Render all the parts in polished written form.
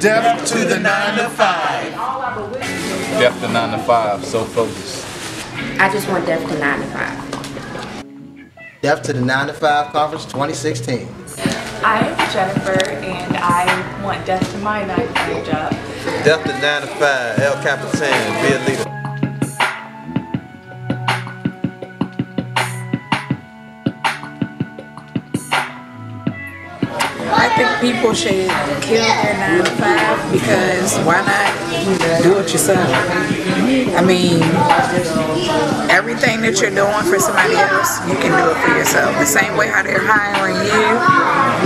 Death to the 9 to 5. Death to 9 to 5, so focused. I just want death to 9 to 5. Death to the 9 to 5 Conference 2016. I'm Jennifer, and I want death to my 9 to 5 job. Death to 9 to 5, El Capitan, be a leader. I think people should kill their 9 to 5 because why not do it yourself? I mean, everything that you're doing for somebody else, you can do it for yourself. The same way how they're hiring you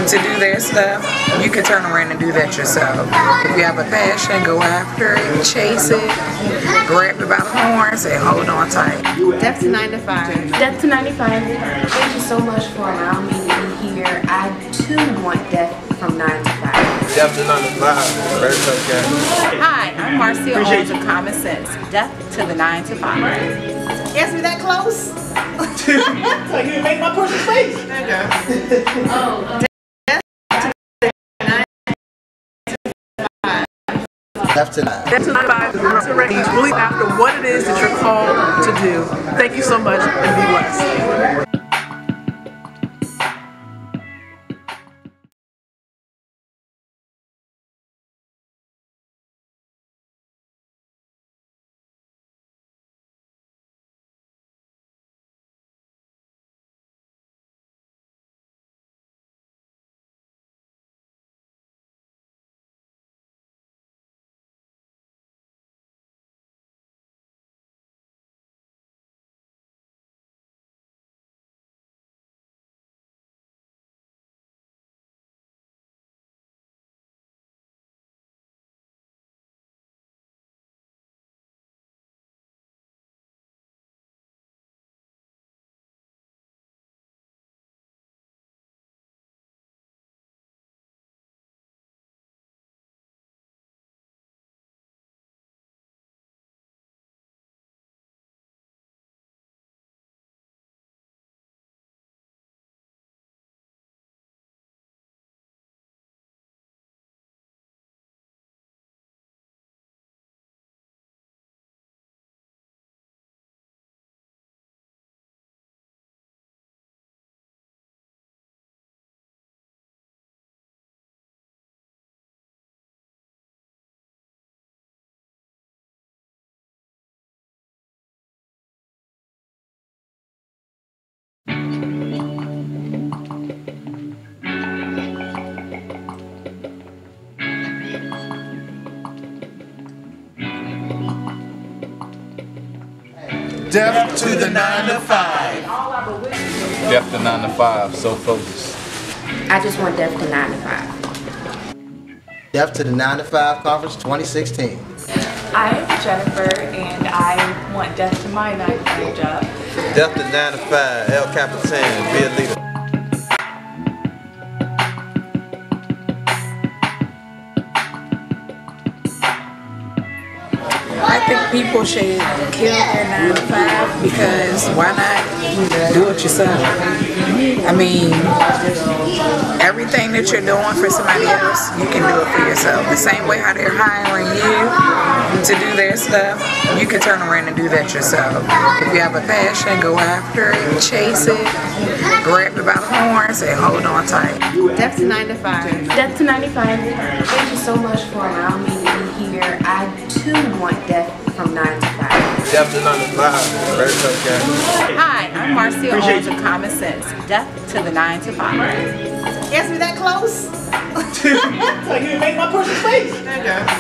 to do their stuff, you can turn around and do that yourself. If you have a passion, go after it, chase it, grab it by the horns, and hold on tight. Death to 9 to 5. Death to 95. Thank you so much for allowing me to be here. I too want death from 9 to 5. Death to 9 to 5, very tough guy. Hi, I'm Marcia Owens of Common Sense. Death to the 9 to 5. Is we that close? Like you make my person's face. Death to 9. Death to 9 to 5 is resurrecting. Believe after what it is that you're called to do. Thank you so much and be blessed. Death to the 9 to 5. Death to 9 to 5, so focused. I just want death to 9 to 5. Death to the 9 to 5 Conference 2016. I'm Jennifer, and I want death to my 9 to 5 job. Death to 9 to 5, El Capitan, be a leader. I think people should kill their 9 to 5 because why not do it yourself? I mean, everything that you're doing for somebody else, you can do it for yourself. The same way how they're hiring you to do their stuff, you can turn around and do that yourself. If you have a passion, go after it, chase it, grab it by the horns, and hold on tight. Death to 9 to 5. Death to 95. Thank you so much for allowing me to be here. I too want death from 9 to 5. Death to 9 to 5, very tough guy. Hi, I'm Marcia Owens of Common Sense. Death to the 9 to 5. Is we that close? Like you make my person's face. Death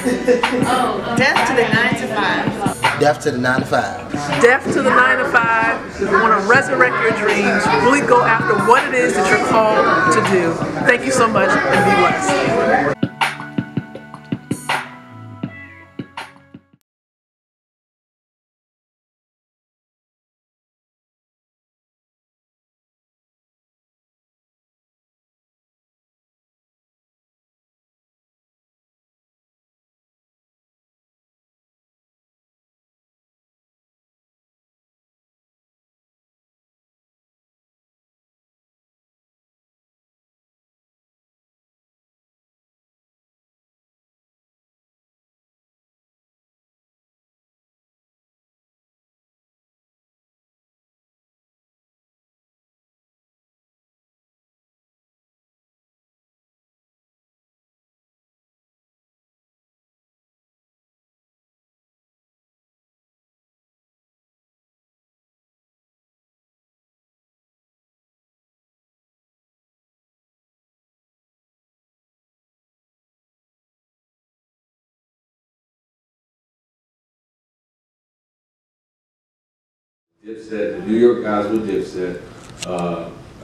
to the 9 to 5. Death to the 9 to 5. Death to the 9 to 5. We want to resurrect your dreams. Really go after what it is that you're called to do. Thank you so much and be blessed. Dipset, the New York guys were Dipset.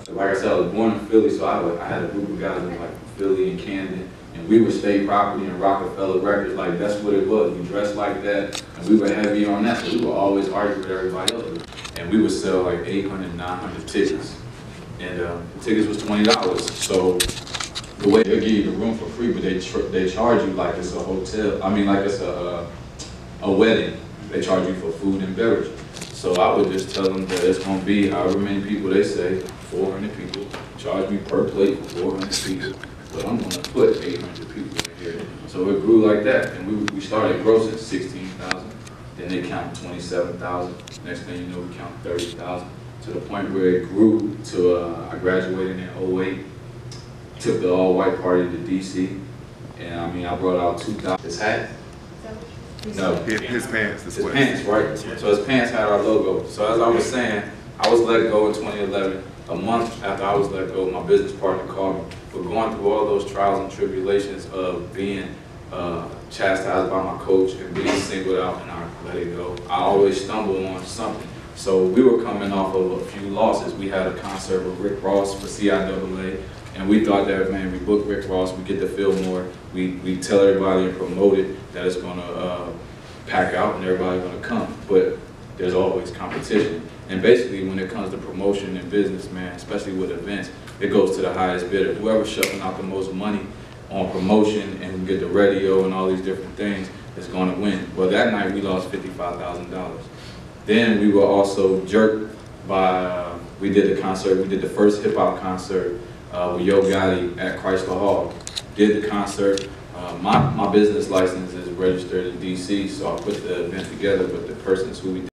Like I said, I was born in Philly, so I had a group of guys in like Philly and Camden, and we were state property and Rockefeller Records. Like that's what it was. We dressed like that, and we were heavy on that, so we would always argue with everybody else. And we would sell like 800, 900 tickets, and the tickets was $20. So the way they give you the room for free, but they charge you like it's a hotel. I mean, like it's a wedding. They charge you for food and beverage. So I would just tell them that it's going to be however many people they say, 400 people, charge me per plate for 400 people, but I'm going to put 800 people in here. So it grew like that, and we started grossing 16,000, then they counted 27,000, next thing you know we counted 30,000, to the point where it grew to, I graduated in 08, took the all-white party to DC, and I mean I brought out 2,000. His hat? No. His pants. His pants, right? So his pants had our logo. So as I was saying, I was let go in 2011. A month after I was let go, my business partner called me. We're going through all those trials and tribulations of being chastised by my coach and being singled out, and I let it go. I always stumble on something. So we were coming off of a few losses. We had a concert with Rick Ross for CIAA, and we thought that, man, we book Rick Ross, we get to feel more. We tell everybody and promote it that it's going to pack out and everybody's going to come. But there's always competition. And basically, when it comes to promotion and business, man, especially with events, it goes to the highest bidder. Whoever's shoving out the most money on promotion and get the radio and all these different things is going to win. Well, that night we lost $55,000. Then we were also jerked by, we did the concert, we did the first hip hop concert with Yo Gotti at Chrysler Hall. Did the concert. My business license is registered in DC, so I put the event together with the persons who we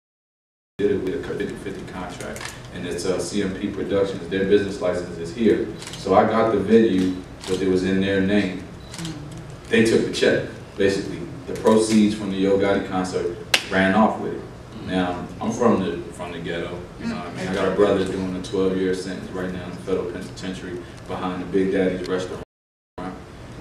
did it with a 50-50 contract, and it's CMP Productions. Their business license is here. So I got the venue, but it was in their name. They took the check, basically. The proceeds from the Yo Gotti concert ran off with it. Now, I'm from the ghetto, you know what I mean? I got a brother doing a 12-year sentence right now in the federal penitentiary behind the Big Daddy's restaurant.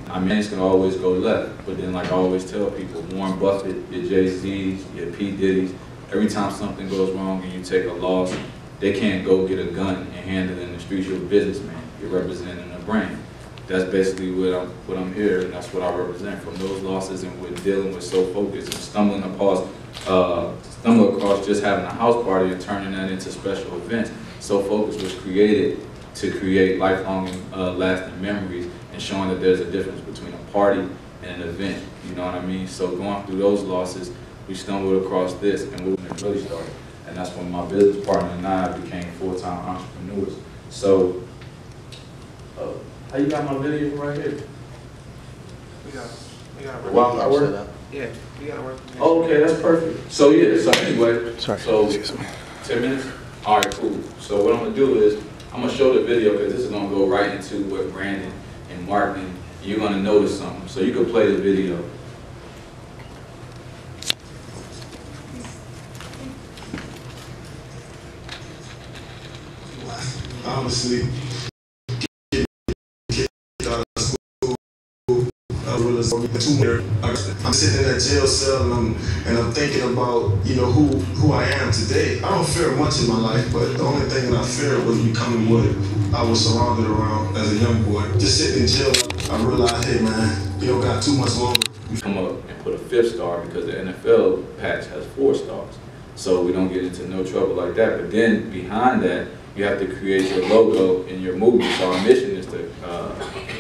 I mean, it's gonna always go left, but then like I always tell people, Warren Buffett, your Jay-Z's, your P. Diddy's, every time something goes wrong and you take a loss, they can't go get a gun and hand it in the streets. You're a businessman. You're representing a brand. That's basically what I'm here, and that's what I represent. From those losses and with dealing with So Focused and stumbling across just having a house party and turning that into special events. So Focused was created to create lifelong and lasting memories and showing that there's a difference between a party and an event. You know what I mean? So going through those losses, we stumbled across this, and we really started. And that's when my business partner and I became full-time entrepreneurs. So, how you got my video right here? We got While I work? Yeah, we got to work. Oh, okay, that's perfect. So yeah, so anyway, so 10 minutes? All right, cool. So what I'm gonna do is, I'm gonna show the video because this is gonna go right into what branding and marketing, you're gonna notice something. So you can play the video. Honestly, out of school, I'm sitting in that jail cell and I'm thinking about, you know, who I am today. I don't fear much in my life, but the only thing that I feared was becoming what I was surrounded around as a young boy. Just sitting in jail, I realized, hey man, you don't got too much longer. We come up and put a 5th star because the NFL patch has 4 stars. So we don't get into no trouble like that. But then behind that, you have to create your logo in your movement. So our mission is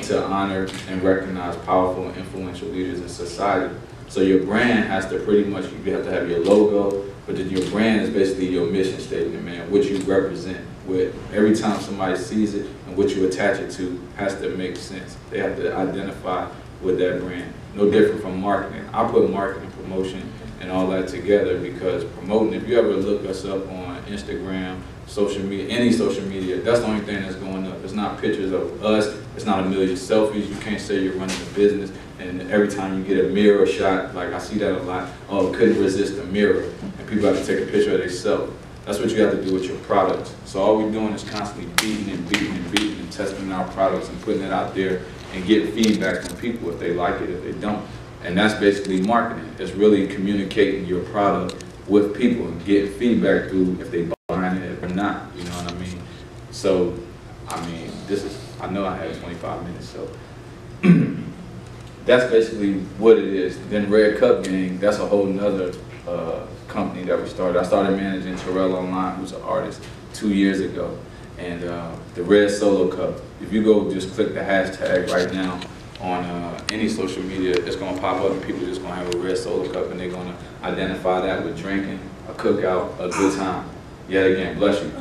to honor and recognize powerful and influential leaders in society. So your brand has to pretty much, you have to have your logo, but then your brand is basically your mission statement, man, what you represent. With every time somebody sees it and what you attach it to has to make sense. They have to identify with that brand. No different from marketing. I put marketing, promotion, and all that together because promoting, if you ever look us up on Instagram, social media, any social media, that's the only thing that's going up. It's not pictures of us, it's not a million selfies. You can't say you're running a business and every time you get a mirror shot, like I see that a lot, oh, couldn't resist a mirror, and people have to take a picture of themselves. That's what you have to do with your products. So all we're doing is constantly beating and testing our products and putting it out there and getting feedback from people if they like it, if they don't. And that's basically marketing. It's really communicating your product with people and getting feedback through if they buying it or not, you know what I mean? So, I mean, I know I had 25 minutes, so that's basically what it is. Then Red Cup Gang, that's a whole nother company that we started. I started managing Terrell Online, who's an artist, 2 years ago. And the Red Solo Cup, if you go just click the hashtag right now on any social media, it's going to pop up and people are just going to have a Red Solo Cup and they're going to identify that with drinking, a cookout, a good time. Yet again, bless you.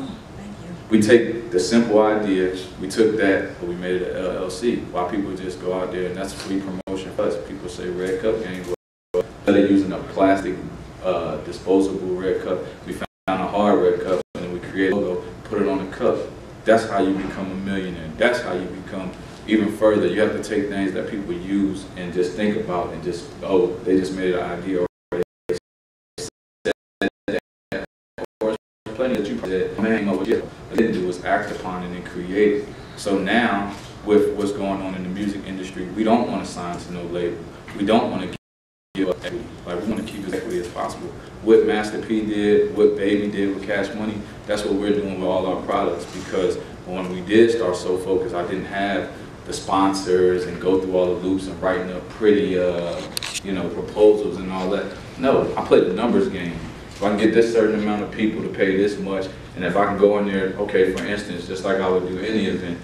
We take the simple idea, we took that, but we made it an LLC. Why people just go out there, and that's free promotion for us. People say Red Cup Gang, but they're using a plastic disposable red cup. We found a hard red cup, and then we created a logo, put it on the cup. That's how you become a millionaire. That's how you become even further. You have to take things that people use and just think about and just, oh, they just made an idea. Plenty that you said, man, what you didn't do was act upon it and create it. So now, with what's going on in the music industry, we don't want to sign to no label. We don't want to give up equity. Like, we want to keep as equity as possible. What Master P did, what Baby did with Cash Money, that's what we're doing with all our products. Because when we did start So Focused, I didn't have the sponsors and go through all the loops and writing up pretty, you know, proposals and all that. No, I played the numbers game. If I can get this certain amount of people to pay this much, and if I can go in there, okay, for instance, just like I would do any event,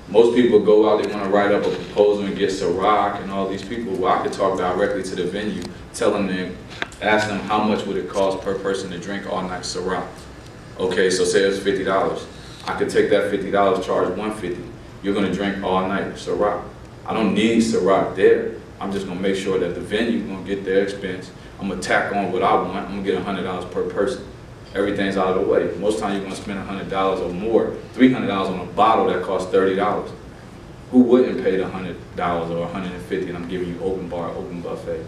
most people go out, they want to write up a proposal and get Ciroc and all these people. Well, I could talk directly to the venue, tell them, ask them how much would it cost per person to drink all night Ciroc. Okay, so say it's $50. I could take that $50, charge $150. You're going to drink all night Ciroc. I don't need Ciroc there. I'm just going to make sure that the venue is going to get their expense. I'm going to tack on what I want. I'm going to get $100 per person. Everything's out of the way. Most times you're going to spend $100 or more, $300 on a bottle that costs $30. Who wouldn't pay the $100 or $150 and I'm giving you open bar, open buffet?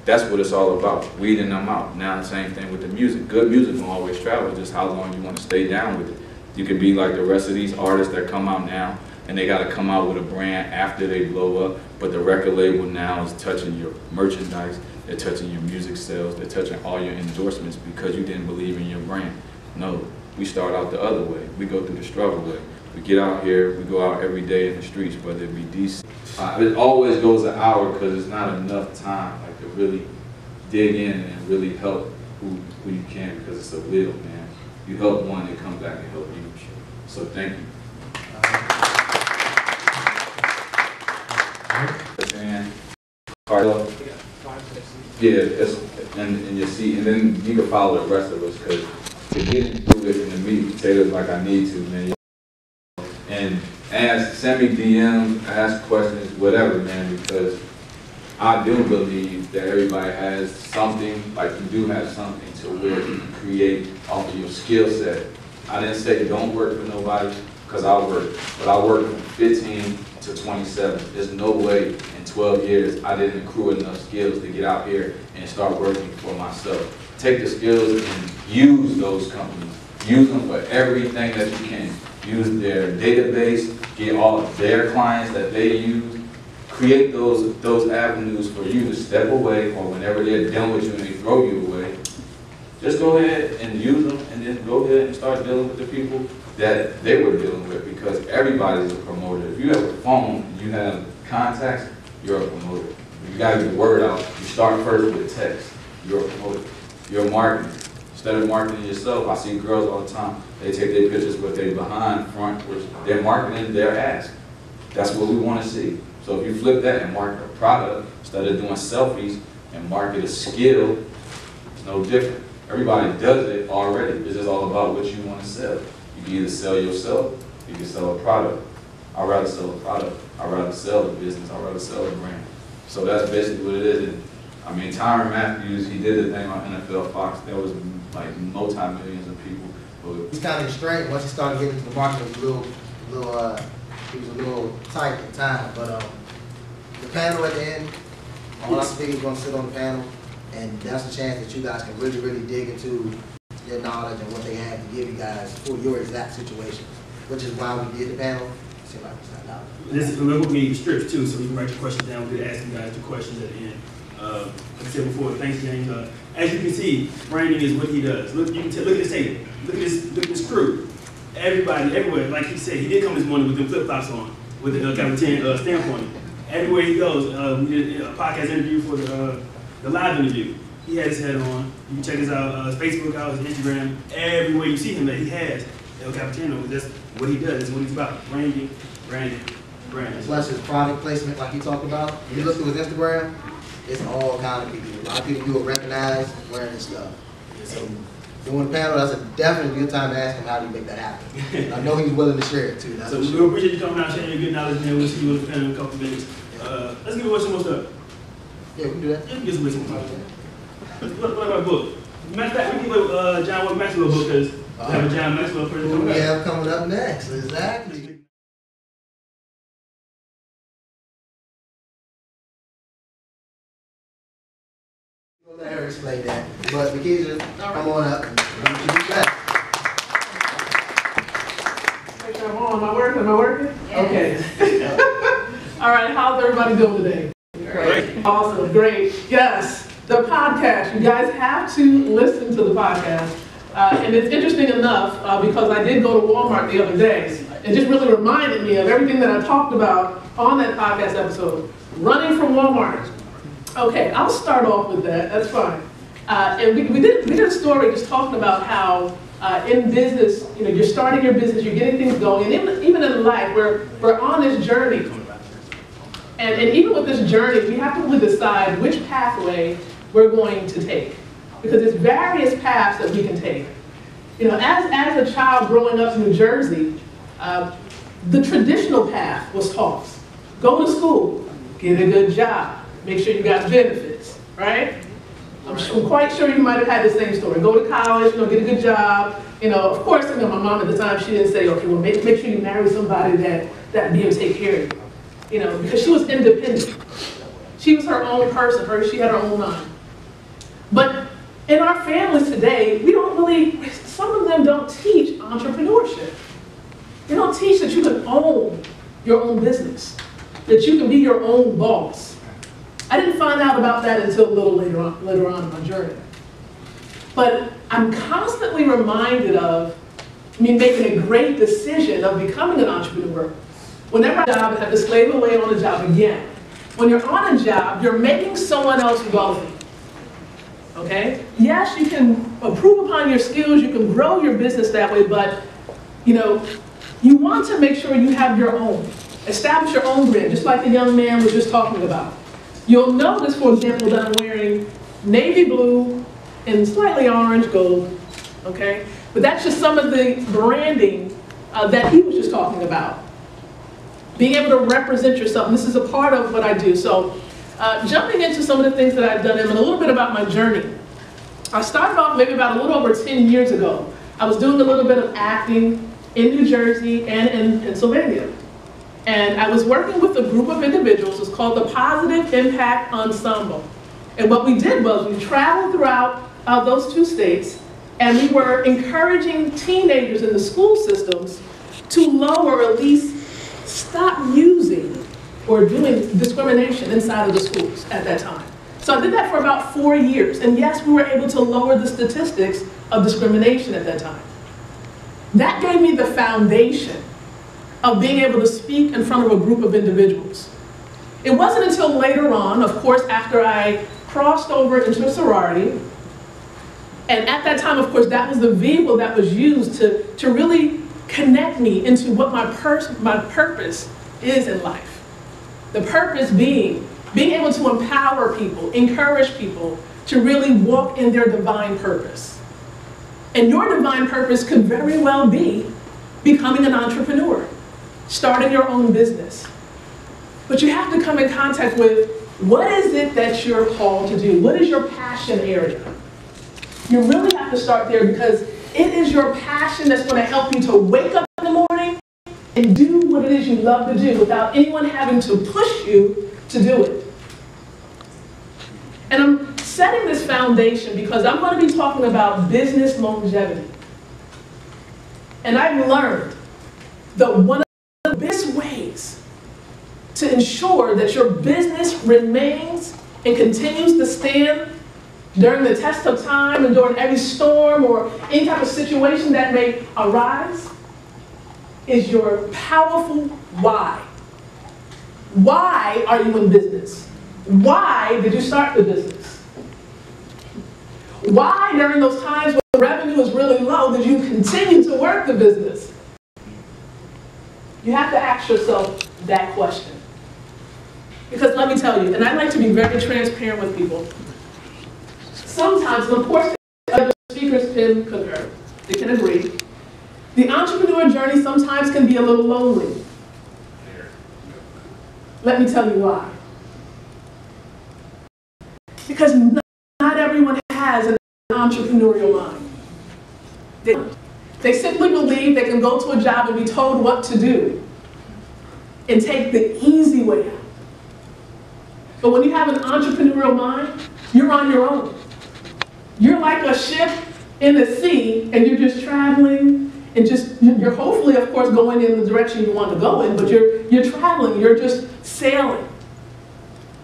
That's what it's all about, weeding them out. Now the same thing with the music. Good music will always travel, just how long you want to stay down with it. You could be like the rest of these artists that come out now and they got to come out with a brand after they blow up, but the record label now is touching your merchandise. They're touching your music sales, they're touching all your endorsements because you didn't believe in your brand. No, we start out the other way. We go through the struggle way. We get out here, we go out every day in the streets, whether it be DC. It always goes an hour because it's not enough time like to really dig in and really help who you can, because it's a will, man. You help one, they come back and help you. So thank you. And Carlo. Yeah, and you see, and then you can follow the rest of us, because to get into it in the meat and potatoes like I need to, man. And send me DMs, ask questions, whatever, man, because I do believe that everybody has something, like you do have something to where you can create off of your skill set. I didn't say don't work for nobody, because I work, but I work from 15 to 27. There's no way in 12 years I didn't accrue enough skills to get out here and start working for myself. Take the skills and use those companies. Use them for everything that you can. Use their database, get all of their clients that they use. Create those avenues for you to step away, or whenever they're done with you and they throw you away, just go ahead and use them, and then go ahead and start dealing with the people that they were dealing with, because everybody's a promoter. If you have a phone, you have contacts, you're a promoter. You gotta get the word out. You start first with text, you're a promoter. You're marketing. Instead of marketing yourself, I see girls all the time, they take their pictures with their behind, front, which they're marketing their ass. That's what we want to see. So if you flip that and market a product, instead of doing selfies and market a skill, it's no different. Everybody does it already. It's just all about what you want to sell. You can either sell yourself, you can sell a product. I'd rather sell a product. I'd rather sell a business. I'd rather sell a brand. So that's basically what it is. And, I mean, Tyrann Mathieu, he did the thing on NFL Fox. There was like multi-millions of people. But he's kind of straight. Once he started getting into the market, it was he was a little tight at the time. But the panel at the end, all I think is going to sit on the panel, and that's the chance that you guys can really, really dig into their knowledge and what they have to give you guys for your exact situation, which is why we did the panel. See if I can stand out. This is, remember, we need strips too, so we can write the questions down. We're going to ask you guys the questions at the end. Like I said before, thanks, James. As you can see, branding is what he does. Look, you can look at this table. Look at this crew. Everybody, everywhere. Like he said, he did come this morning with them flip flops on, with the Capital 10 stamp on it. Everywhere he goes, we did a podcast interview for the live interview. He had his head on. You can check his out, his Facebook out, his Instagram. Everywhere you see him, that he has El Capitano. That's what he does. That's what he's about. Branding. Plus his product placement, like he talked about. If you look through his Instagram, it's all kind of people. A lot of people you will recognize wearing his stuff. So doing the panel, that's a definitely good time to ask him how do you make that happen. I know he's willing to share it too. That's So for we sure. appreciate you coming out, sharing your good knowledge, man. We'll see you on the panel in a couple of minutes. Let's give away some more stuff. Yeah, we can do that. Yeah, we can get some more stuff. What about a book? Matter of fact, we can give away John Wayne Maxwell book because we have a John Maxwell person Who coming we up. have coming up next? Exactly. We'll let her explain that. But Makisha, come on up. Am I working? Yes. Okay. All right, how's everybody doing today? Great. Awesome, great. Yes, the podcast. You guys have to listen to the podcast. And it's interesting enough because I did go to Walmart the other day. It just really reminded me of everything that I talked about on that podcast episode. Running from Walmart. Okay, I'll start off with that. That's fine. And we did a story just talking about how in business, you know, you're starting your business, you're getting things going, and even in life, we're on this journey. And even with this journey, we have to really decide which pathway we're going to take. Because there's various paths that we can take. You know, as a child growing up in New Jersey, the traditional path was taught. Go to school, get a good job, make sure you got benefits, right? I'm quite sure you might have had the same story. Go to college, you know, get a good job. You know, of course, you know, my mom at the time, she didn't say, okay, well, make sure you marry somebody that be able to take care of you. You know, because she was independent. She was her own person. She had her own mind. But in our families today, we don't really, some of them don't teach entrepreneurship. They don't teach that you can own your own business, that you can be your own boss. I didn't find out about that until a little later on in my journey. But I'm constantly reminded of me making a great decision of becoming an entrepreneur. Whenever I have to slave away on a job again. When you're on a job, you're making someone else wealthy. Okay? Yes, you can improve upon your skills, you can grow your business that way, but you know, you want to make sure you have your own. Establish your own brand, just like the young man was just talking about. You'll notice, for example, that I'm wearing navy blue and slightly orange gold, okay? But that's just some of the branding that he was just talking about. Being able to represent yourself, and this is a part of what I do. So jumping into some of the things that I've done and a little bit about my journey. I started off maybe about a little over 10 years ago. I was doing a little bit of acting in New Jersey and in Pennsylvania. And I was working with a group of individuals. It's called the Positive Impact Ensemble. And what we did was we traveled throughout those two states, and we were encouraging teenagers in the school systems to lower or at least stop using or doing discrimination inside of the schools at that time. So I did that for about 4 years. And yes, we were able to lower the statistics of discrimination at that time. That gave me the foundation of being able to speak in front of a group of individuals. It wasn't until later on, of course, after I crossed over into a sorority, and at that time, of course, that was the vehicle that was used to really connect me into what my purpose is in life. The purpose being able to empower people, encourage people to really walk in their divine purpose. And your divine purpose could very well be becoming an entrepreneur, starting your own business. But you have to come in contact with what is it that you're called to do? What is your passion area? You really have to start there because it is your passion that's going to help you to wake up in the morning and do what it is you love to do without anyone having to push you to do it. And I'm setting this foundation because I'm going to be talking about business longevity. And I've learned that one of the best ways to ensure that your business remains and continues to stand during the test of time and during every storm or any type of situation that may arise is your powerful why. Why are you in business? Why did you start the business? Why, during those times when revenue is really low, did you continue to work the business? You have to ask yourself that question. Because let me tell you, and I like to be very transparent with people, sometimes, and of course other speakers can concur, they can agree, the entrepreneur journey sometimes can be a little lonely. Let me tell you why. Because not everyone has an entrepreneurial mind. They simply believe they can go to a job and be told what to do and take the easy way out. But when you have an entrepreneurial mind, you're on your own. You're like a ship in the sea, and you're just traveling, and you're hopefully, of course, going in the direction you want to go in, but you're traveling, you're just sailing.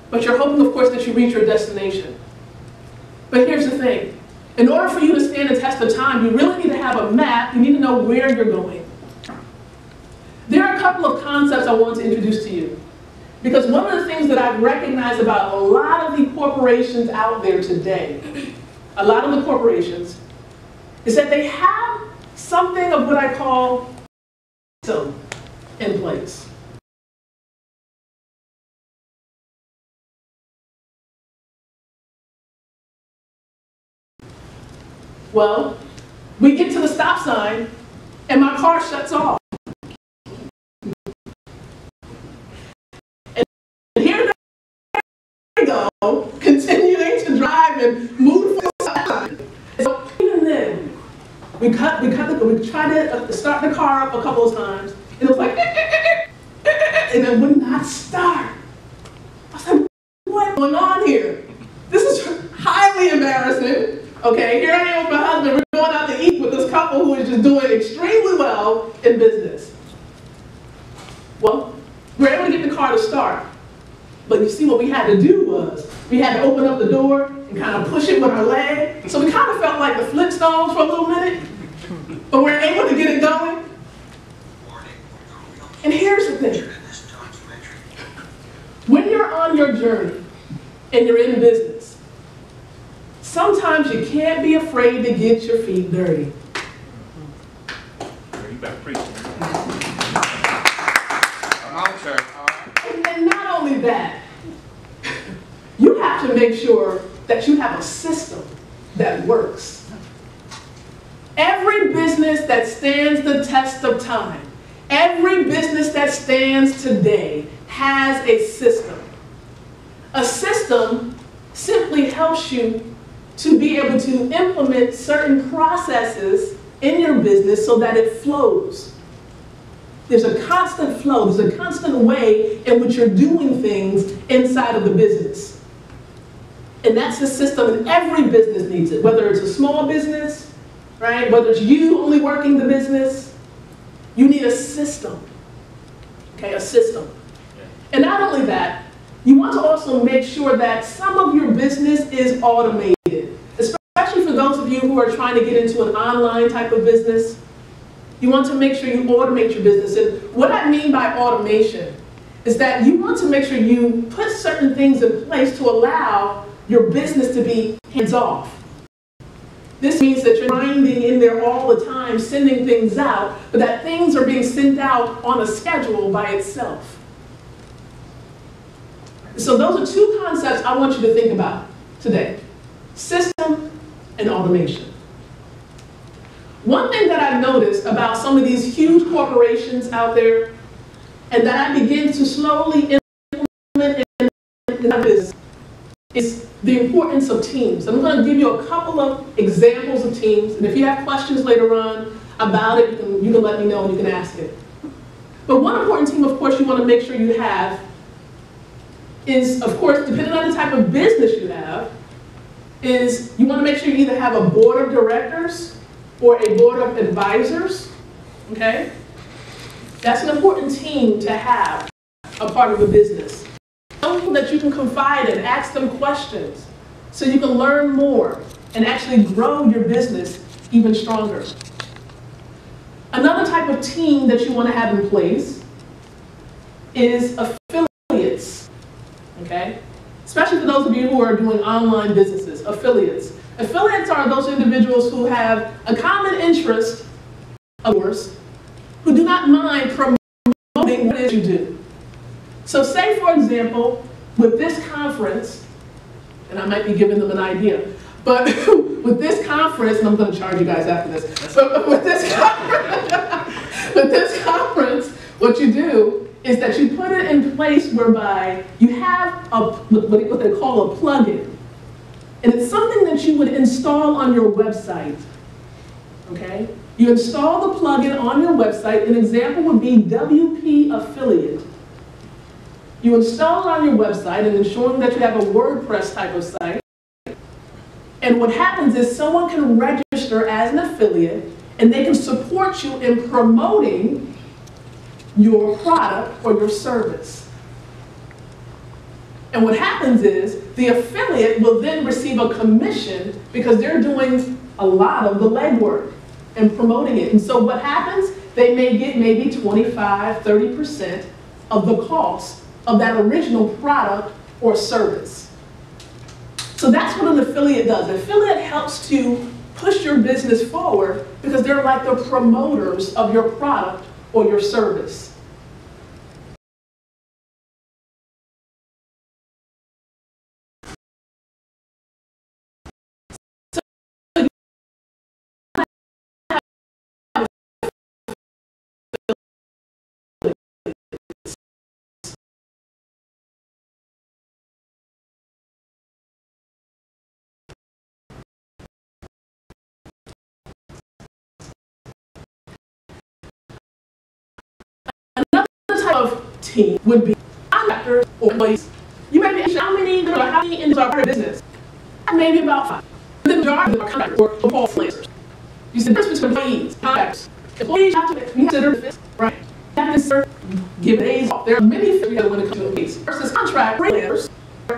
But you're hoping, of course, that you reach your destination. But here's the thing. In order for you to stand the test of time, you really need to have a map. You need to know where you're going. There are a couple of concepts I want to introduce to you. Because one of the things that I've recognized about a lot of the corporations out there today, a lot of the corporations, is that they have something of what I call system in place. Well, we get to the stop sign, and my car shuts off. And here they go, continuing to drive and move for the stop sign. So even then, we try to start the car up a couple of times, and it was like, and it would not start. I was like, what's going on here? This is highly embarrassing. Okay, here I am with my husband, we're going out to eat with this couple who is just doing extremely well in business. Well, we were able to get the car to start. But you see what we had to do was, we had to open up the door and kind of push it with our leg. So we kind of felt like the Flintstones for a little minute, but we were able to get it going. And here's the thing. When you're on your journey and you're in business, sometimes you can't be afraid to get your feet dirty. You better preach. And not only that, you have to make sure that you have a system that works. Every business that stands the test of time, every business that stands today has a system. A system simply helps you to be able to implement certain processes in your business so that it flows. There's a constant flow, there's a constant way in which you're doing things inside of the business. And that's the system, and every business needs it, whether it's a small business, right? Whether it's you only working the business, you need a system, okay, a system. And not only that, you want to also make sure that some of your business is automated. Especially for those of you who are trying to get into an online type of business, you want to make sure you automate your business. And what I mean by automation is that you want to make sure you put certain things in place to allow your business to be hands-off. This means that you're grinding in there all the time, sending things out, but that things are being sent out on a schedule by itself. So those are two concepts I want you to think about today. System and automation. One thing that I've noticed about some of these huge corporations out there, and that I begin to slowly implement in my business, is the importance of teams. I'm going to give you a couple of examples of teams, and if you have questions later on about it, you can let me know and you can ask it. But one important team, of course, you want to make sure you have is, of course, depending on the type of business you have, is you want to make sure you either have a board of directors or a board of advisors, okay? That's an important team to have a part of the business. Some people that you can confide in, ask them questions, so you can learn more and actually grow your business even stronger. Another type of team that you want to have in place is affiliates, okay? Especially for those of you who are doing online businesses, affiliates. Affiliates are those individuals who have a common interest of yours, who do not mind promoting what it is you do. So say, for example, with this conference, and I might be giving them an idea, but with this conference, and I'm going to charge you guys after this, but with this conference, what you do is that you put it in place whereby you have what they call a plugin. And it's something that you would install on your website, okay? You install the plugin on your website. An example would be WP Affiliate. You install it on your website and ensuring that you have a WordPress type of site. And what happens is someone can register as an affiliate and they can support you in promoting your product or your service. And what happens is the affiliate will then receive a commission because they're doing a lot of the legwork and promoting it. And so what happens? They may get maybe 25, 30% of the cost of that original product or service. So that's what an affiliate does. An affiliate helps to push your business forward because they're like the promoters of your product or your service. Team would be contractors or employees. You may be asking how many individuals are part of business? Maybe about 5. The majority are contractors or freelancers. You see the difference between employees, contractors. Employees have to consider this, right? You have to consider give days off. There are many things when it comes to employees. Versus contract freelancers,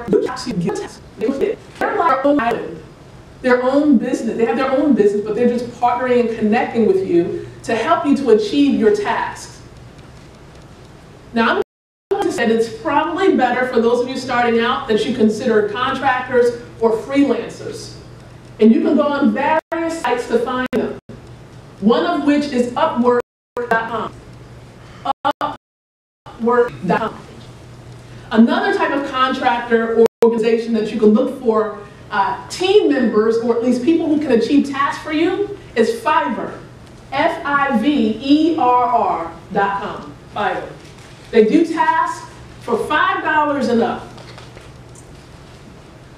you have to give tests. They're like their own island, their own business. They have their own business, but they're just partnering and connecting with you to help you to achieve your tasks. Now, I'm going to say it's probably better for those of you starting out that you consider contractors or freelancers. And you can go on various sites to find them. One of which is Upwork.com. Upwork.com. Another type of contractor or organization that you can look for team members, or at least people who can achieve tasks for you, is Fiverr. Fiverr.com. Fiverr. They do tasks for $5 and up.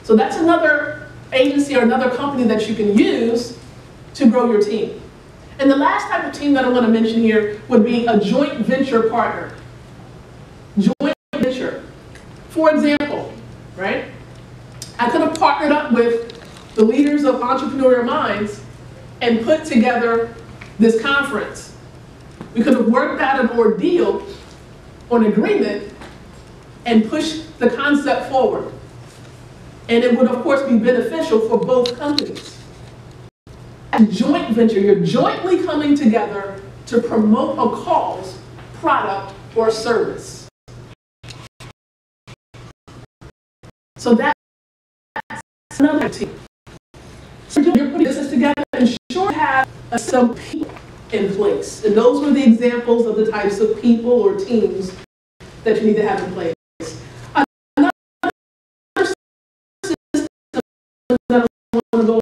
So that's another agency or another company that you can use to grow your team. And the last type of team that I want to mention here would be a joint venture partner. Joint venture. For example, right? I could have partnered up with the leaders of Entrepreneurial Minds and put together this conference. We could have worked out an ordeal or an agreement and push the concept forward. And it would, of course, be beneficial for both companies. A joint venture, you're jointly coming together to promote a cause, product, or service. So that's another team. So you're putting business together and sure have some people in place. And those were the examples of the types of people or teams that you need to have in place. Another system that I want to go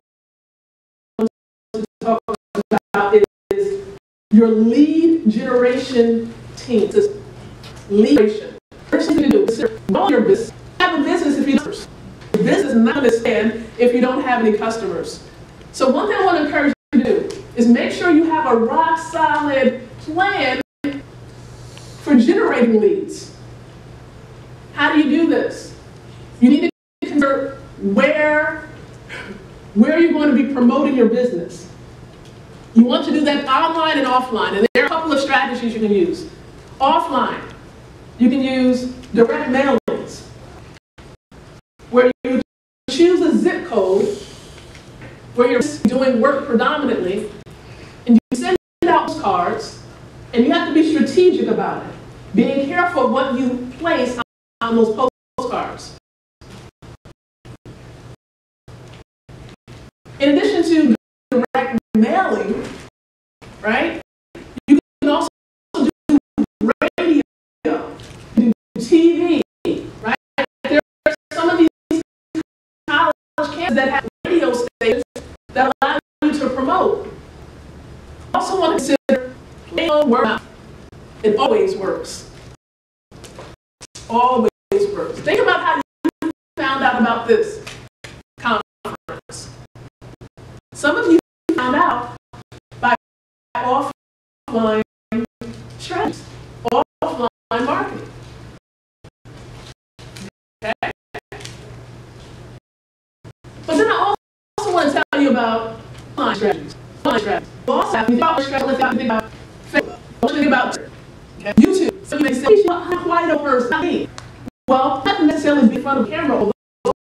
on to talk about is your lead generation team. This lead generation. First thing you do is grow your business. Have a business if you don't. Your business is not going to stand if you don't have any customers. So one thing I want to encourage you to do is make sure you have a rock solid plan for generating leads. How do you do this? You need to consider where you're going to be promoting your business. You want to do that online and offline, and there are a couple of strategies you can use. Offline, you can use direct mailings. zip code where you're doing work predominantly, and you send out cards, and you have to be strategic about it, being careful of what you place on those postcards. In addition to direct mailing, right, you can also do radio, do TV, right? There are some of these college campuses that have radio stations that allow you to promote. Also want to consider playing on word of mouth. It always works. Always works. Think about how you found out about this conference. Some of you found out by offline strategies, offline marketing. Okay? But then I also want to tell you about online strategies. Online strategies. You also have to think about Facebook. Think about YouTube. So you may say, why don't first me? Well, not necessarily be in front of the camera, although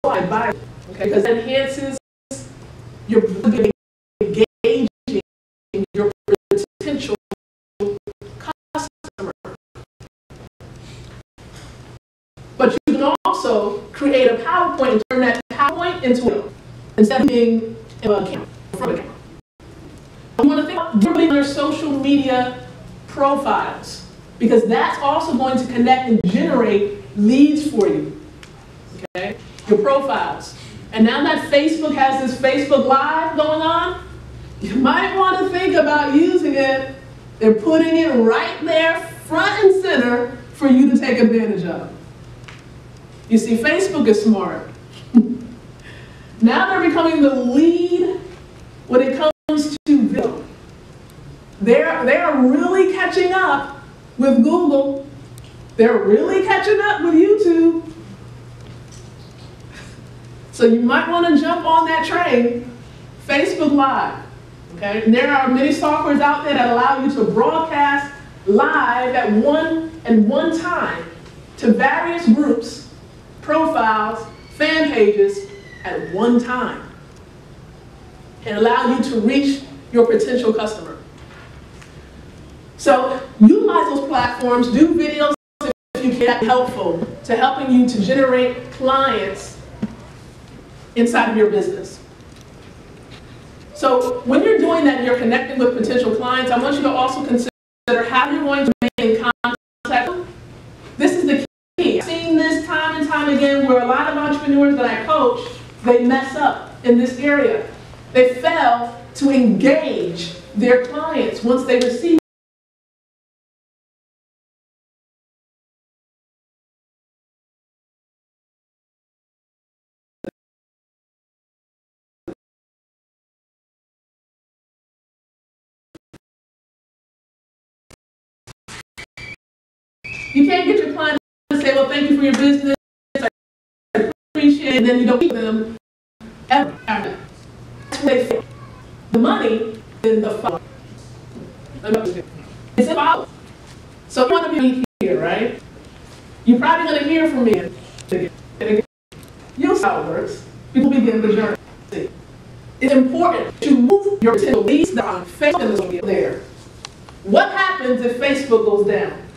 I buy it. Okay? Because it enhances your engaging your potential customer. But you can also create a PowerPoint and turn that PowerPoint into a, instead of being a camera, from a camera. You want to think about building your social media profiles, because that's also going to connect and generate leads for you. Okay? Your profiles. And now that Facebook has this Facebook Live going on, you might want to think about using it. They're putting it right there, front and center, for you to take advantage of. You see, Facebook is smart. Now they're becoming the lead when it comes to video. They're really catching up with Google. They're really catching up with YouTube. So you might want to jump on that train, Facebook Live. Okay? And there are many softwares out there that allow you to broadcast live at one time to various groups, profiles, fan pages at one time, and allow you to reach your potential customer. So utilize those platforms, do videos if you can, helpful to helping you to generate clients inside of your business. So when you're doing that and you're connecting with potential clients, I want you to also consider how you're going to remain in contact. This is the key. I've seen this time and time again where a lot of entrepreneurs that I coach, they mess up in this area. They fail to engage their clients once they receive. You can't get your client to say, well, thank you for your business, I appreciate it, and then you don't keep them ever. That's where they fail. The money is the follow. It's a follow. So you want to be here, right? You're probably going to hear from me. You'll see how it works. People begin the journey. It's important to move your potential leads down. Facebook is there. What happens if Facebook goes down?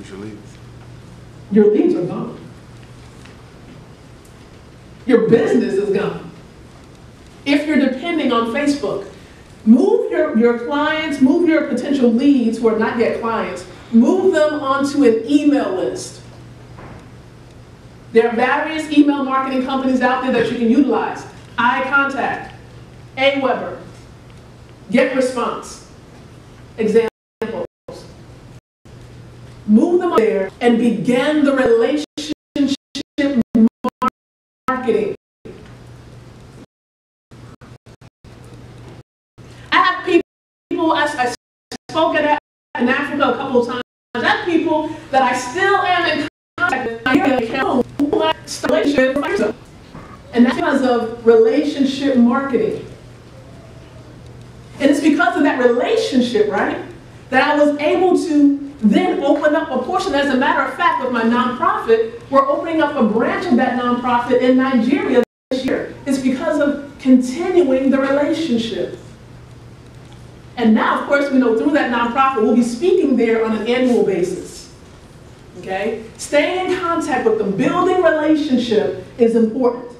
Your leads. Your leads are gone. Your business is gone. If you're depending on Facebook, move your clients, move your potential leads who are not yet clients, move them onto an email list. There are various email marketing companies out there that you can utilize. iContact, Aweber, GetResponse, examples. Move them there and begin the relationship marketing. I have people, I spoke at in Africa a couple of times. I have people that I still am in contact with. And that's because of relationship marketing. And it's because of that relationship, right, that I was able to then open up a portion. As a matter of fact, with my nonprofit, we're opening up a branch of that nonprofit in Nigeria year. It's because of continuing the relationship. And now, of course, we know through that nonprofit, we'll be speaking there on an annual basis. Okay? Staying in contact with them, building relationship is important.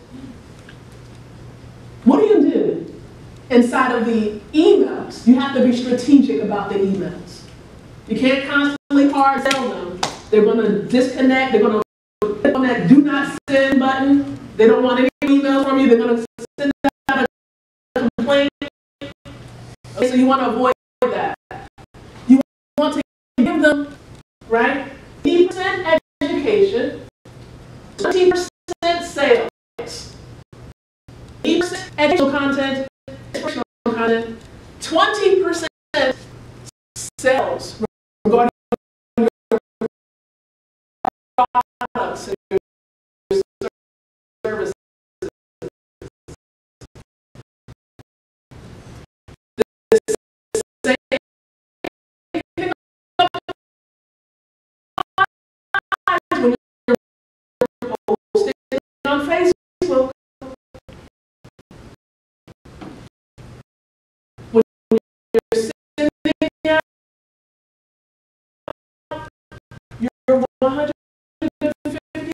What do you do inside of the emails? You have to be strategic about the emails. You can't constantly hard sell them. They're going to disconnect. They're going to click on that do not send button. They don't want any emails from you. They're going to send out a complaint. Okay, so you want to avoid that. You want to give them, right, 80% education, 20% sales, 80% educational content, 20% sales regarding your products and your services. When you're posting on Facebook, when you're sending out your 150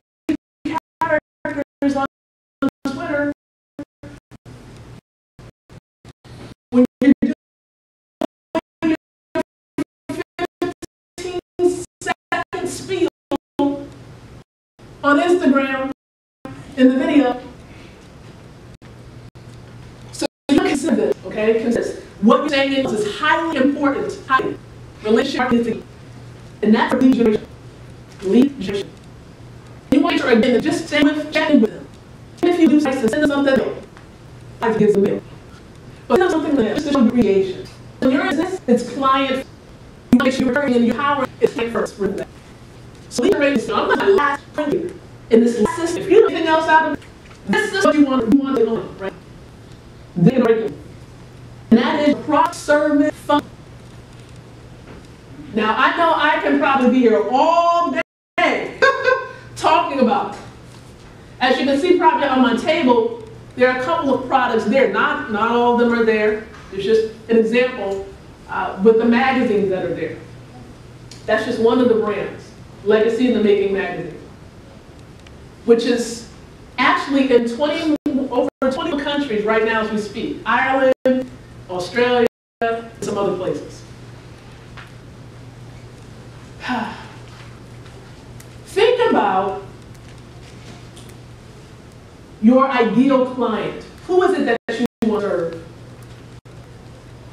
characters on Twitter, when you're doing your 15-second spiel on Instagram in the video. So you consider this, okay? Consider this. What you're saying is highly important. Highly. Relationship is the key. And that's lead generation. Lead generation. You want to again just stay with chatting with them. Even if you do nice and send them something, I give them mail. But send them something there, just to show creation. When you're in this, it's client. You want to make sure you're hurting and your power is client first. Remember that. So lead generation. I'm not the last point here. In this system, if you don't get anything else out of it, this is what you want to get on, right? Then break it. And that is product service fund. Now, I know I can probably be here all day talking about it. As you can see probably on my table, there are a couple of products there. Not all of them are there. There's just an example with the magazines that are there. That's just one of the brands, Legacy in the Making magazine, which is actually in over 20 countries right now as we speak. Ireland, Australia, and some other places. Think about your ideal client. Who is it that you want to serve?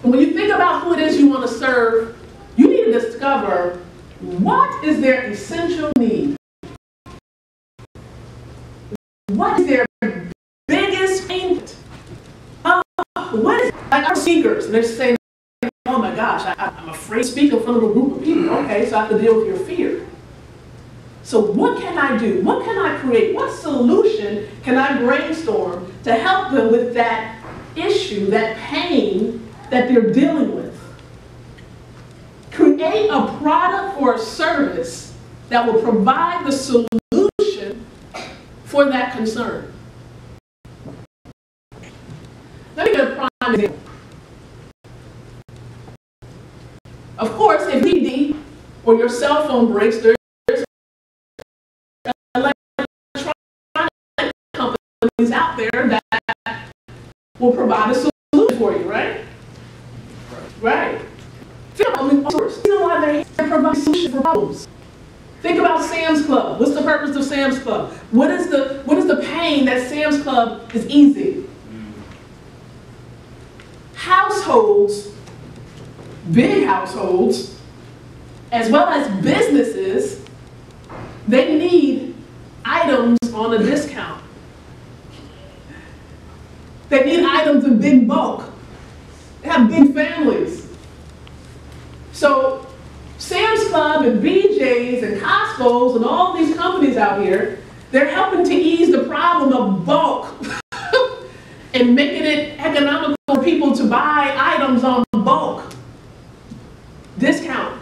And when you think about who it is you want to serve, you need to discover what is their essential need. What is their biggest pain point? What is, like our speakers, and they're saying, oh my gosh, I'm afraid to speak in front of a group of people. Okay, so I have to deal with your fear. So what can I do? What can I create? What solution can I brainstorm to help them with that issue, that pain that they're dealing with? Create a product or a service that will provide the solution for that concern. Let me give a prime example. Of course, if PD or your cell phone breaks, there's electronic companies out there that will provide a solution for you, right? Right. Think about you know why they're here to provide a solution for problems. Think about Sam's Club. What's the purpose of Sam's Club? What is the pain that Sam's Club is easing? Households, big households, as well as businesses, they need items on a discount. They need items in big bulk. They have big families. So Sam's Club and BJ's and Costco's and all these companies out here, they're helping to ease the problem of bulk and making it economical for people to buy items on bulk. Discount.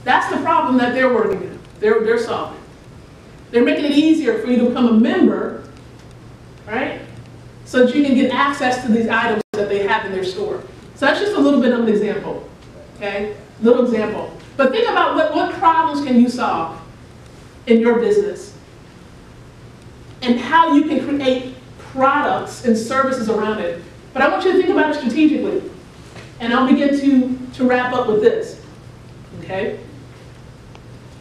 That's the problem that they're working on. They're solving. They're making it easier for you to become a member right? So that you can get access to these items that they have in their store. So that's just a little bit of an example, okay? Little example. But think about what problems can you solve in your business and how you can create products and services around it. But I want you to think about it strategically. And I'll begin to wrap up with this, okay?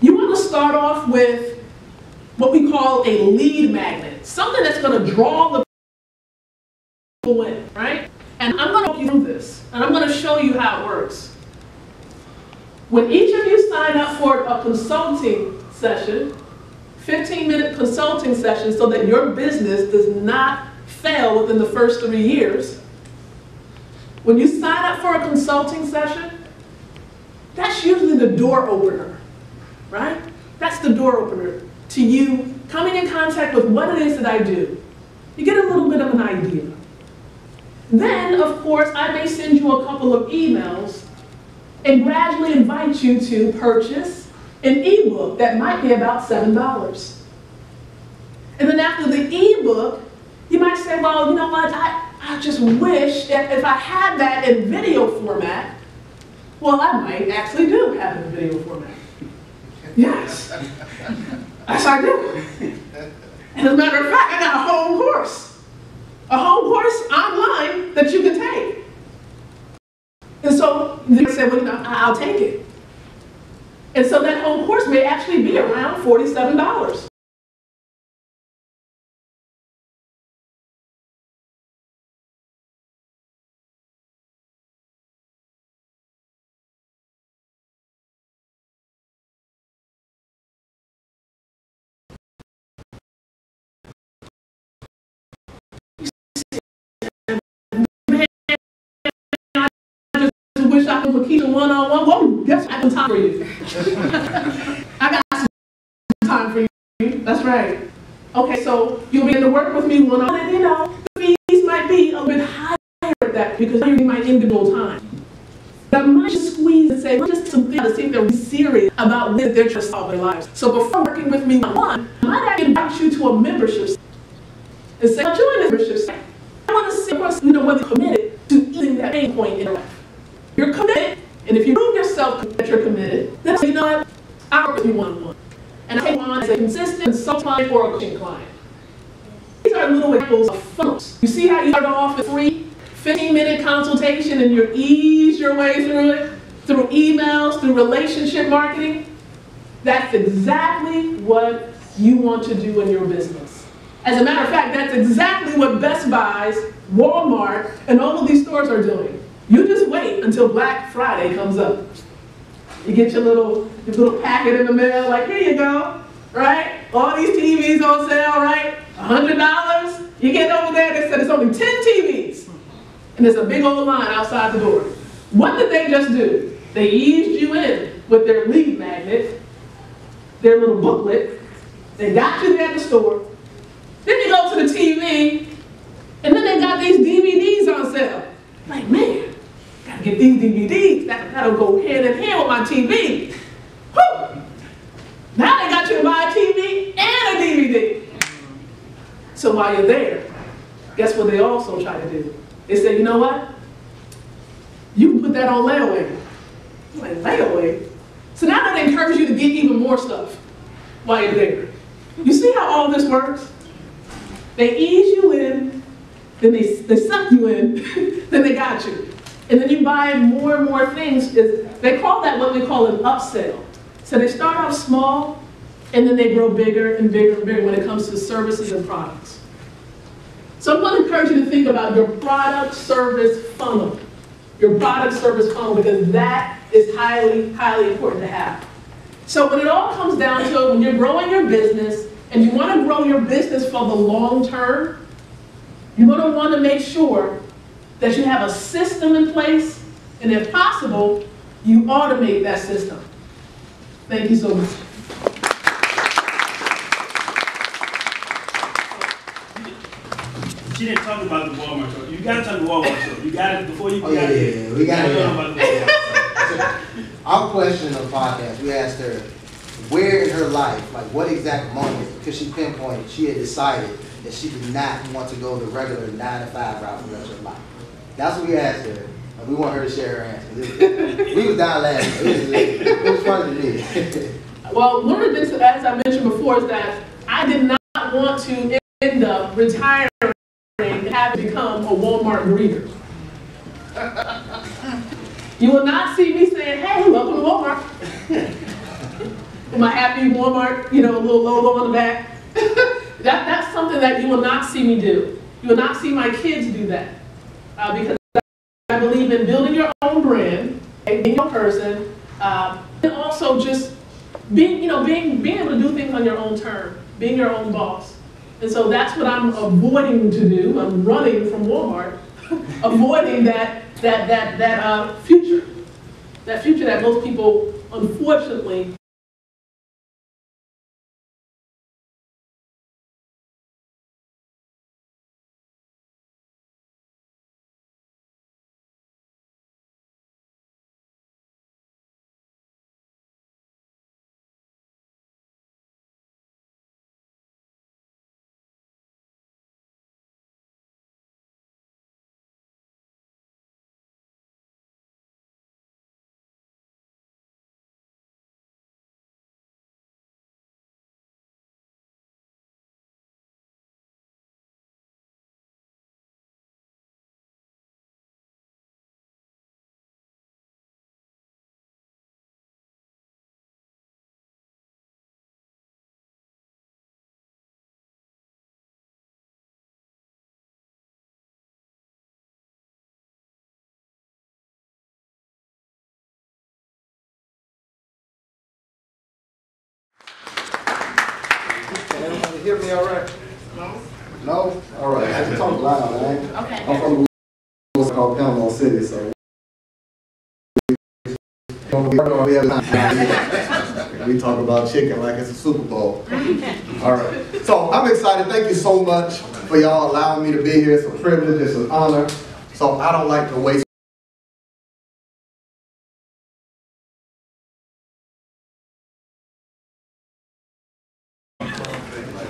You want to start off with what we call a lead magnet, something that's going to draw the people in, right? And I'm going to walk you through this, and I'm going to show you how it works. When each of you sign up for a consulting session, 15-minute consulting session, so that your business does not fail within the first 3 years, when you sign up for a consulting session, that's usually the door opener, right? That's the door opener to you coming in contact with what it is that I do. You get a little bit of an idea. Then, of course, I may send you a couple of emails and gradually invite you to purchase an ebook that might be about $7. And then after the ebook, you might say, well, you know what, I just wish that if I had that in video format, well, I might actually do have it in video format. Yes. Yes, I do. And as a matter of fact, I got a home course. A home course online that you can take. And so they say, well, you know, I'll take it. And so that home course may actually be around $47. Wish I could Lakeisha one-on-one. Whoa, guess I have time for you. I got some time for you. That's right. Okay, so you'll begin to work with me one-on-one, and you know, the fees might be a bit higher at that because you're my individual time. But I might just squeeze and say, well, just some things to see if they're serious about what they're trying to solve their lives. So before working with me one-on-one, I might actually invite you to a membership and say, join this membership site. I want to see, of course, you know, whether you're committed to eating that pain point in your life. You're committed, and if you prove yourself that you're committed, then you know what? I'll work with you one-on-one. And I take on as a consistent consultant client or a coaching client. These are little examples of funnels. You see how you start off with free 15-minute consultation and you ease your way through it, through emails, through relationship marketing? That's exactly what you want to do in your business. As a matter of fact, that's exactly what Best Buys, Walmart, and all of these stores are doing. You just wait until Black Friday comes up. You get your little packet in the mail, like, here you go, right? All these TVs on sale, right? $100. You get over there, they said it's only 10 TVs. And there's a big old line outside the door. What did they just do? They eased you in with their lead magnet, their little booklet. They got you there at the store. Then you go to the TV, and then they got these DVDs on sale. Like, man, gotta get these DVDs. That'll go hand in hand with my TV. Whew! Now they got you to buy a TV and a DVD. So while you're there, guess what they also try to do? They say, you know what? You can put that on layaway. I'm like, layaway? So now they encourage you to get even more stuff while you're there. You see how all this works? They ease you in, then they suck you in, then they got you. And then you buy more and more things. They call that what we call an upsell. So they start off small, and then they grow bigger and bigger and bigger when it comes to services and products. So I'm going to encourage you to think about your product service funnel. Your product service funnel, because that is highly, highly important to have. So when it all comes down to it, when you're growing your business, and you want to grow your business for the long term, you're going to want to make sure that you have a system in place, and if possible, you automate that system. Thank you so much. She didn't talk about the Walmart show. You got to talk about the Walmart show. You got it before you got it. Yeah, we got it. Our question on the podcast, we asked her, where in her life, like what exact moment, because she pinpointed, she had decided that she did not want to go the regular 9-to-5 route for the rest of her life. That's what we asked her. And we want her to share her answer. We was down laughing. It was funny to me. Well, one of the things, as I mentioned before, is that I did not want to end up retiring and having become a Walmart greeter. You will not see me saying, hey, welcome to Walmart. With my happy Walmart, you know, little logo on the back. That's something that you will not see me do. You will not see my kids do that. Because I believe in building your own brand, being your person, and also just being able to do things on your own term, being your own boss. And so that's what I'm avoiding to do. I'm running from Walmart, avoiding that future that most people, unfortunately, Everybody hear me all right? No. No? All right. I can talk loud, man. Okay. I'm from what's called Panama City, so we talk about chicken like it's a Super Bowl. All right. So I'm excited. Thank you so much for y'all allowing me to be here. It's a privilege. It's an honor. So I don't like to waste.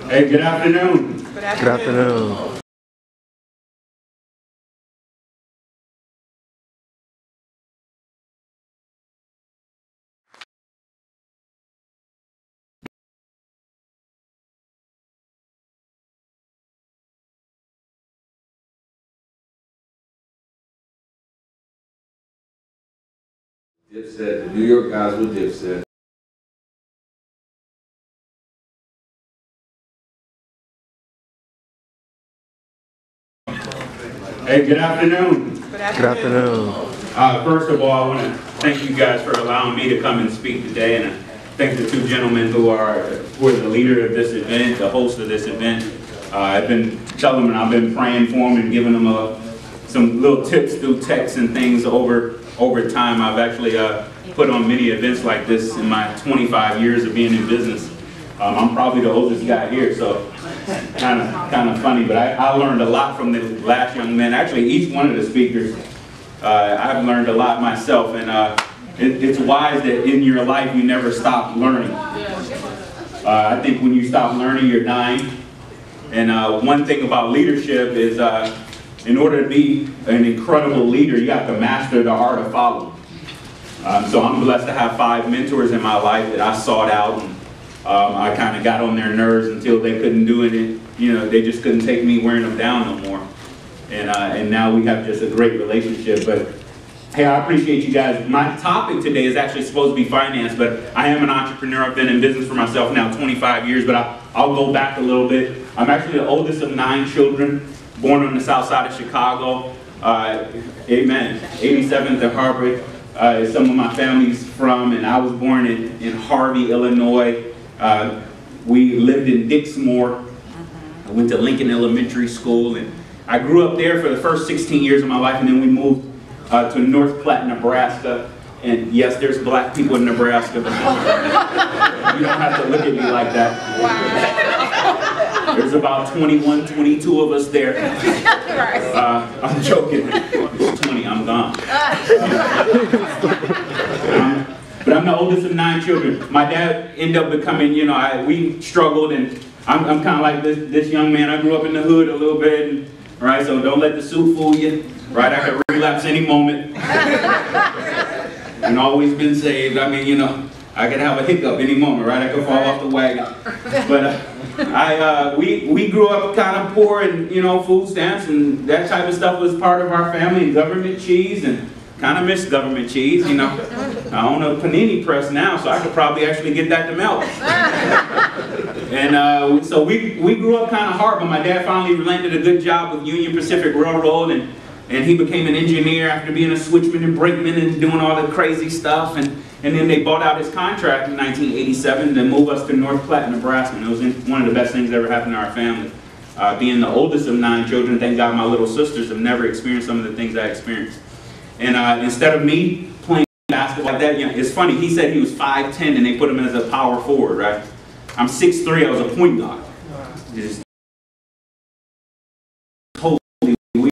Hey, good afternoon. Good afternoon. Dipset, the New York guys with Dipset. Hey, good afternoon. Good afternoon. First of all, I want to thank you guys for allowing me to come and speak today, and thank the two gentlemen who are the leader of this event, the host of this event. I've been telling them, and I've been praying for them and giving them some little tips through texts and things over time. I've actually put on many events like this in my 25 years of being in business. I'm probably the oldest guy here, so kind of funny, but I learned a lot from the last young man. Actually, each one of the speakers, I've learned a lot myself, and it's wise that in your life you never stop learning. I think when you stop learning, you're dying. And one thing about leadership is in order to be an incredible leader, you have to master the art of following. So I'm blessed to have 5 mentors in my life that I sought out, and I kind of got on their nerves until they couldn't do it. You know, they just couldn't take me wearing them down no more. And now we have just a great relationship. But hey, I appreciate you guys. My topic today is actually supposed to be finance, but I am an entrepreneur. I've been in business for myself now 25 years, but I'll go back a little bit. I'm actually the oldest of 9 children, born on the south side of Chicago. Amen. 87th and Harvard. Some of my family's from, and I was born in Harvey, Illinois. We lived in Dixmoor. I went to Lincoln Elementary School, and I grew up there for the first 16 years of my life, and then we moved to North Platte, Nebraska. And yes, there's black people in Nebraska, but you don't have to look at me like that. Wow. There's about 21, 22 of us there. I'm joking. It's 20, I'm gone. But I'm the oldest of 9 children. My dad ended up becoming, you know, we struggled, and I'm kind of like this young man. I grew up in the hood a little bit, and, right? So don't let the suit fool you, right? I could relapse any moment. And always been saved. I mean, you know, I could have a hiccup any moment, right? I could fall off the wagon. But we grew up kind of poor, and, you know, food stamps and that type of stuff was part of our family, and government cheese, and kind of miss government cheese, you know. I own a panini press now, so I could probably actually get that to melt. And so we grew up kind of hard, but my dad finally landed a good job with Union Pacific Railroad, and he became an engineer after being a switchman and brakeman and doing all the crazy stuff. And then they bought out his contract in 1987 to move us to North Platte, Nebraska. And it was one of the best things that ever happened to our family. Being the oldest of 9 children, thank God my little sisters have never experienced some of the things I experienced. And instead of me playing basketball like that, you know, it's funny, he said he was 5'10", and they put him as a power forward, right? I'm 6'3", I was a point guard. It's totally weird.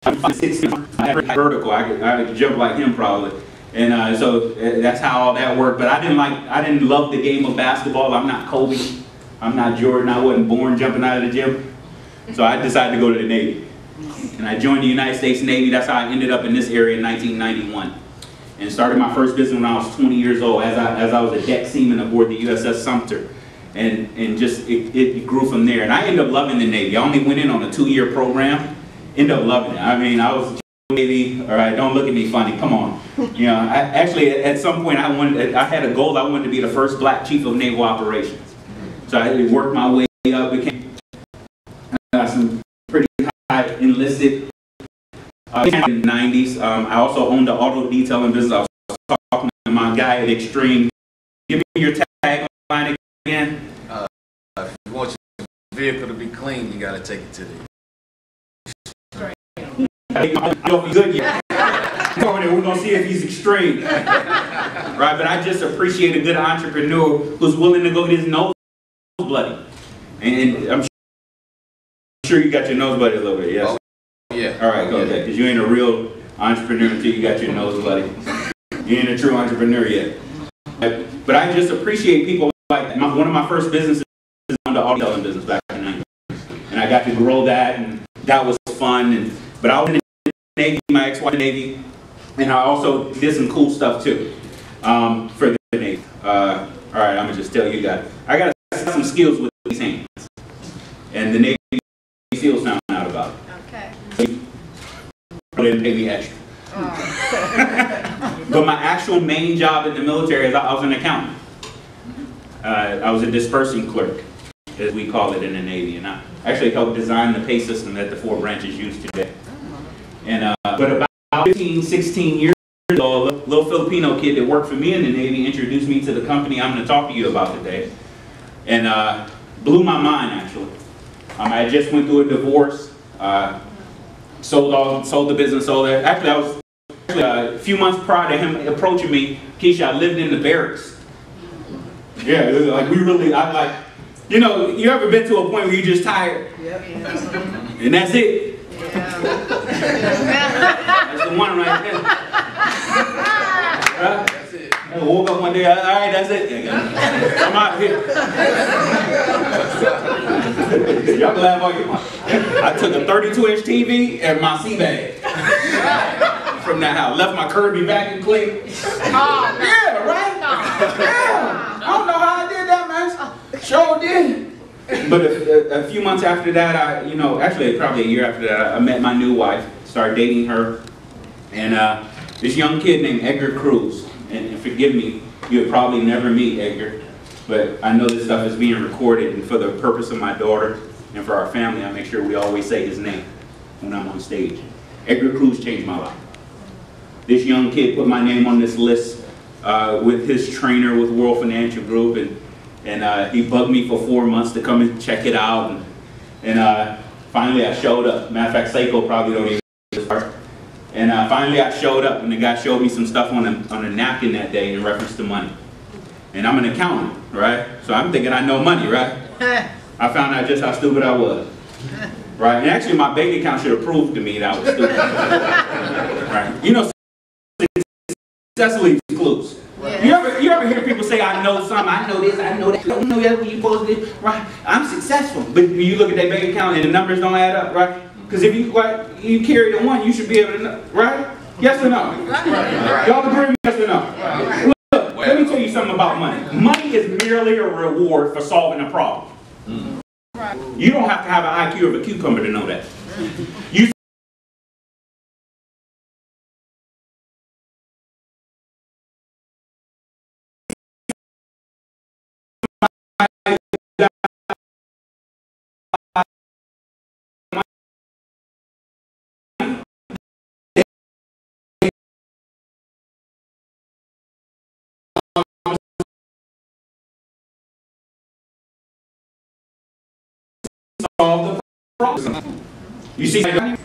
I'm 6'6", I had vertical, I could jump like him probably. And so that's how all that worked. But I didn't love the game of basketball. I'm not Kobe, I'm not Jordan, I wasn't born jumping out of the gym. So I decided to go to the Navy. And I joined the United States Navy. That's how I ended up in this area in 1991. And started my first business when I was 20 years old as I was a deck seaman aboard the USS Sumter. And just, it grew from there. And I ended up loving the Navy. I only went in on a 2-year program. Ended up loving it. I mean, I was Navy, all right, don't look at me funny, come on. You know, actually at some point I had a goal. I wanted to be the first black chief of naval operations. So I worked my way up, became some pretty high enlisted in the 90s. I also owned the auto detailing business. I was talking to my guy at Extreme. Give me your tagline again. If you want your vehicle to be clean, you got to take it to the... I don't be good yet. We're going to see if he's extreme. Right, but I just appreciate a good entrepreneur who's willing to go get his nose bloody. And I'm sure you got your nose bloody a little bit, yes? Oh, yeah. All right, go ahead, because you ain't a real entrepreneur until you got your nose bloody. You ain't a true entrepreneur yet. But I just appreciate people like that. One of my first businesses was on the auto detailing business back in the 90s. And I got to grow that, and that was fun. But I was in the Navy, my ex-wife in the Navy, and I also did some cool stuff too for the Navy. All right, I'm gonna just tell you guys. I got some skills with these hands, and the Navy SEALs found out about it. Okay. They didn't pay me extra. But my actual main job in the military is I was an accountant. I was a dispersing clerk, as we call it in the Navy, and I actually helped design the pay system that the 4 branches use today. And but about 15, 16 years ago, a little Filipino kid that worked for me in the Navy introduced me to the company I'm going to talk to you about today, and blew my mind actually. I just went through a divorce, sold the business, sold it. Actually, I was a few months prior to him approaching me. Keisha, I lived in the barracks. Yeah, like we really, I like. You know, you ever been to a point where you're just tired? Yep. And that's it? Yeah. That's the one right there. Right? That's it. I woke up one day, all right, that's it. I'm out here. Y'all can laugh all you want. I took a 32-inch TV and my sea bag from that house. Left my Kirby vacuum cleaner. Oh, yeah, right? Yeah. I don't know how I did that, man. Sure did. But a few months after that, actually probably a year after that, I met my new wife, started dating her, and this young kid named Edgar Cruz. And forgive me, you would probably never meet Edgar, but I know this stuff is being recorded, and for the purpose of my daughter and for our family, I make sure we always say his name when I'm on stage. Edgar Cruz changed my life. This young kid put my name on this list with his trainer with World Financial Group, and he bugged me for 4 months to come and check it out, and finally I showed up. Matter of fact, Seiko probably don't even start. And finally I showed up, and the guy showed me some stuff on a napkin that day in reference to money. And I'm an accountant, right? So I'm thinking I know money, right? I found out just how stupid I was. Right? And actually my bank account should have proved to me that I was stupid. Right? You know, Success leaves clues. You ever hear people say, I know something, I know this, I know that, I don't know that when you supposed to do, right? I'm successful. But you look at their bank account and the numbers don't add up, right? Because if you carry the one, you should be able to know, right? Yes or no? Right. Y'all agree with me, yes or no? Right. Look, let me tell you something about money. Money is merely a reward for solving a problem. You don't have to have an IQ of a cucumber to know that. You solve the problem. You see, right?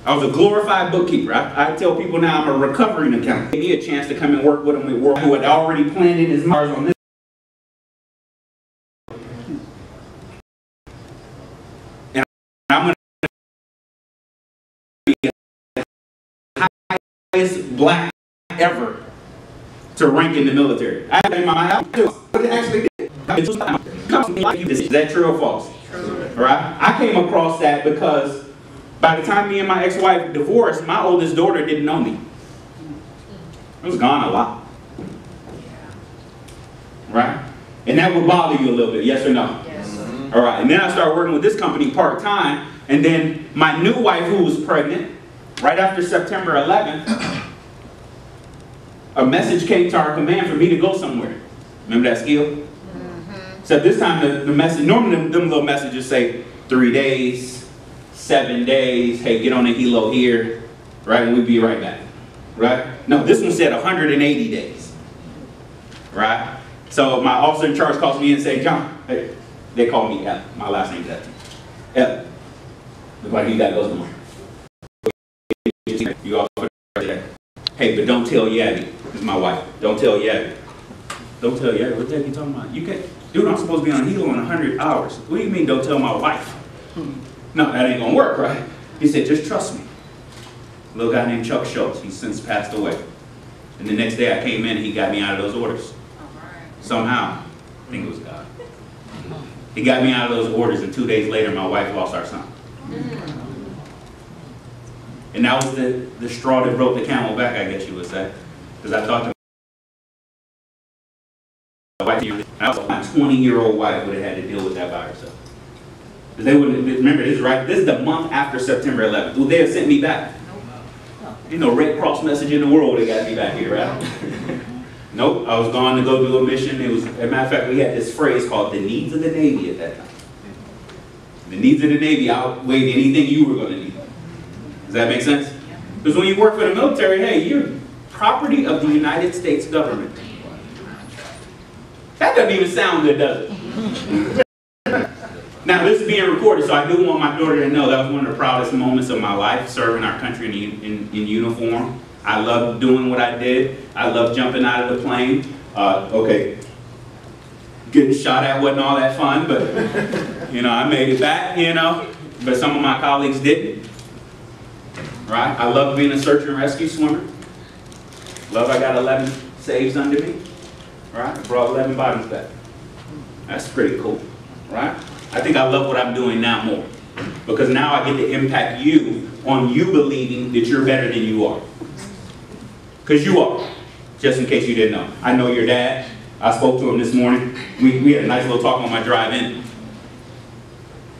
I was a glorified bookkeeper. I tell people now I'm a recovering accountant. Give me a chance to come and work with them who had already planned in his mind on this. And I'm going to be the highest black ever to rank in the military. I in my house too. But it actually did. Is that true or false? True. Right? I came across that because by the time me and my ex-wife divorced, my oldest daughter didn't know me. I was gone a lot. Right? And that would bother you a little bit, yes or no? Yes. All right. And then I started working with this company part-time, and then my new wife, who was pregnant, right after September 11th, a message came to our command for me to go somewhere. Remember that skill? So this time the message, normally them little messages say 3 days, 7 days, hey, get on a helo here, right, and we'll be right back, right? No, this one said 180 days, right? So my officer in charge calls me and say, John, hey, they call me Ellen, my last name's Ellen. Ellen, look like you gotta go somewhere. You officer, hey, but don't tell Yabby, this is my wife, don't tell Yabby. Don't tell Yabby, what the heck you talking about? You can't. Dude, I'm supposed to be on helo in 100 hours. What do you mean don't tell my wife? No, that ain't gonna work, right? He said, just trust me. A little guy named Chuck Schultz, he's since passed away. And the next day I came in and he got me out of those orders. Somehow, I think it was God. He got me out of those orders, and 2 days later my wife lost our son. And that was the straw that broke the camel back, I guess you would say. Because I thought to my 20-year-old wife would have had to deal with that by herself. Because they wouldn't remember this, right? This is the month after September 11th. Well, they have sent me back. You know, Red Cross message in the world, they got me back here, right? Nope, I was going to go do a mission. It was, as a matter of fact, we had this phrase called the needs of the Navy at that time. The needs of the Navy outweighed anything you were going to need. Does that make sense? Because when you work for the military, hey, you're property of the United States government. That doesn't even sound good, does it? Now, this is being recorded, so I do want my daughter to know that was one of the proudest moments of my life, serving our country in uniform. I loved doing what I did. I loved jumping out of the plane. Okay, getting shot at wasn't all that fun, but, you know, I made it back, you know, but some of my colleagues didn't. Right? I love being a search and rescue swimmer. Love I got 11 saves under me. Right? I brought 11 bodies back. That's pretty cool. Right? I think I love what I'm doing now more. Because now I get to impact you on you believing that you're better than you are. Because you are. Just in case you didn't know. I know your dad. I spoke to him this morning. We had a nice little talk on my drive in.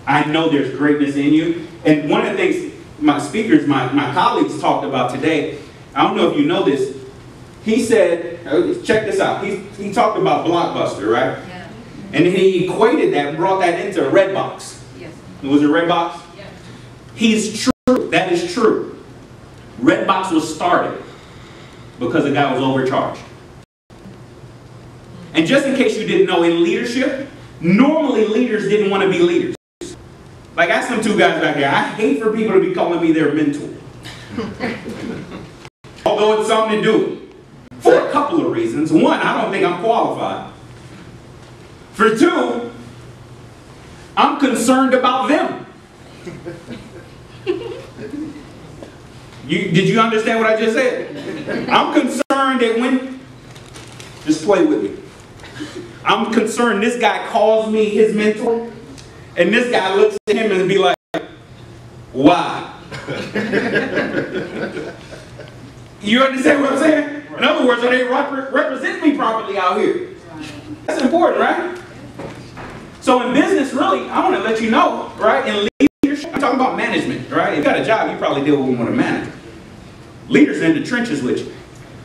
I know there's greatness in you. And one of the things my speakers, my colleagues talked about today, I don't know if you know this, he said, check this out, he talked about Blockbuster, right? Yeah. And he equated that and brought that into Redbox. Yes. Was it Redbox? Yeah. He's true, that is true. Redbox was started because the guy was overcharged. And just in case you didn't know, in leadership, normally leaders didn't want to be leaders. Like, ask them two guys back there, I hate for people to be calling me their mentor. Although it's something to do. For a couple of reasons. One, I don't think I'm qualified. For two, I'm concerned about them. Did you understand what I just said? I'm concerned that when, just play with me. I'm concerned this guy calls me his mentor, and this guy looks at him and be like, why? You understand what I'm saying? In other words, are they representing me properly out here? That's important, right? So in business, really, I want to let you know, right? In leadership, I'm talking about management, right? If you got a job, you probably deal with one of a manager. Leaders are in the trenches with you.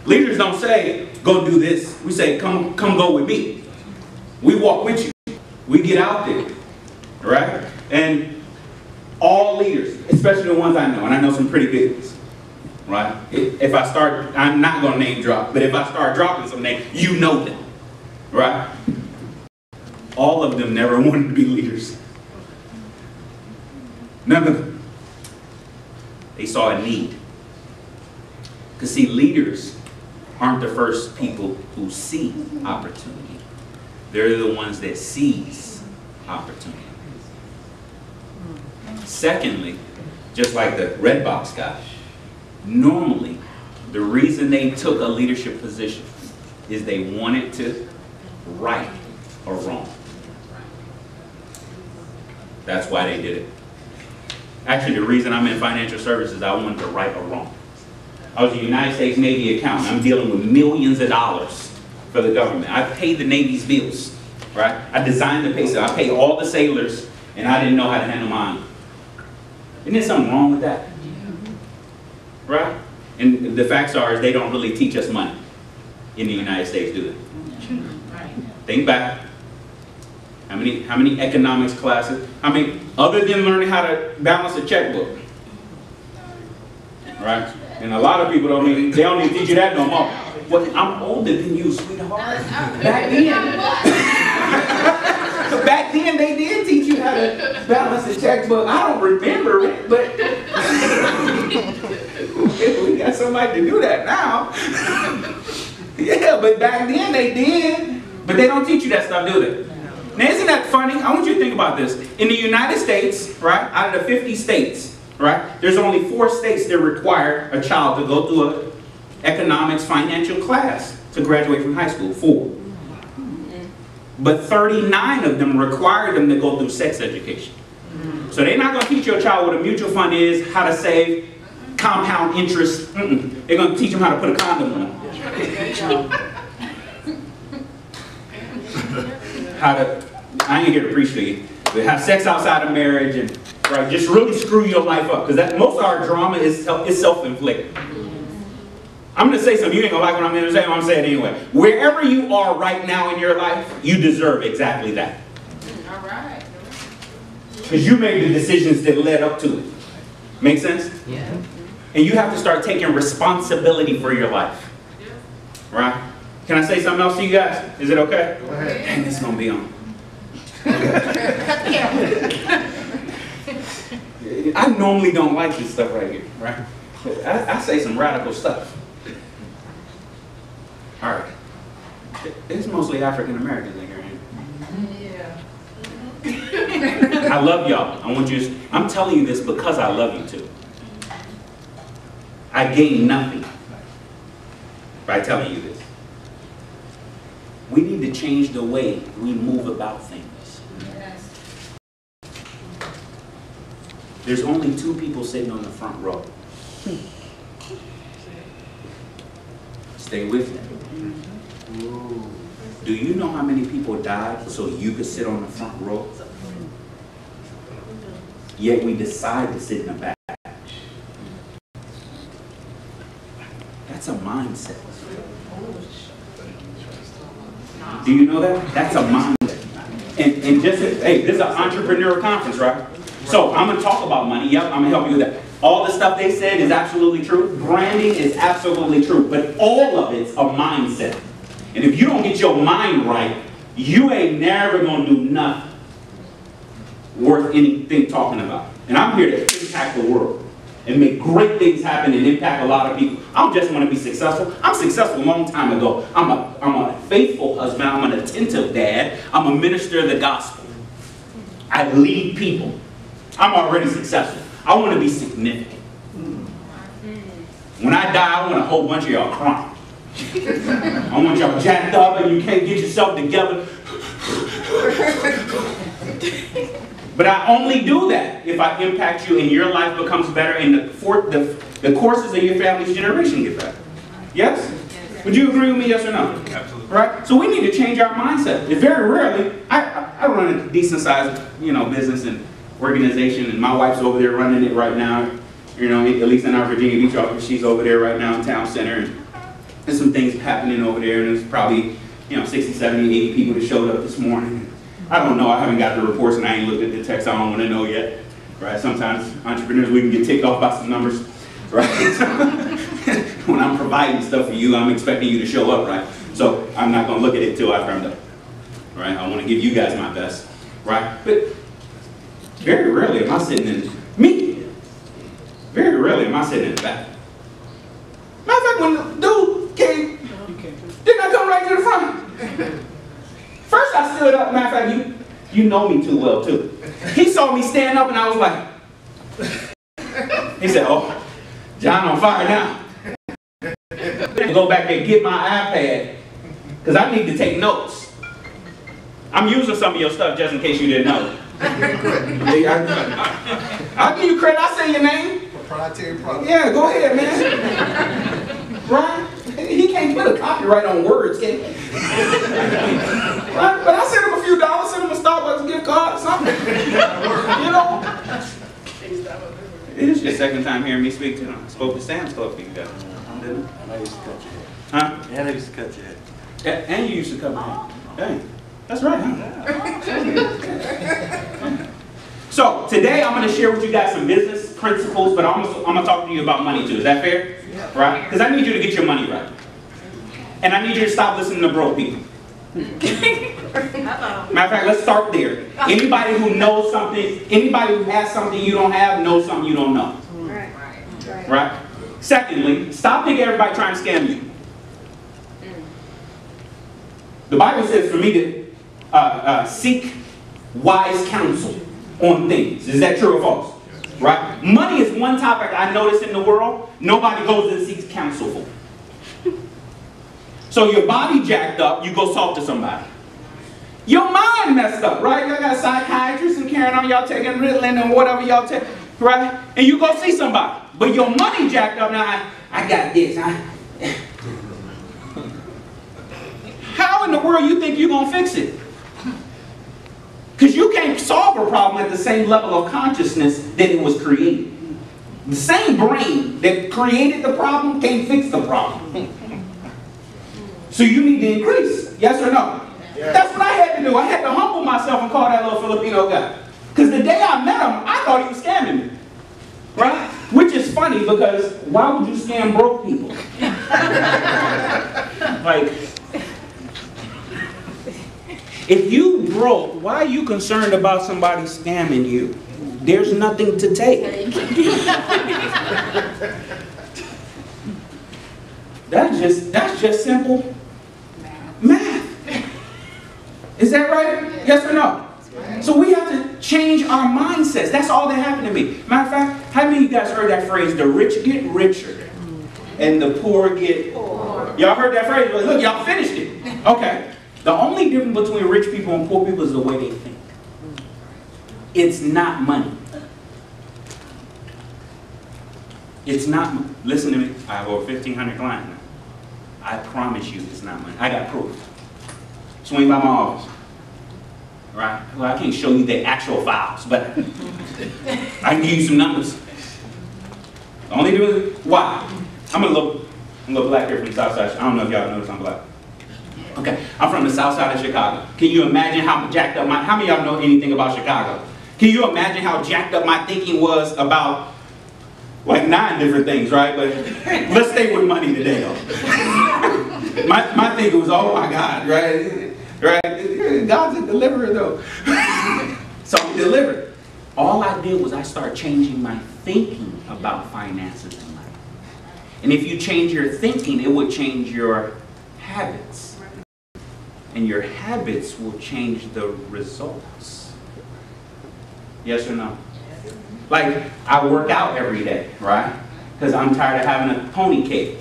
Leaders don't say, go do this. We say, come go with me. We walk with you. We get out there, right? And all leaders, especially the ones I know, and I know some pretty big ones, right? If I start, I'm not going to name drop, but if I start dropping some names, you know them, right? All of them never wanted to be leaders. None of them. They saw a need. Because see, leaders aren't the first people who see opportunity. They're the ones that seize opportunity. Secondly, just like the red box guy, normally the reason they took a leadership position is they wanted to right a wrong. That's why they did it. Actually, the reason I'm in financial services, I wanted to right a wrong. I was a United States Navy accountant. I'm dealing with millions of dollars for the government. I paid the Navy's bills, right? I designed the pay scale. I paid all the sailors, and I didn't know how to handle mine. Isn't there something wrong with that? Right? And the facts are is they don't really teach us money in the United States, do they? Think back. How many economics classes? Other than learning how to balance a checkbook. Right? And a lot of people don't even teach you that no more. Well, I'm older than you, sweetheart. Back then they did teach you how to balance a checkbook. I don't remember it, but we got somebody to do that now. Yeah, but back then they did. But they don't teach you that stuff, do they? Now, isn't that funny? I want you to think about this. In the United States, right, out of the 50 states, right, there's only 4 states that require a child to go through an economics financial class to graduate from high school. 4. But 39 of them require them to go through sex education. So they're not going to teach your child what a mutual fund is, how to save, compound interest. They're going to teach them how to put a condom on. How to, I ain't here to preach to you, but have sex outside of marriage and right, just really screw your life up. Because most of our drama is self-inflicted. I'm going to say something you ain't going to like what I'm going to say, but I'm saying it anyway. Wherever you are right now in your life, you deserve exactly that. All right. Because you made the decisions that led up to it. Make sense? Yeah. And you have to start taking responsibility for your life. Right? Can I say something else to you guys? Is it okay? Go ahead. Dang, this is going to be on. I normally don't like this stuff right here, right? I say some radical stuff. All right. It's mostly African Americans in here. Yeah. I love y'all. I'm telling you this because I love you too. I gain nothing by telling you this. We need to change the way we move about things. Yes. There's only 2 people sitting on the front row. Stay with me. Do you know how many people died so you could sit on the front row? Yet we decide to sit in the back. That's a mindset. Do you know that? That's a mindset. And just, hey, this is an entrepreneur conference, right? So I'm going to talk about money. Yep, I'm going to help you with that. All the stuff they said is absolutely true. Branding is absolutely true. But all of it's a mindset. And if you don't get your mind right, you ain't never going to do nothing worth anything talking about. And I'm here to impact the world and make great things happen and impact a lot of people. I don't just want to be successful. I'm successful a long time ago. I'm a faithful husband. I'm an attentive dad. I'm a minister of the gospel. I lead people. I'm already successful. I want to be significant. When I die, I want a whole bunch of y'all crying. I want y'all jacked up and you can't get yourself together. But I only do that if I impact you and your life becomes better and the courses of your family's generation get better. Yes? Would you agree with me, yes or no? Absolutely. Right? So we need to change our mindset. It's very rarely, I run a decent sized, business and organization, and my wife's over there running it right now. At least in our Virginia Beach office, she's over there right now in town center. And there's some things happening over there, and there's probably, 60, 70, 80 people that showed up this morning. I don't know, I haven't got the reports and I ain't looked at the text, I don't want to know yet. Right? Sometimes entrepreneurs, we can get ticked off by some numbers. Right? When I'm providing stuff for you, I'm expecting you to show up, right? So I'm not going to look at it till after I'm done. Right? I want to give you guys my best. Right? But very rarely am I sitting in very rarely am I sitting in the back. Matter of fact, when the dude came, didn't I come right to the front? First I stood up, matter of fact, you know me too well too. He saw me stand up and I was like, he said, oh, John on fire now. Go back there and get my iPad, because I need to take notes. I'm using some of your stuff just in case you didn't know. I'll give you credit, I'll say your name. Proprietary product. Yeah, go ahead, man. Right? He can't put a copyright on words, can he? Right? But I sent him a few dollars, sent him a Starbucks gift card or something. It is your second time hearing me speak to them. I spoke to Sam's Club for you guys. Didn't I? I used to cut your hair. Huh? And I used to cut your hair. And you used to cut my hair. Dang. That's right, huh? So, today I'm going to share with you guys some business principles, but I'm going to talk to you about money too. Is that fair? Yeah. Right? Because I need you to get your money right. And I need you to stop listening to broke people. Matter of fact, let's start there. Anybody who knows something, anybody who has something you don't have, knows something you don't know. Right? Secondly, stop thinking everybody trying to scam you. The Bible says for me to seek wise counsel on things. Is that true or false? Right? Money is one topic I notice in the world nobody goes and seeks counsel for. So your body jacked up, you go talk to somebody. Your mind messed up, right? Y'all got psychiatrists and carrying on, y'all taking Ritalin and whatever y'all take, right? And you go see somebody. But your money jacked up, now I got this. How in the world you think you're going to fix it? Because you can't solve a problem at the same level of consciousness that it was created. The same brain that created the problem can't fix the problem. So you need to increase. Yes or no? Yeah. That's what I had to do. I had to humble myself and call that little Filipino guy. Because the day I met him, I thought he was scamming me. Right? Which is funny because why would you scam broke people? Like, if you broke, why are you concerned about somebody scamming you? There's nothing to take. That's just simple math. Is that right? Yes or no? So we have to change our mindsets. That's all that happened to me. Matter of fact, how many of you guys heard that phrase, the rich get richer and the poor get poor? Y'all heard that phrase? Look, y'all finished it. Okay. The only difference between rich people and poor people is the way they think. It's not money. It's not money. Listen to me. I have over 1,500 clients now. I promise you it's not money. I got proof. Swing by my office. Right? Well, I can't show you the actual files, but I can give you some numbers. The only difference is, why? I'm a little black here from the south side. I don't know if y'all notice I'm black. Okay, I'm from the south side of Chicago. Can you imagine how jacked up how many of y'all know anything about Chicago? Can you imagine how jacked up my thinking was about like 9 different things, right? But let's stay with money today, though. my thinking was, oh my God, right? Right? God's a deliverer, though. So I'm delivered. All I did was I started changing my thinking about finances and money. And if you change your thinking, it would change your habits. And your habits will change the results. Yes or no? Like, I work out every day, right? because I'm tired of having a pony cake.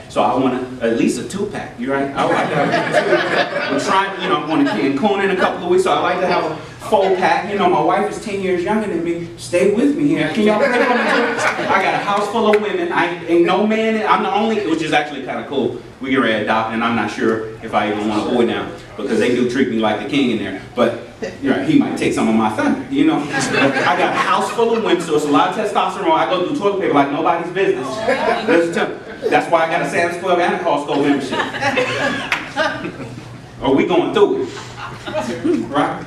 So I want at least a 2-pack. You right? I would like to have we're trying, you know, I'm going to Cancun in a couple of weeks, so I like to have a 4-pack. You know, my wife is 10 years younger than me. Stay with me here. Can y'all think what I'm doing? I got a house full of women. Ain't no man. I'm the only, which is actually kind of cool. We get ready to adopt, and I'm not sure if I even want a boy now because they do treat me like the king in there. But you know, he might take some of my thunder. You know, I got a house full of women, so it's a lot of testosterone. I go through toilet paper like nobody's business. That's why I got a Sam's Club and a Costco membership. Are we going through it? Right?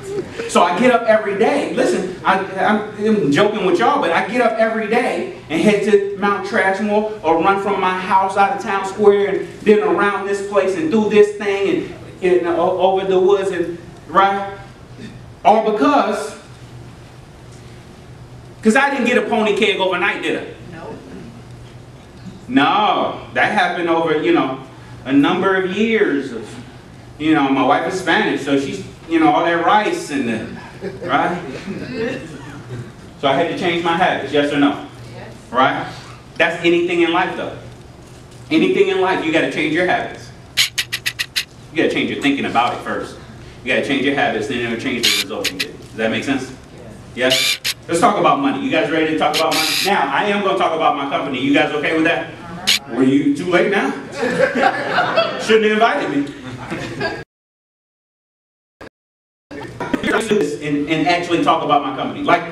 So I get up every day. Listen, I'm joking with y'all, but I get up every day and head to Mount Trashmore or run from my house out of Town Square and then around this place and do this thing and over the woods and right? All because I didn't get a pony keg overnight, did I? No, that happened over, you know, a number of years of, you know, my wife is Spanish, so she's, you know, all that rice and the, right? So I had to change my habits, yes or no? Yes. Right? That's anything in life though. Anything in life, you got to change your habits. You got to change your thinking about it first. You got to change your habits, then it'll change the results you get. Does that make sense? Yes? Let's talk about money. You guys ready to talk about money? Now, I am going to talk about my company. You guys okay with that? Were you too late now? Shouldn't have invited me. And actually talk about my company. Like,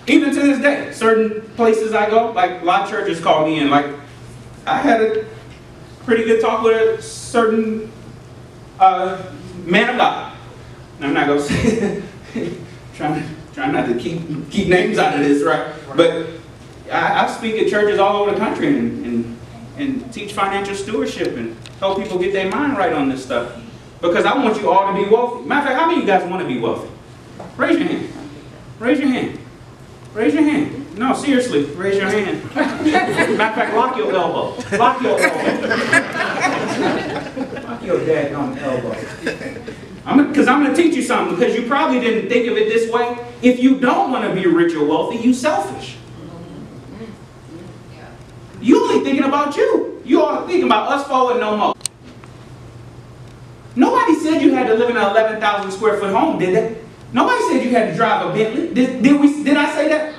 even to this day, certain places I go, like a lot of churches call me and like, I had a pretty good talk with a certain man of God. And I'm not going to say it. Trying not to keep names out of this, right? But I speak at churches all over the country and teach financial stewardship and help people get their mind right on this stuff. Because I want you all to be wealthy. Matter of fact, how many of you guys want to be wealthy? Raise your hand. Raise your hand. Raise your hand. No, seriously, raise your hand. Matter of fact, lock your elbow. Lock your elbow. Lock your daggone elbow. Because I'm going to teach you something, because you probably didn't think of it this way. If you don't want to be rich or wealthy, you selfish. You only thinking about you. You are thinking about us four and no more. Nobody said you had to live in an 11,000 square foot home, did they? Nobody said you had to drive a Bentley. Did I say that?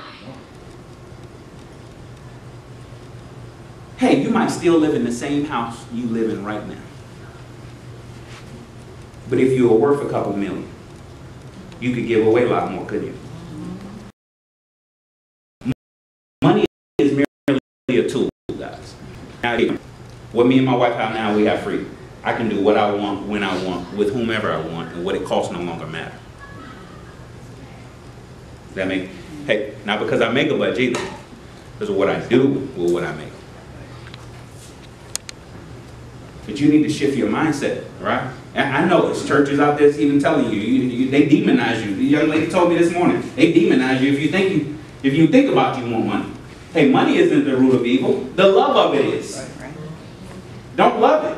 Hey, you might still live in the same house you live in right now. But if you were worth a couple million, you could give away a lot more, couldn't you? Money is merely a tool, guys. Now, what me and my wife have now, we have freedom. I can do what I want, when I want, with whomever I want, and what it costs no longer matter. Does that make, hey, not because I make a budget either, because of what I do with what I make. But you need to shift your mindset, right? And I know there's churches out there that's even telling you, they demonize you. The young lady told me this morning, they demonize you if you think about you want money. Hey, money isn't the root of evil. The love of it is. Don't love it.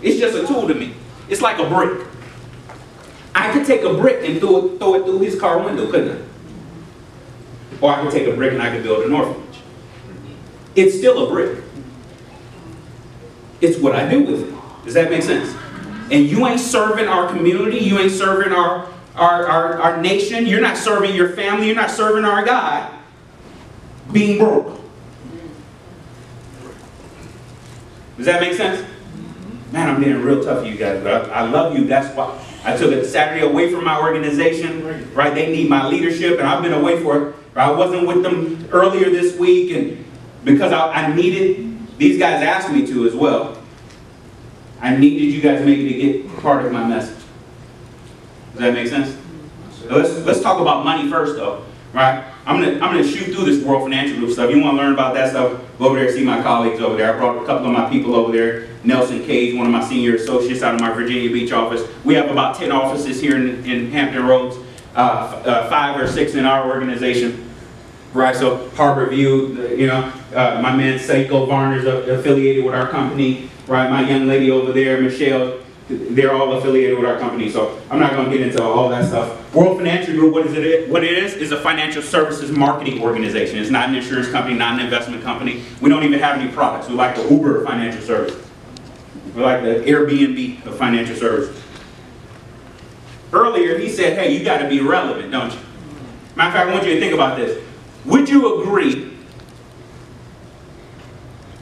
It's just a tool to me. It's like a brick. I could take a brick and throw it through his car window, couldn't I? Or I could take a brick and I could build an orphanage. It's still a brick. It's what I do with it. Does that make sense? And you ain't serving our community. You ain't serving our nation. You're not serving your family. You're not serving our God being broke. Does that make sense? Man, I'm being real tough for you guys, but I love you. That's why I took a Saturday away from my organization, right? They need my leadership, and I've been away for it. I wasn't with them earlier this week, and because I needed, these guys asked me to as well. I needed you guys maybe to get part of my message. Does that make sense? So let's talk about money first, though, right? I'm gonna shoot through this World Financial Group stuff. You want to learn about that stuff? Go over there and see my colleagues over there. I brought a couple of my people over there. Nelson Cage, one of my senior associates out of my Virginia Beach office. We have about 10 offices here in Hampton Roads, 5 or 6 in our organization. Right, so Harbor View, you know, my man Seiko Varner's affiliated with our company. Right, my young lady over there, Michelle, They're all affiliated with our company, so I'm not going to get into all that stuff. World Financial Group, what it is a financial services marketing organization. It's not an insurance company, not an investment company. We don't even have any products. We're like the Uber of financial services. We're like the Airbnb of financial services. Earlier, he said, hey, you got to be relevant, don't you? Matter of fact, I want you to think about this. Would you agree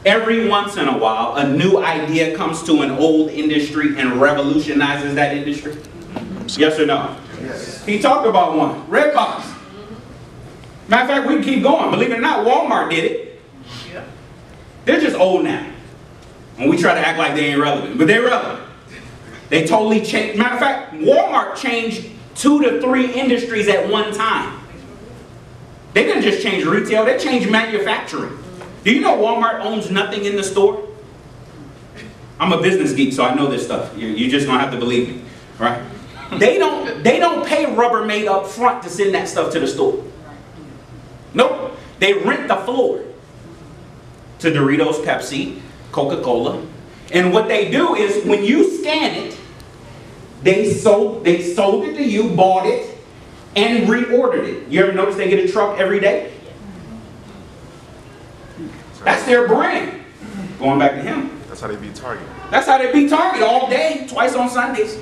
every once in a while a new idea comes to an old industry and revolutionizes that industry? Yes or no? Yes. He talked about one, Redbox. Matter of fact, we can keep going. Believe it or not, Walmart did it. They're just old now. And we try to act like they ain't relevant, but they're relevant. They totally changed. Matter of fact, Walmart changed 2 to 3 industries at one time. They didn't just change retail, they changed manufacturing. Do you know Walmart owns nothing in the store? I'm a business geek, so I know this stuff. You just don't have to believe me, right? They don't pay Rubbermaid up front to send that stuff to the store. Nope. They rent the floor to Doritos, Pepsi, Coca-Cola. And what they do is when you scan it, they sold it to you, bought it, and reordered it. You ever notice they get a truck every day? That's their brand. Going back to him. That's how they beat Target. That's how they beat Target all day, twice on Sundays.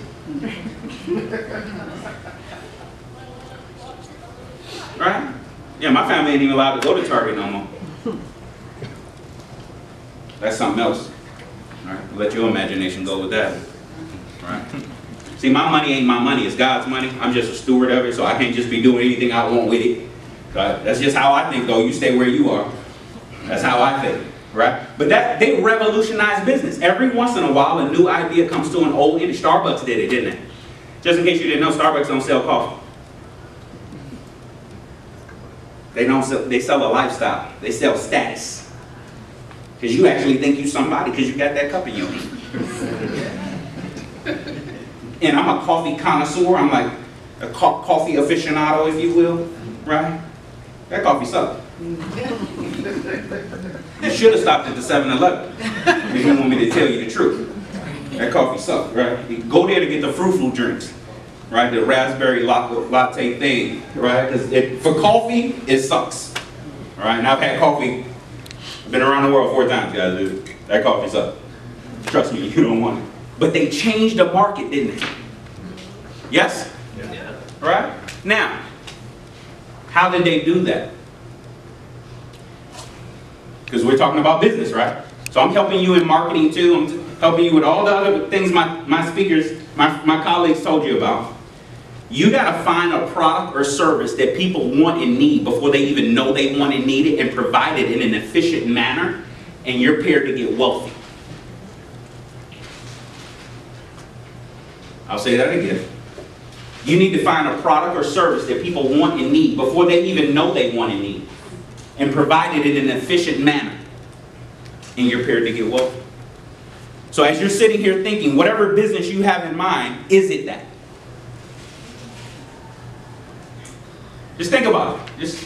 Right? Yeah, my family ain't even allowed to go to Target no more. That's something else. All right? Let your imagination go with that. Right? See, my money ain't my money. It's God's money. I'm just a steward of it, so I can't just be doing anything I want with it. Right? That's just how I think, though. You stay where you are. That's how I think. Right? But they revolutionized business. Every once in a while, a new idea comes to an old industry. Starbucks did it, didn't they? Just in case you didn't know, Starbucks don't sell coffee. They sell a lifestyle. They sell status. Because you actually think you somebody because you got that cup in your hand. And I'm a coffee connoisseur. I'm like a coffee aficionado, if you will. Right? That coffee sucks. You should have stopped at the 7-Eleven if you want me to tell you the truth. That coffee sucks, right? You go there to get the frou-frou drinks, right? The raspberry latte thing, right? Because for coffee, it sucks. All right? And I've had coffee, been around the world 4 times, guys. Dude. That coffee sucks. Trust me, you don't want it. But they changed the market, didn't they? Yes? Yeah. Right? Now, how did they do that? Because we're talking about business, right? So I'm helping you in marketing too. I'm helping you with all the other things my speakers, my colleagues told you about. You got to find a product or service that people want and need before they even know they want and need it, and provide it in an efficient manner, and you're prepared to get wealthy. I'll say that again. You need to find a product or service that people want and need before they even know they want and need, and provide it in an efficient manner, and you're prepared to get wealthy. So as you're sitting here thinking, whatever business you have in mind, is it that? Just think about it. Just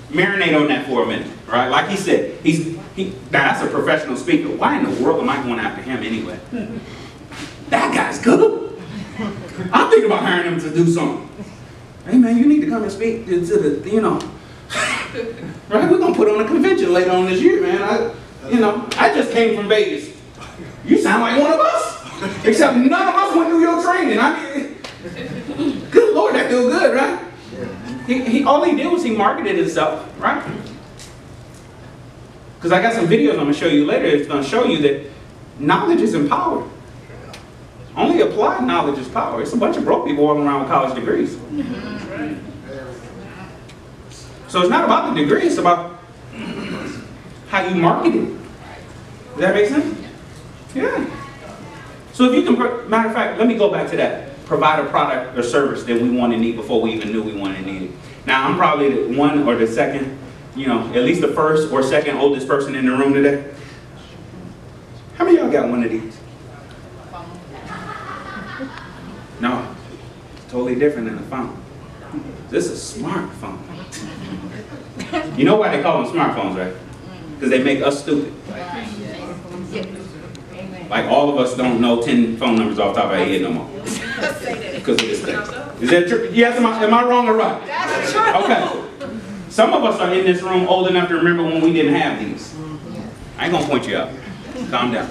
marinate on that for a minute, right? Like he said, now that's a professional speaker. Why in the world am I going after him anyway? That guy's good. I'm thinking about hiring him to do something. Hey man, you need to come and speak to the, you know, right? We're gonna put on a convention later on this year, man. I just came from Vegas. You sound like one of us, except none of us went through your training. I mean, good Lord, that dude good, right? All he did was he marketed himself, right? Because I got some videos I'm gonna show you later. It's gonna show you that knowledge isn't power. Only applied knowledge is power. It's a bunch of broke people walking around with college degrees. So it's not about the degree, it's about how you market it. Does that make sense? Yeah. So if you can, matter of fact, let me go back to that. Provide a product or service that we want and need before we even knew we wanted and needed. Now I'm probably the one or the second, at least the first or second oldest person in the room today. How many of y'all got one of these? No, it's totally different than a phone. This is a smartphone. You know why they call them smartphones, right? Because they make us stupid. Like all of us don't know 10 phone numbers off the top of our head no more. Because of this thing. Is that true? Yes, am I wrong or right? That's true. Okay. Some of us are in this room old enough to remember when we didn't have these. I ain't gonna point you out. Calm down.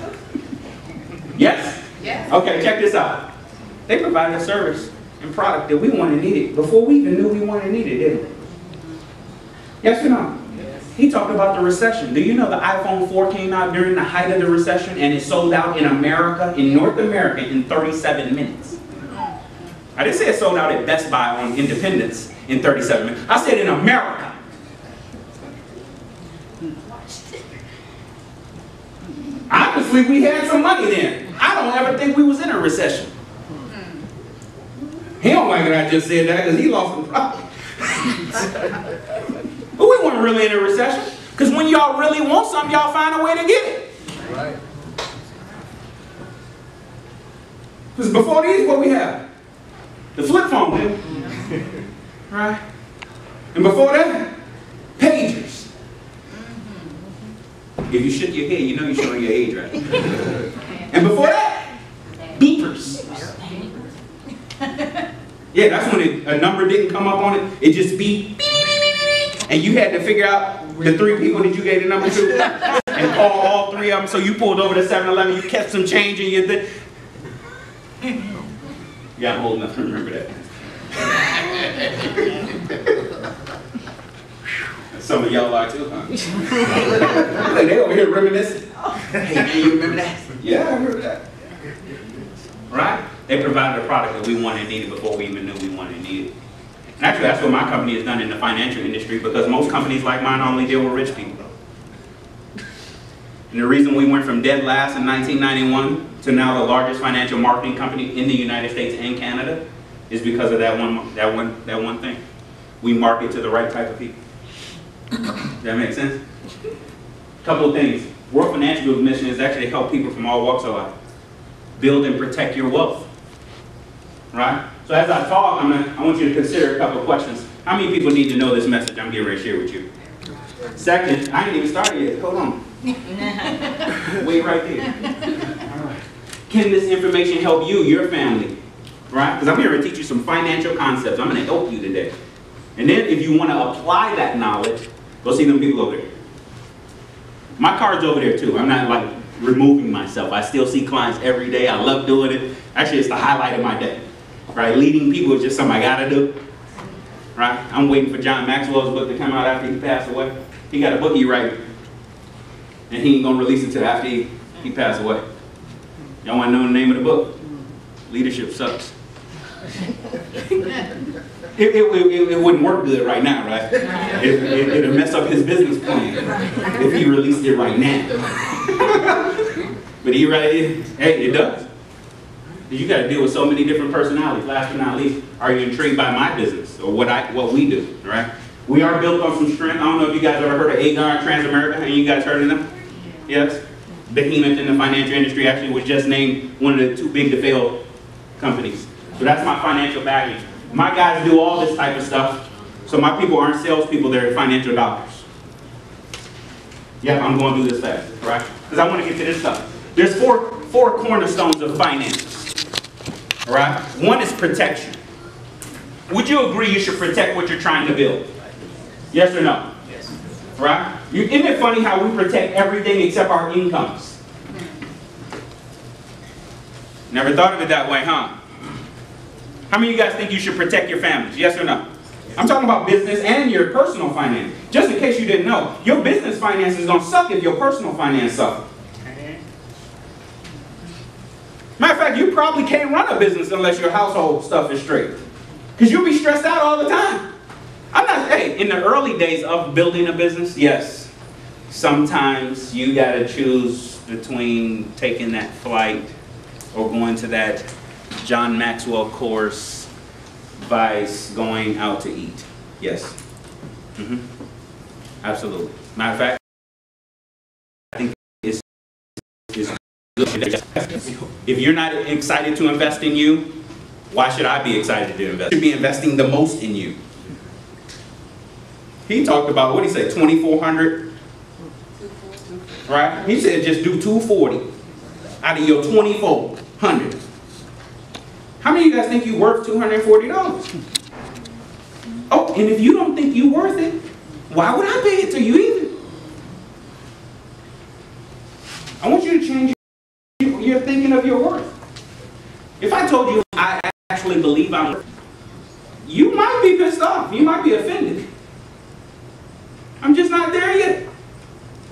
Yes? Yes. Okay, check this out. They provided a service and product that we wanted and needed before we even knew we wanted and needed, didn't we? Yes or no? Yes. He talked about the recession. Do you know the iPhone 4 came out during the height of the recession and it sold out in America, in North America, in 37 minutes? I didn't say it sold out at Best Buy on Independence in 37 minutes. I said in America. Honestly, we had some money then. I don't ever think we was in a recession. He don't like it I just said that because he lost some profit. But we weren't really in a recession. Because when y'all really want something, y'all find a way to get it. Right. Because before these, what we have? The flip phone, man. Right? And before that, pagers. If you shook your head, you know you're showing your age, right? And before that, beepers. Yeah, that's when a number didn't come up on it. It just beep, beep, beep, beep, beep. And you had to figure out the 3 people that you gave the number to and call all 3 of them. So you pulled over to 7-Eleven, you kept some change in your thing. Yeah, I'm old enough to remember that. Some of y'all are too, huh? They over here reminiscing. Hey, you remember that? Yeah, I remember that. Right? They provided a product that we wanted and needed before we even knew we wanted and needed. And actually, that's what my company has done in the financial industry, because most companies like mine only deal with rich people. And the reason we went from dead last in 1991 to now the largest financial marketing company in the United States and Canada is because of that one thing. We market to the right type of people. Does that make sense? Couple of things. World Financial Group's mission is actually to help people from all walks of life build and protect your wealth. Right? So as I talk, I want you to consider a couple of questions. How many people need to know this message I'm getting ready to share with you? Second, I ain't even started yet. Hold on. Wait right there. All right. Can this information help you, your family? Right? Because I'm here to teach you some financial concepts. I'm going to help you today. And then if you want to apply that knowledge, go see them people over there. My card's over there too. I'm not like removing myself. I still see clients every day. I love doing it. Actually, it's the highlight of my day. Right? Leading people is just something I got to do. Right? I'm waiting for John Maxwell's book to come out after he passed away. He got a book he wrote. And he ain't going to release it till after he passed away. Y'all want to know the name of the book? Leadership Sucks. It wouldn't work good right now, right? It'll mess up his business plan if he released it right now. But hey, it does. You got to deal with so many different personalities. Last but not least, are you intrigued by my business or what we do, right? We are built on some strength. I don't know if you guys ever heard of Aegon and Transamerica. Any of you guys heard of them? Yes? Behemoth in the financial industry actually was just named one of the too big to fail companies. So that's my financial baggage. My guys do all this type of stuff. So my people aren't salespeople, they're financial doctors. Yeah, I'm going to do this fast, right? Because I want to get to this stuff. There's four cornerstones of finance, right? One is protection. Would you agree you should protect what you're trying to build? Yes or no? Yes. Right? Isn't it funny how we protect everything except our incomes? Never thought of it that way, huh? How many of you guys think you should protect your families? Yes or no? I'm talking about business and your personal finance. Just in case you didn't know, your business finance is going to suck if your personal finance sucks. Matter of fact, you probably can't run a business unless your household stuff is straight. Because you'll be stressed out all the time. In the early days of building a business, yes, sometimes you got to choose between taking that flight or going to that John Maxwell course, vice going out to eat. Yes. Absolutely. Matter of fact, I think it's good. If you're not excited to invest in you, why should I be excited to invest? You should be investing the most in you. He talked about, what did he say, 2,400? Right? He said just do 240. out of your 2,400. How many of you guys think you're worth $240? Oh, and if you don't think you're worth it, why would I pay it to you either? I want you to change your thinking of your worth. If I told you I actually believe I'm worth, you might be pissed off. You might be offended. I'm just not there yet.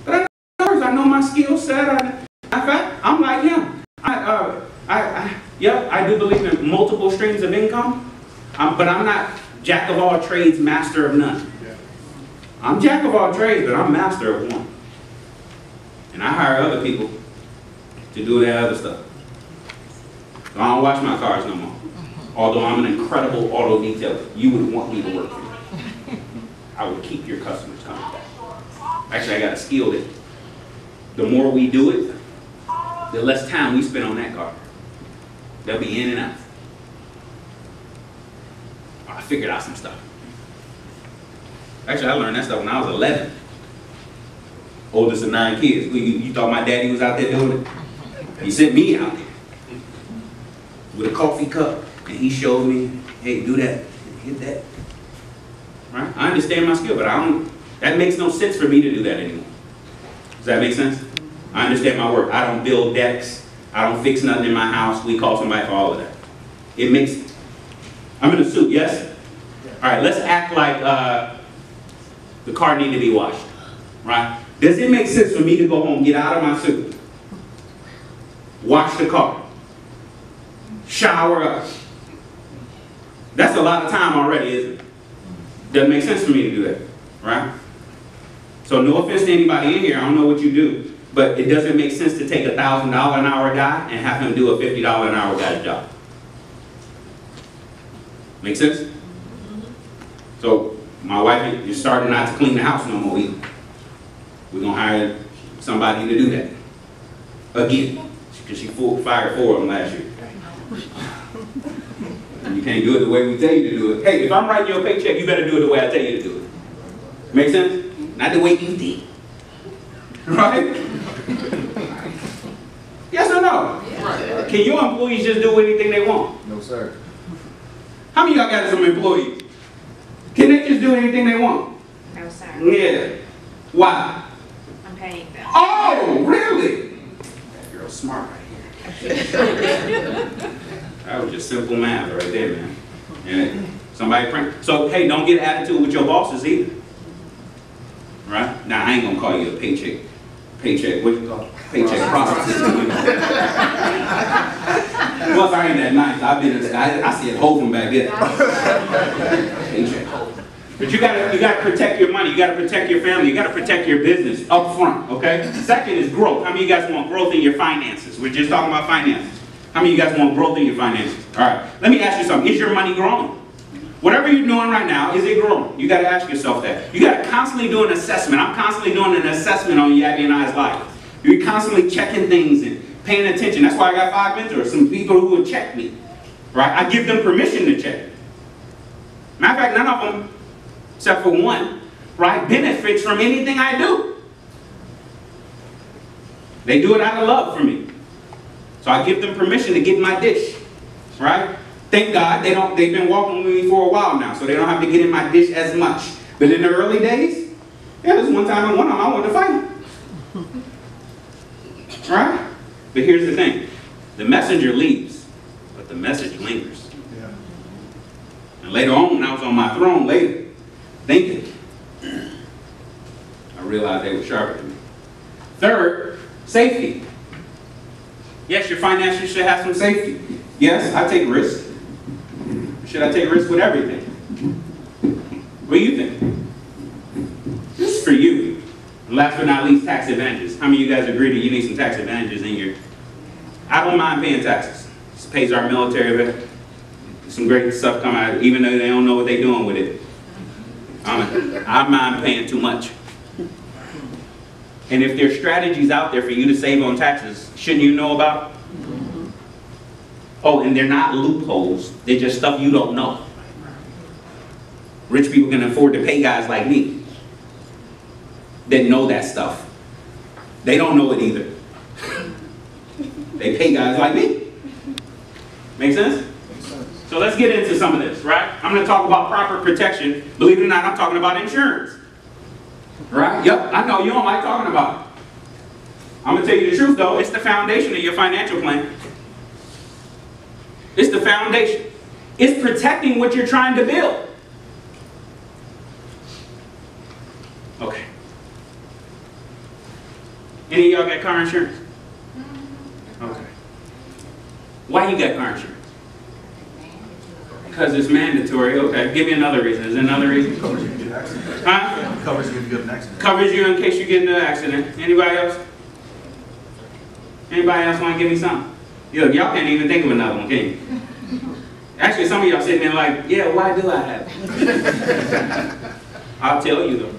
But I know my skill set. In fact, I'm like him. I do believe in multiple streams of income, but I'm not jack of all trades, master of none. I'm jack of all trades, but I'm master of one. And I hire other people to do that other stuff. So I don't wash my cars no more. Although I'm an incredible auto detailer, you would want me to work for you. I would keep your customers coming back. Actually, I got a skill that the more we do it, the less time we spend on that car. They'll be in and out. I figured out some stuff. Actually, I learned that stuff when I was 11. Oldest of 9 kids. You thought my daddy was out there doing it? He sent me out there with a coffee cup, and he showed me, hey, do that, hit that. Right? I understand my skill, but that makes no sense for me to do that anymore. Does that make sense? I understand my work. I don't build decks. I don't fix nothing in my house. We call somebody for all of that. I'm in a suit, yes? All right, let's act like the car needs to be washed, right? Does it make sense for me to go home, get out of my suit, wash the car, shower up? That's a lot of time already, isn't it? Doesn't make sense for me to do that, right? So no offense to anybody in here, I don't know what you do, but it doesn't make sense to take a $1,000 an hour guy and have him do a $50 an hour guy's job. Make sense? So my wife is starting not to clean the house no more either. We're going to hire somebody to do that. Again, because she fired 4 of them last year. And you can't do it the way we tell you to do it. Hey, if I'm writing you a paycheck, you better do it the way I tell you to do it. Make sense? Not the way you did. Right? Yes or no? Yeah. Can your employees just do anything they want? No, sir. How many of y'all got some employees? Can they just do anything they want? No, sir. Yeah. Why? I'm paying them. Oh, really? That girl's smart right here. That was just simple math right there, man. And somebody print. So, hey, don't get attitude with your bosses either. Right? Now, I ain't gonna call you a paycheck. What you call it? Paycheck processing. Plus, I ain't that nice. I said hold them back there. Paycheck hold. But you gotta protect your money. You gotta protect your family. You gotta protect your business up front. Okay. Second is growth. How many of you guys want growth in your finances? We're just talking about finances. How many of you guys want growth in your finances? All right. Let me ask you something. Is your money growing? Whatever you're doing right now, is it growing? You got to ask yourself that. You got to constantly do an assessment. I'm constantly doing an assessment on Yabby and I's life. You're constantly checking things and paying attention. That's why I got 5 mentors, some people who will check me. Right? I give them permission to check. Matter of fact, none of them, except for one, right, benefits from anything I do. They do it out of love for me. So I give them permission to get in my dish. Right? Thank God they've been walking with me for a while now, so they don't have to get in my dish as much. But in the early days, yeah, there's one time I wanted to fight him. Right? But here's the thing. The messenger leaves, but the message lingers. Yeah. And later on, when I was on my throne later, thinking, I realized they were sharper than me. Third, safety. Yes, your finances should have some safety. Yes, I take risks. Should I take risks with everything? What do you think? This is for you. And last but not least, tax advantages. How many of you guys agree that you need some tax advantages in your... I don't mind paying taxes. This pays our military. Some great stuff come out, even though they don't know what they're doing with it. I mind paying too much. And if there's strategies out there for you to save on taxes, shouldn't you know about? Oh, and they're not loopholes. They're just stuff you don't know. Rich people can afford to pay guys like me that know that stuff. They don't know it either. They pay guys like me. Make sense? So let's get into some of this, right? I'm going to talk about proper protection. Believe it or not, I'm talking about insurance. Right? Yep, I know you don't like talking about it. I'm going to tell you the truth though, it's the foundation of your financial plan. It's the foundation. It's protecting what you're trying to build. Okay. Any of y'all got car insurance? Okay. Why you got car insurance? Because it's mandatory. Okay. Give me another reason. Is there another reason? Covers you if you get an accident. Huh? Covers you if you get an accident. Covers you in case you get in an accident. Anybody else? Anybody else want to give me something? Look, y'all can't even think of another one, can you? Actually, some of y'all sitting there like, yeah, why do I have it? I'll tell you though.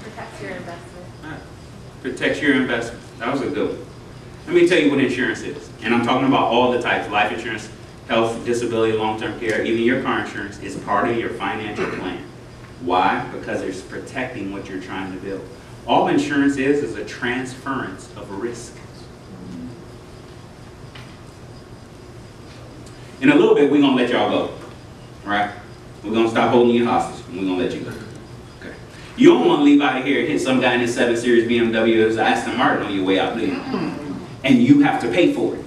Protects your investment. Protects your investment. That was a good one. Let me tell you what insurance is. And I'm talking about all the types: life insurance, health, disability, long-term care, even your car insurance is part of your financial plan. Why? Because it's protecting what you're trying to build. All insurance is a transference of risk. In a little bit, we're going to let y'all go, right? We're going to stop holding you hostage, and we're going to let you go. Okay. You don't want to leave out of here and hit some guy in his 7 Series BMW as Aston Martin on your way out, do you? And you have to pay for it.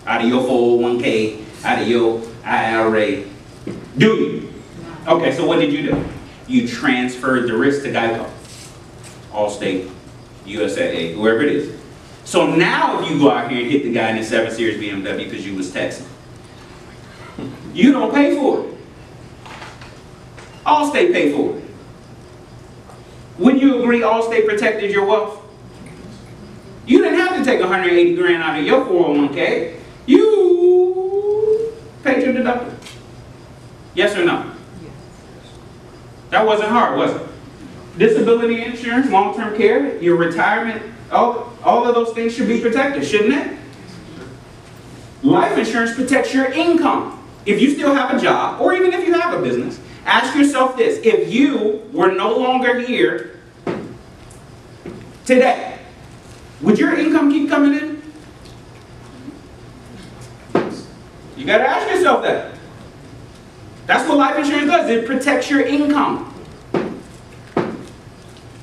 Out of your 401k, out of your IRA. Do you? Okay, so what did you do? You transferred the risk to Geico, Allstate, USAA, whoever it is. So now if you go out here and hit the guy in the 7 Series BMW because you was texting, you don't pay for it. Allstate pay for it. Wouldn't you agree Allstate protected your wealth? You didn't have to take 180 grand out of your 401k. You paid your deductible. Yes or no? That wasn't hard, was it? Disability insurance, long-term care, your retirement, all of those things should be protected, shouldn't it? Life insurance protects your income. If you still have a job, or even if you have a business, ask yourself this: if you were no longer here today, would your income keep coming in? You got to ask yourself that. That's what life insurance does. It protects your income.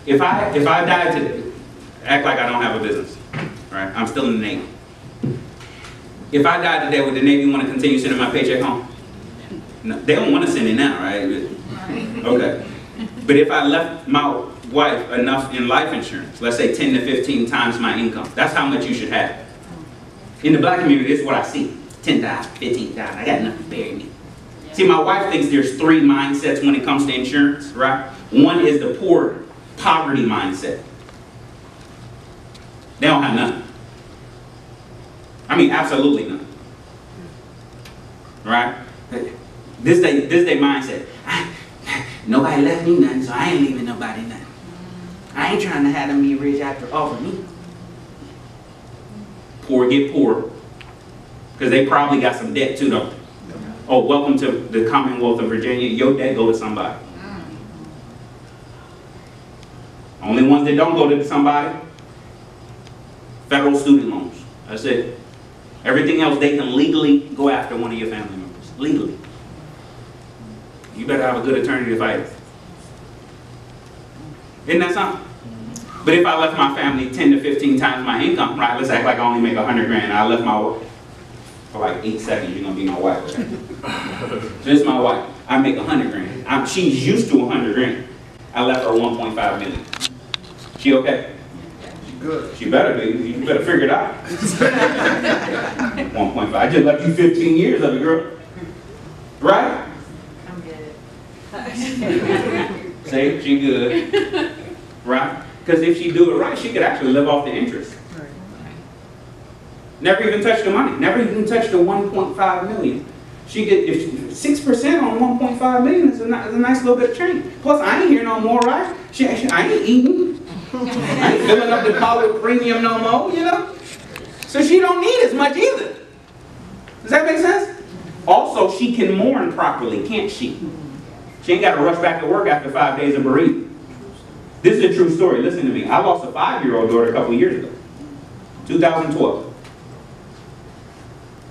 If I died today, act like I don't have a business, right? I'm still in the Navy. If I died today, would the Navy want to continue sending my paycheck home? No, they don't want to send it now, right? Okay. But if I left my wife enough in life insurance, let's say 10 to 15 times my income, that's how much you should have. In the black community, this is what I see. 10,000, 15,000, I got enough to bury me. See, my wife thinks there's 3 mindsets when it comes to insurance, right? One is the poverty mindset. They don't have none. I mean, absolutely none. Right? This day mindset. Nobody left me nothing, so I ain't leaving nobody nothing. I ain't trying to have them be rich after all for me. Poor get poor. Because they probably got some debt too, though. Oh, welcome to the Commonwealth of Virginia. Your debt go to somebody. Only ones that don't go to somebody, federal student loans. That's it. Everything else, they can legally go after one of your family members. Legally. You better have a good attorney to fight. Isn't that something? But if I left my family 10 to 15 times my income, right? Let's act like I only make 100 grand. I left my wife for like 8 seconds. You're gonna be my wife. Okay? So this is my wife. I make 100 grand. She's used to 100 grand. I left her 1.5 million. She okay? Good. She better be. You better figure it out. 1.5. I just left you 15 years of it, girl. Right? I'm good. See, she good. Right? Because if she do it right, she could actually live off the interest. Never even touch the money. Never even touch the 1.5 million. She get 6% on 1.5 million is a nice little bit of change. Plus, I ain't here no more, right? I ain't eating. I ain't filling up the car with premium no more, you know? So she don't need as much either. Does that make sense? Also, she can mourn properly, can't she? She ain't got to rush back to work after 5 days of bereavement. This is a true story. Listen to me. I lost a 5-year-old daughter a couple years ago. 2012.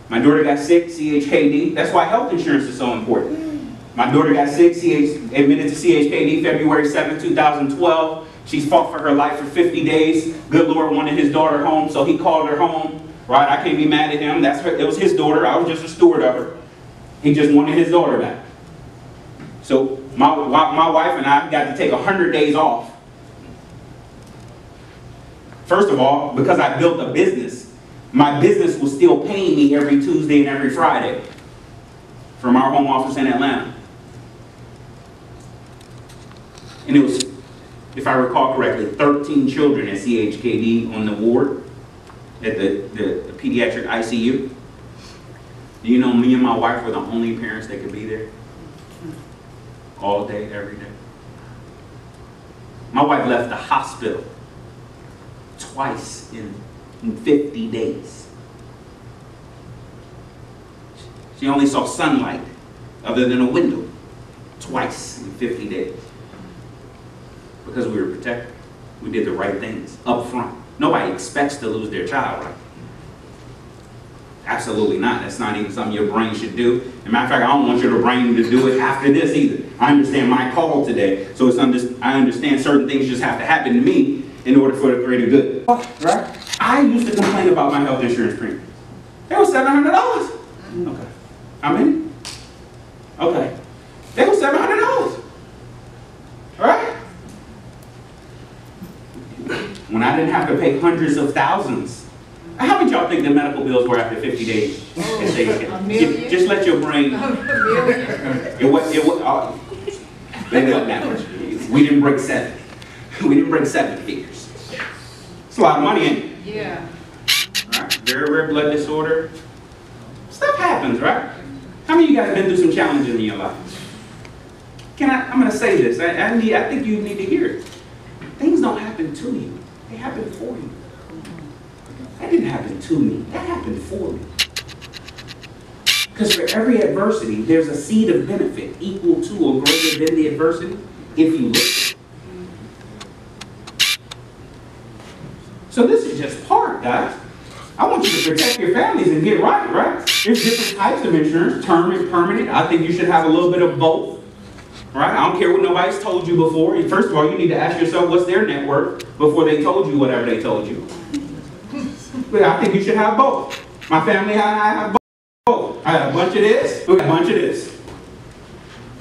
My daughter got sick, CHKD. That's why health insurance is so important. My daughter got sick, admitted to CHKD February 7, 2012. She's fought for her life for 50 days. Good Lord wanted his daughter home, so he called her home. Right? I can't be mad at him. It was his daughter. I was just a steward of her. He just wanted his daughter back. So my wife and I got to take 100 days off. First of all, because I built a business, my business was still paying me every Tuesday and every Friday from our home office in Atlanta. And it was, if I recall correctly, 13 children at CHKD on the ward at the pediatric ICU. Do you know me and my wife were the only parents that could be there? All day, every day. My wife left the hospital twice in 50 days. She only saw sunlight other than a window twice in 50 days. Because we were protected. We did the right things up front. Nobody expects to lose their child, right? Absolutely not. That's not even something your brain should do. As a matter of fact, I don't want your brain to do it after this either. I understand my call today, so I understand certain things just have to happen to me in order for the greater good. Right? I used to complain about my health insurance premium. They were $700. Okay. How many? Okay. They were $700. Right? When I didn't have to pay hundreds of thousands. How many y'all think the medical bills were after 50 days? Just let your brain. It wasn't that much. We didn't break 7. We didn't break 7 figures. It's a lot of money, ain't it? Yeah. All right. Very rare blood disorder. Stuff happens, right? How many of you guys have been through some challenges in your life? I'm going to say this. I think you need to hear it. Things don't happen to you. They happen for you. That didn't happen to me. That happened for me. Because for every adversity, there's a seed of benefit equal to or greater than the adversity if you listen. So this is just part, guys. I want you to protect your families and get right, right? There's different types of insurance, term and permanent. I think you should have a little bit of both. Right? I don't care what nobody's told you before. First of all, you need to ask yourself what's their net worth before they told you whatever they told you. But I think you should have both. My family and I have both. I have a bunch of this, we got a bunch of this.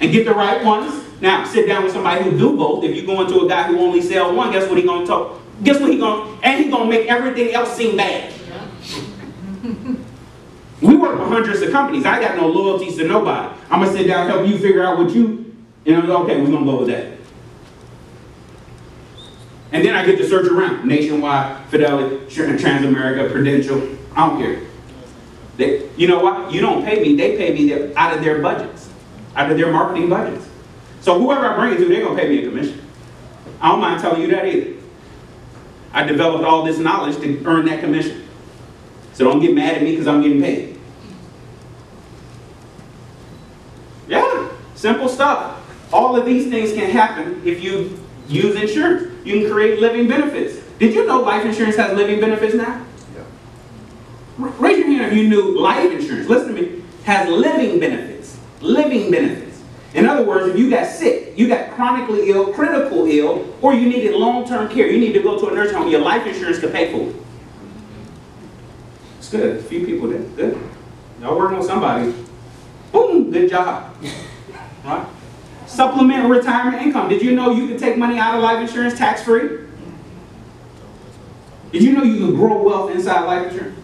And get the right ones. Now, sit down with somebody who do both. If you go into a guy who only sells one, guess what he's going to talk? Guess what he's going to, and he's going to make everything else seem bad. We work with hundreds of companies. I got no loyalties to nobody. I'm going to sit down and help you figure out what okay, we're going to go with that. And then I get to search around. Nationwide, Fidelity, Transamerica, Prudential. I don't care. You know what? You don't pay me. They pay me out of their budgets. Out of their marketing budgets. So whoever I bring it to, they're going to pay me a commission. I don't mind telling you that either. I developed all this knowledge to earn that commission. So don't get mad at me because I'm getting paid. Yeah, simple stuff. All of these things can happen if you use insurance. You can create living benefits. Did you know life insurance has living benefits now? Yeah. Raise your hand if you knew life insurance, listen to me, has living benefits. Living benefits. In other words, if you got sick, you got chronically ill, critical ill, or you needed long-term care, you need to go to a nursing home, your life insurance could pay for it. It's good. A few people did. Good. Y'all working with somebody. Boom, good job. Right? Supplemental retirement income. Did you know you could take money out of life insurance tax-free? Did you know you could grow wealth inside life insurance?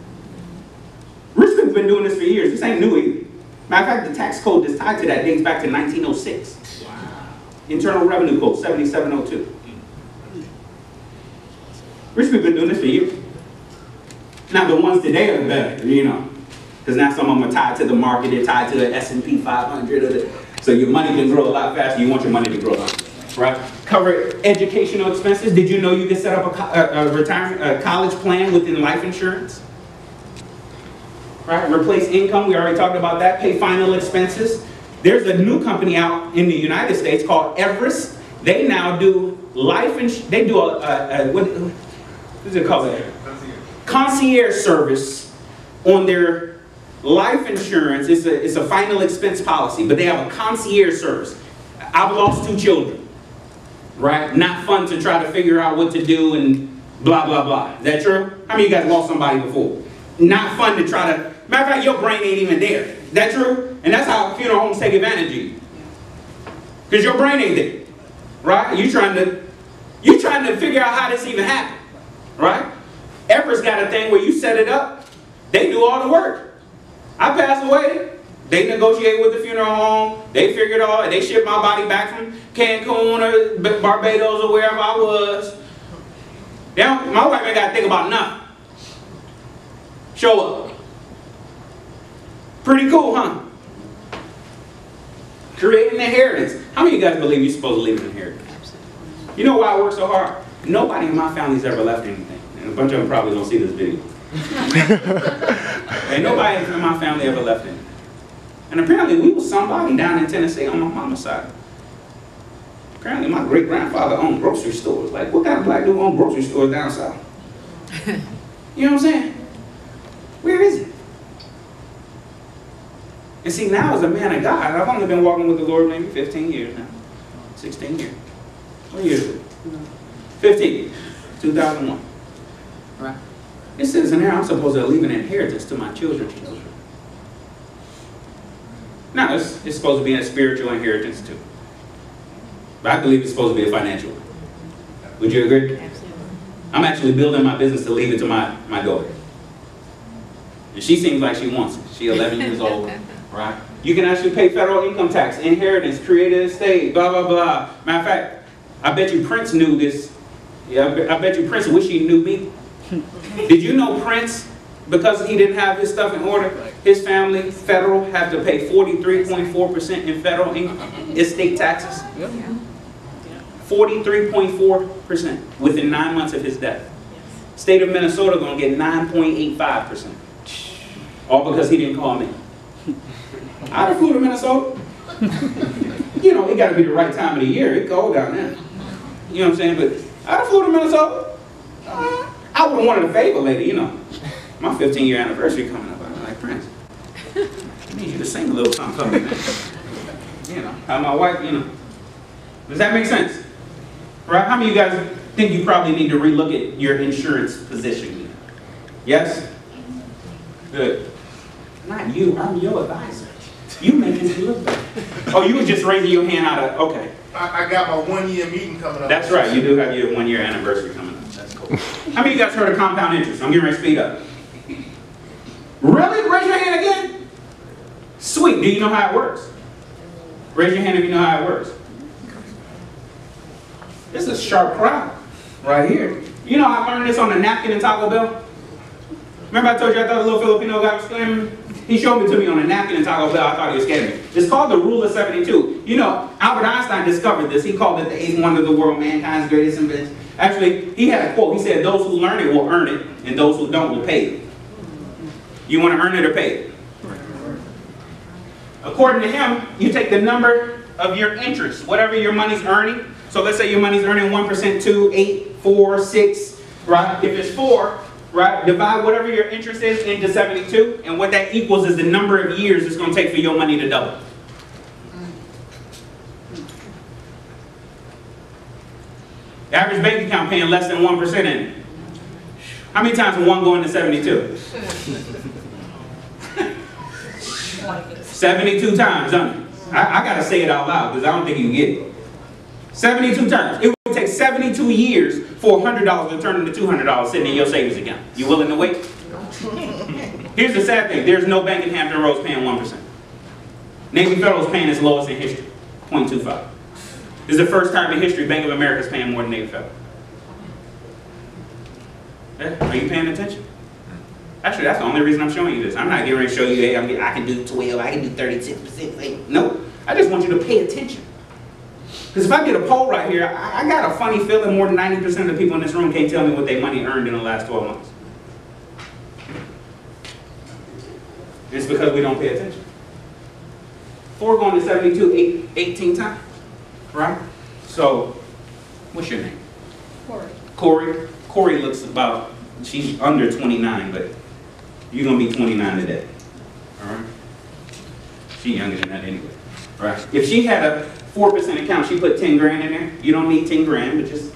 Rich people have been doing this for years. This ain't new either. Matter of fact, the tax code that's tied to that dates back to 1906. Wow. Internal Revenue Code 7702. Rich people have been doing this for years. Now the ones today are better, because now some of them are tied to the market. They're tied to the S&P 500. So your money can grow a lot faster. You want your money to grow, right? Cover educational expenses. Did you know you can set up a college plan within life insurance? Right? Replace income. We already talked about that. Pay final expenses. There's a new company out in the United States called Everest. They now do life insurance. They do what is it called? Concierge service on their life insurance is a final expense policy, but they have a concierge service. I've lost 2 children, right? Not fun to try to figure out what to do and blah, blah, blah. Is that true? How many of you guys lost somebody before? Not fun to try to, matter of fact, your brain ain't even there. Is that true? And that's how funeral homes take advantage of you. Because your brain ain't there, right? You trying to figure out how this even happened, right? Everett's got a thing where you set it up, they do all the work. I pass away, they negotiate with the funeral home, they figure it all, they ship my body back from Cancun or Barbados or wherever I was. My wife ain't got to think about nothing. Show up. Pretty cool, huh? Create an inheritance. How many of you guys believe you're supposed to leave an inheritance? You know why I work so hard? Nobody in my family's ever left anything. And a bunch of them probably don't see this video. And nobody in my family ever left anything. And apparently we was somebody down in Tennessee on my mama's side. Apparently my great-grandfather owned grocery stores. Like, what kind of black dude owned grocery stores down south? You know what I'm saying? Where is it? And see, now as a man of God, I've only been walking with the Lord maybe 15 years now. 16 years. What year is it? 15. 2001. Right? It says in there I'm supposed to leave an inheritance to my children's children. Now, it's supposed to be a spiritual inheritance too. But I believe it's supposed to be a financial one. Would you agree? Absolutely. I'm actually building my business to leave it to my daughter. And she seems like she wants it. She's 11 years old, right? You can actually pay federal income tax, inheritance, create an estate, blah, blah, blah. Matter of fact, I bet you Prince knew this. Yeah, I bet you Prince wish he knew me. Did you know Prince, because he didn't have his stuff in order, his family, federal, have to pay 43.4% in federal estate taxes? 43.4% within 9 months of his death. State of Minnesota gonna get 9.85%. All because he didn't call me. I flew to Minnesota. You know, it gotta be the right time of the year. It's cold down there. You know what I'm saying? But I flew to Minnesota. I would have wanted a favor later, you know. My 15-year anniversary coming up. I'm like, Prince, I need you to sing a little something. You know, how my wife, you know. Does that make sense? Right? How many of you guys think you probably need to relook at your insurance position? Yes? Good. Not you, I'm your advisor. You making it look better. Oh, you were just raising your hand out of, okay. I got my 1-year meeting coming up. That's right, you do have your 1-year anniversary coming up. That's cool. How many of you guys heard of compound interest? I'm getting ready to speed up. Really? Raise your hand again? Sweet, do you know how it works? Raise your hand if you know how it works. This is a sharp crowd right here. You know I learned this on a napkin in Taco Bell? Remember I told you I thought a little Filipino guy was scamming me? He showed it to me on a napkin in Taco Bell. I thought he was scamming me. It's called the Rule of 72. You know, Albert Einstein discovered this. He called it the 8th wonder of the world, mankind's greatest invention. Actually, he had a quote. He said, those who learn it will earn it, and those who don't will pay it. You want to earn it or pay it? According to him, you take the number of your interest, whatever your money's earning. So let's say your money's earning 1%, 2, 8, 4, 6, right? If it's 4, right, divide whatever your interest is into 72, and what that equals is the number of years it's going to take for your money to double. The average bank account paying less than 1% in it. How many times will 1 go into 72? 72 times, don't it? I got to say it out loud because I don't think you can get it. 72 times. It would take 72 years for $100 to turn into $200 sitting in your savings account. You willing to wait? Here's the sad thing. There's no bank in Hampton Roads paying 1%. Navy Federal is paying its lowest in history, 0.25. This is the first time in history Bank of America is paying more than Navy Federal. Are you paying attention? Actually, that's the only reason I'm showing you this. I'm not getting ready to show you, hey, I can do 12, I can do 36%. No, I just want you to pay attention. Because if I get a poll right here, I got a funny feeling more than 90% of the people in this room can't tell me what their money earned in the last 12 months. It's because we don't pay attention. 4 going to 72, 18 times, right? So, what's your name? Corey. Corey looks about, she's under 29, but you're going to be 29 today. all right? She younger than that anyway, right? If she had a 4% account, she put 10 grand in there. You don't need 10 grand, but just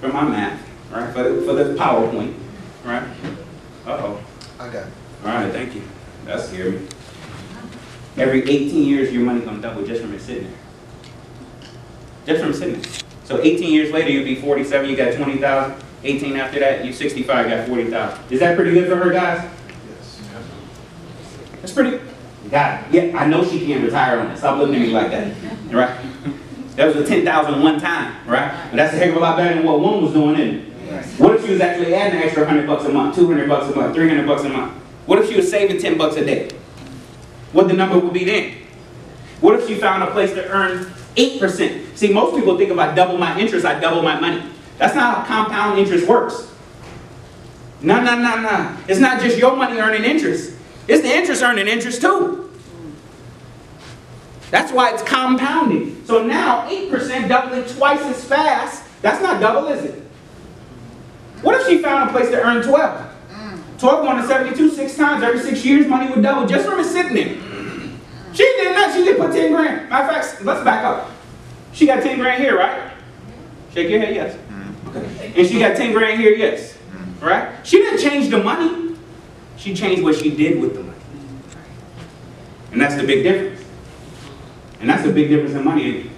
for my math, right? For the PowerPoint, right? Uh-oh. I got it. All right, thank you. That scared me. Every 18 years, your money's gonna double just from it sitting there. Just from sitting there. So 18 years later, you'll be 47, you got 20,000. 18 after that, you're 65, got 40,000. Is that pretty good for her, guys? Yes. That's pretty. God, yeah, I know she can't retire on it. Stop looking at me like that, right? That was a 10,000 one time, right? But that's a heck of a lot better than what one was doing, isn't it? What if she was actually adding an extra $100 a month, $200 a month, $300 a month? What if she was saving $10 a day? What the number would be then? What if she found a place to earn 8%? See, most people think if I double my interest, I double my money. That's not how compound interest works. No. It's not just your money earning interest. It's the interest earning interest too. That's why it's compounding. So now 8% doubling twice as fast. That's not double, is it? What if she found a place to earn 12? 12 going to 72, 6 times every 6 years, money would double just from it sitting there. She did not. She did put 10 grand. Matter of fact, let's back up. She got 10 grand here, right? Shake your head, yes. Okay. And she got 10 grand here, yes. Right? She didn't change the money. She changed what she did with the money. And that's the big difference. And that's the big difference in money.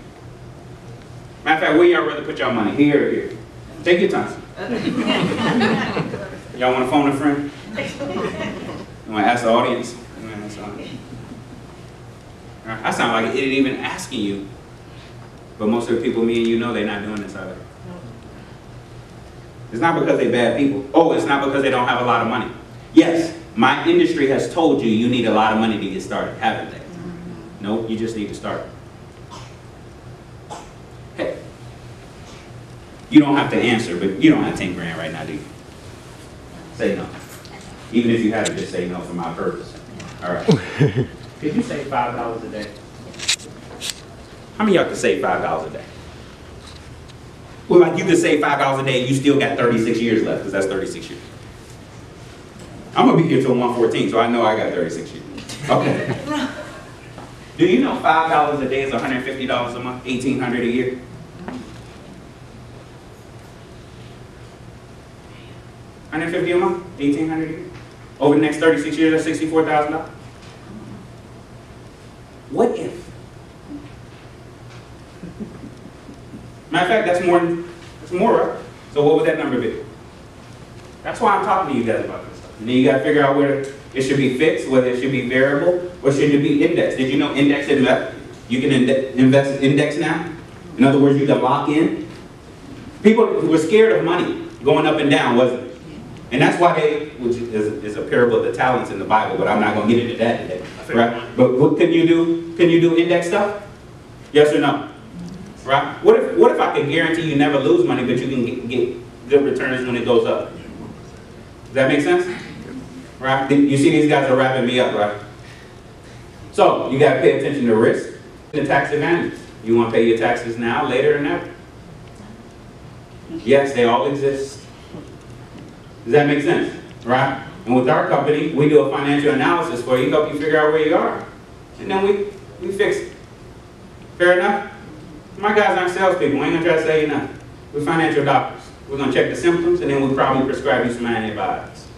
Matter of fact, where y'all rather put y'all money? Here or here? Take your time. Y'all want to phone a friend? You want to ask the audience? I sound like an idiot even asking you. But most of the people me and you know they're not doing this either. It's not because they're bad people. Oh, it's not because they don't have a lot of money. Yes, my industry has told you you need a lot of money to get started, haven't they? No, you just need to start. Hey, you don't have to answer, but you don't have 10 grand right now, do you? Say no. Even if you had to, just say no for my purpose. All right. Could you save $5 a day? How many of y'all could save $5 a day? Well, like you could save $5 a day and you still got 36 years left, because that's 36 years. I'm going to be here till 114, so I know I got 36 years. Okay. Do you know $5 a day is $150 a month, $1,800 a year? $150 a month, $1,800 a year. Over the next 36 years, that's $64,000. What if? Matter of fact, that's more, right? So what would that number be? That's why I'm talking to you guys about this stuff. And then you got to figure out whether it should be fixed, whether it should be variable, or should it be indexed. Did you know index invest? You can invest index now. In other words, you can lock in. People were scared of money going up and down, wasn't it? And that's why which is a parable of the talents in the Bible, but I'm not going to get into that today. Right? But what can you do? Can you do index stuff? Yes or no? Right? What if I could guarantee you never lose money, but you can get good returns when it goes up? Does that make sense? Right? You see these guys are wrapping me up, right? So you got to pay attention to risk and the tax advantages. You want to pay your taxes now, later, or never? Yes, they all exist. Does that make sense? Right? And with our company, we do a financial analysis for you, help you figure out where you are. And then we fix it. Fair enough? My guys aren't salespeople. We ain't going to try to sell you nothing. We're financial doctors. We're going to check the symptoms, and then we'll probably prescribe you some antibiotics.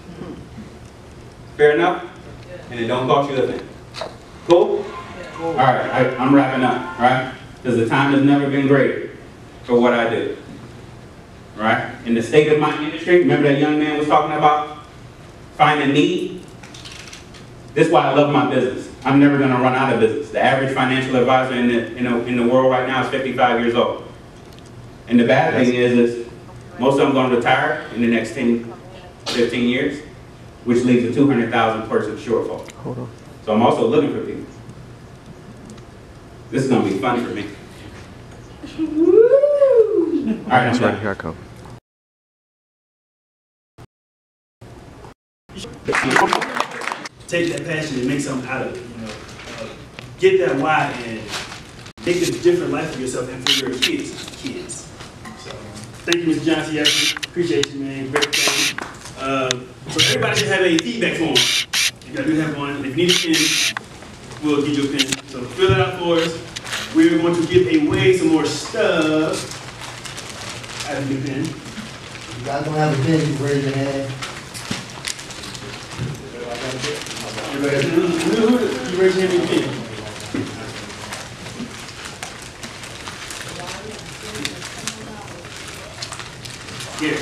Fair enough? And it don't cost you a thing. Cool? All right, I'm wrapping up, right? Because the time has never been greater for what I do. Right? In the state of my industry, remember that young man was talking about finding need? This is why I love my business. I'm never going to run out of business. The average financial advisor in the world right now is 55 years old. And the bad thing is most of them going to retire in the next 10, 15 years, which leaves a 200,000 person shortfall. Hold on. So I'm also looking for people. This is going to be fun for me. All right, I'm done. Here I come. Take that passion and make something out of it. You know, get that why and make a different life for yourself and for your kids. So, thank you, Mr. Johnson. Appreciate you, man. Great thing. So everybody should have a feedback form. You gotta have one. And if you need a pen, we'll give you a pen. So fill it out for us. We're going to give away some more stuff. I have a pen. If you guys don't have a pen, you can raise your hand. You ready? You raise your hand with your pen. Here.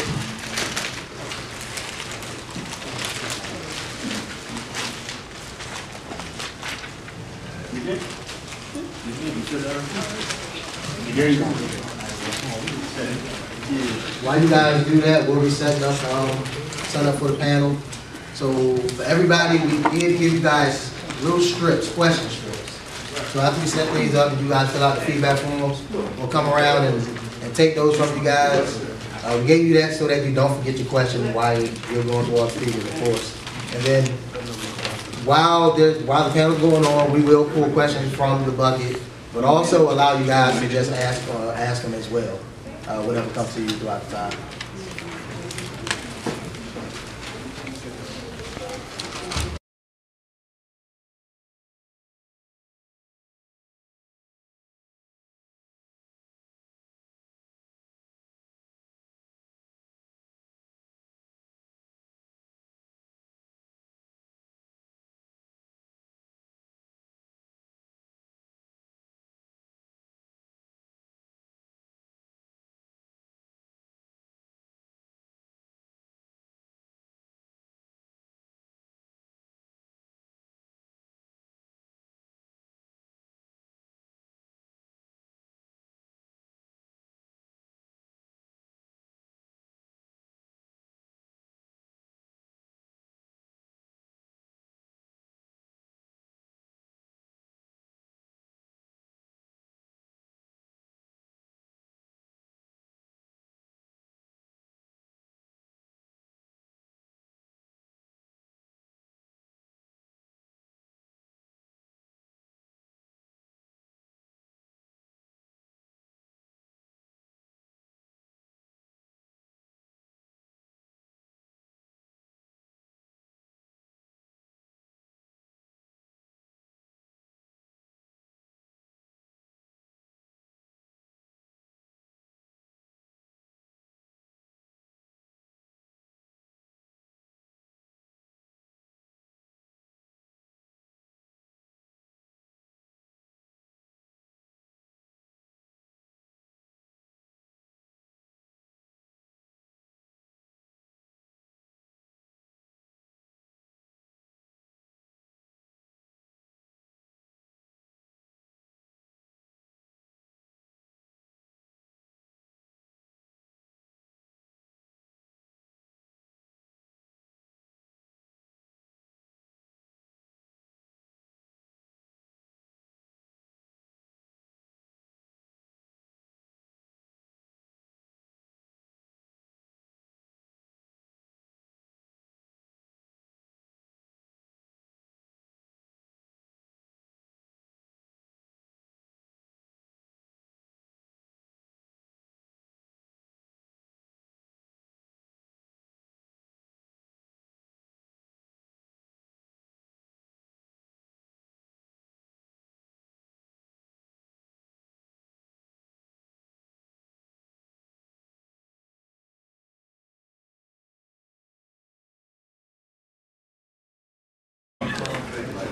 There you go. While you guys do that, we'll be setting up for the panel. So for everybody, we did give you guys little strips, question strips. So after we set these up and you guys fill out the feedback forms, we'll come around and take those from you guys. We gave you that so that you don't forget your question while you're going through our speakers, of course. And then while the panel's going on, we will pull questions from the bucket, but also allow you guys to just ask them as well, whatever comes to you throughout the time.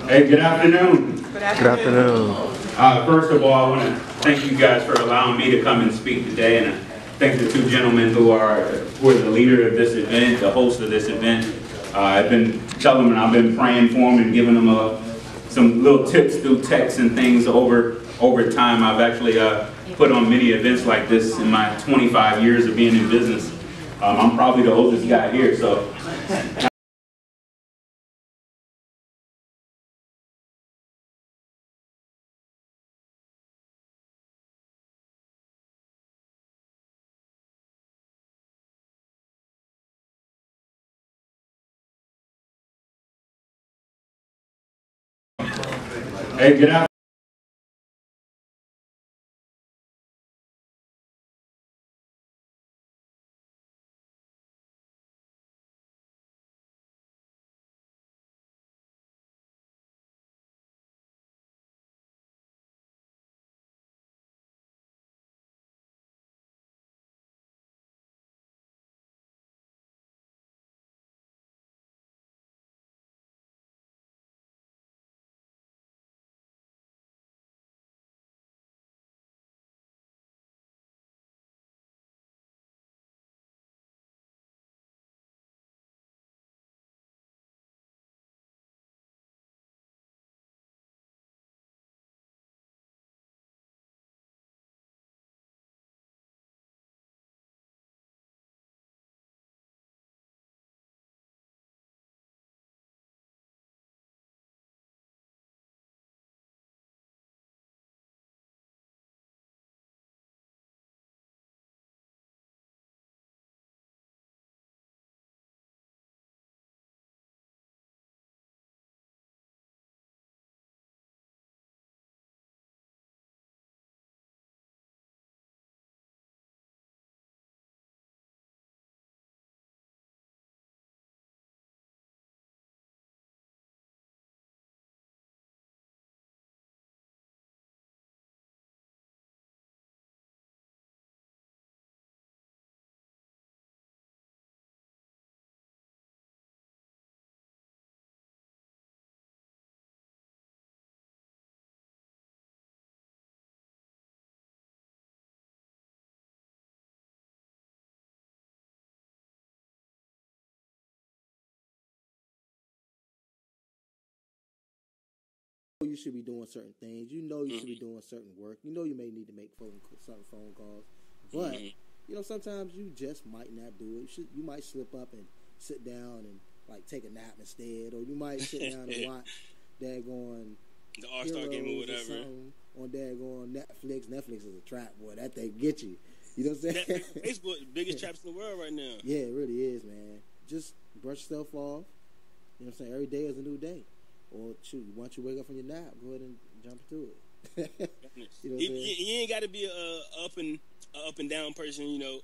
Hey, good afternoon. Good afternoon. First of all, I want to thank you guys for allowing me to come and speak today, and thank the two gentlemen who are the leader of this event, the host of this event. I've been telling them, and I've been praying for them and giving them some little tips through texts and things over time. I've actually put on many events like this in my 25 years of being in business. I'm probably the oldest guy here, so. Hey, good afternoon. you should be doing certain things. You know you should be doing certain work. You know you may need to make certain phone calls. But, you know, sometimes you just might not do it. You might slip up and sit down and, like, take a nap instead. Or you might sit down and watch daggone the All-Star game or whatever. On daggone Netflix. Netflix is a trap, boy. That thing get you. You know what I'm saying? Facebook, the biggest traps in the world right now. Yeah, it really is, man. Just brush yourself off. You know what I'm saying? Every day is a new day. Or, shoot, once you wake up from your nap, go ahead and jump into it. You know you ain't got to be a up and down person, you know,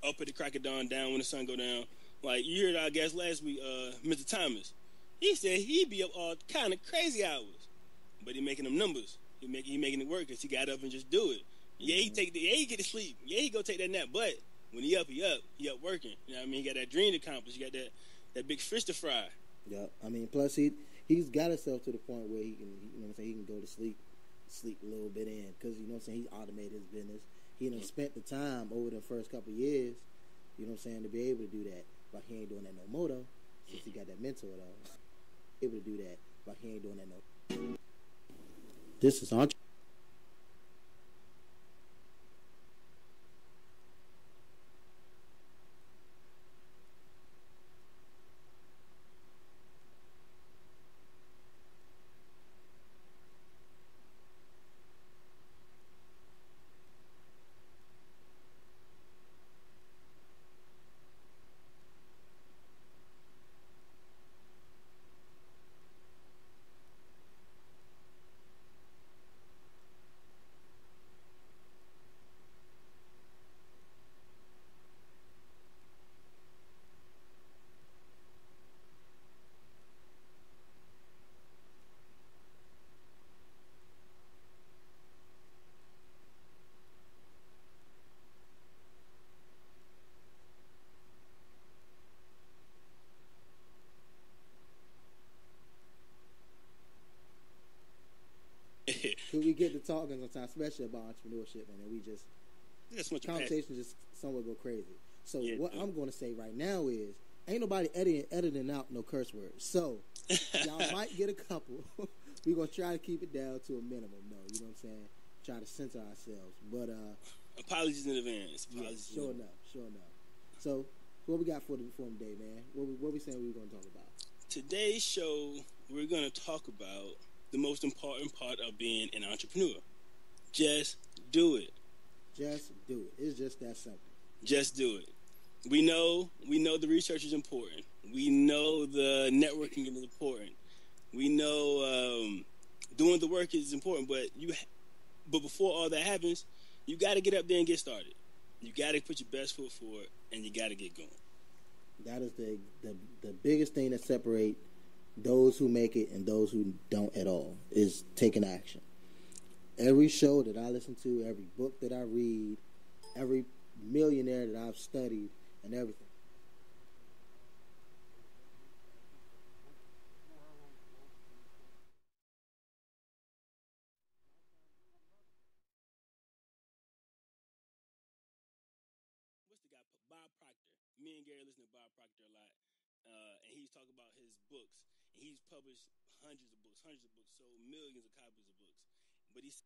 up at the crack of dawn, down when the sun go down. Like, you heard our guest last week, Mr. Thomas. He said he'd be up all kind of crazy hours. But he making them numbers. He making it work because he got up and just do it. Yeah, he get to sleep. Yeah, he go take that nap. But when he up working. You know what I mean? He got that dream to accomplish. He got that big fish to fry. Yeah, I mean, plus he's got himself to the point where he can, you know what I'm saying, he can go to sleep a little bit in, because, you know what I'm saying, he automated his business. He done spent the time over the first couple of years, you know what I'm saying, to be able to do that. But he ain't doing that no more though, since he got that mentor though. Able to do that, but he ain't doing that no. This is Entre. We get to talking sometimes, especially about entrepreneurship, and then we just conversation just somewhat go crazy. So what I'm going to say right now is, ain't nobody editing out no curse words. So y'all might get a couple. We're going to try to keep it down to a minimum, though. You know what I'm saying? Try to censor ourselves. But apologies in advance. Sure enough. So what we got for the day, man? What we saying we were going to talk about? Today's show, we're going to talk about the most important part of being an entrepreneur. Just do it. Just do it. It's just that simple. Just do it. We know the research is important. We know the networking is important. We know doing the work is important. But before all that happens, you got to get up there and get started. You got to put your best foot forward, and you got to get going. That is the biggest thing that separates those who make it and those who don't at all, is taking action. Every show that I listen to, every book that I read, every millionaire that I've studied, and everything. What's the guy? Bob Proctor. Me and Gary listen to Bob Proctor a lot. And he's talking about his books. And he's published hundreds of books, sold millions of copies of books. But he's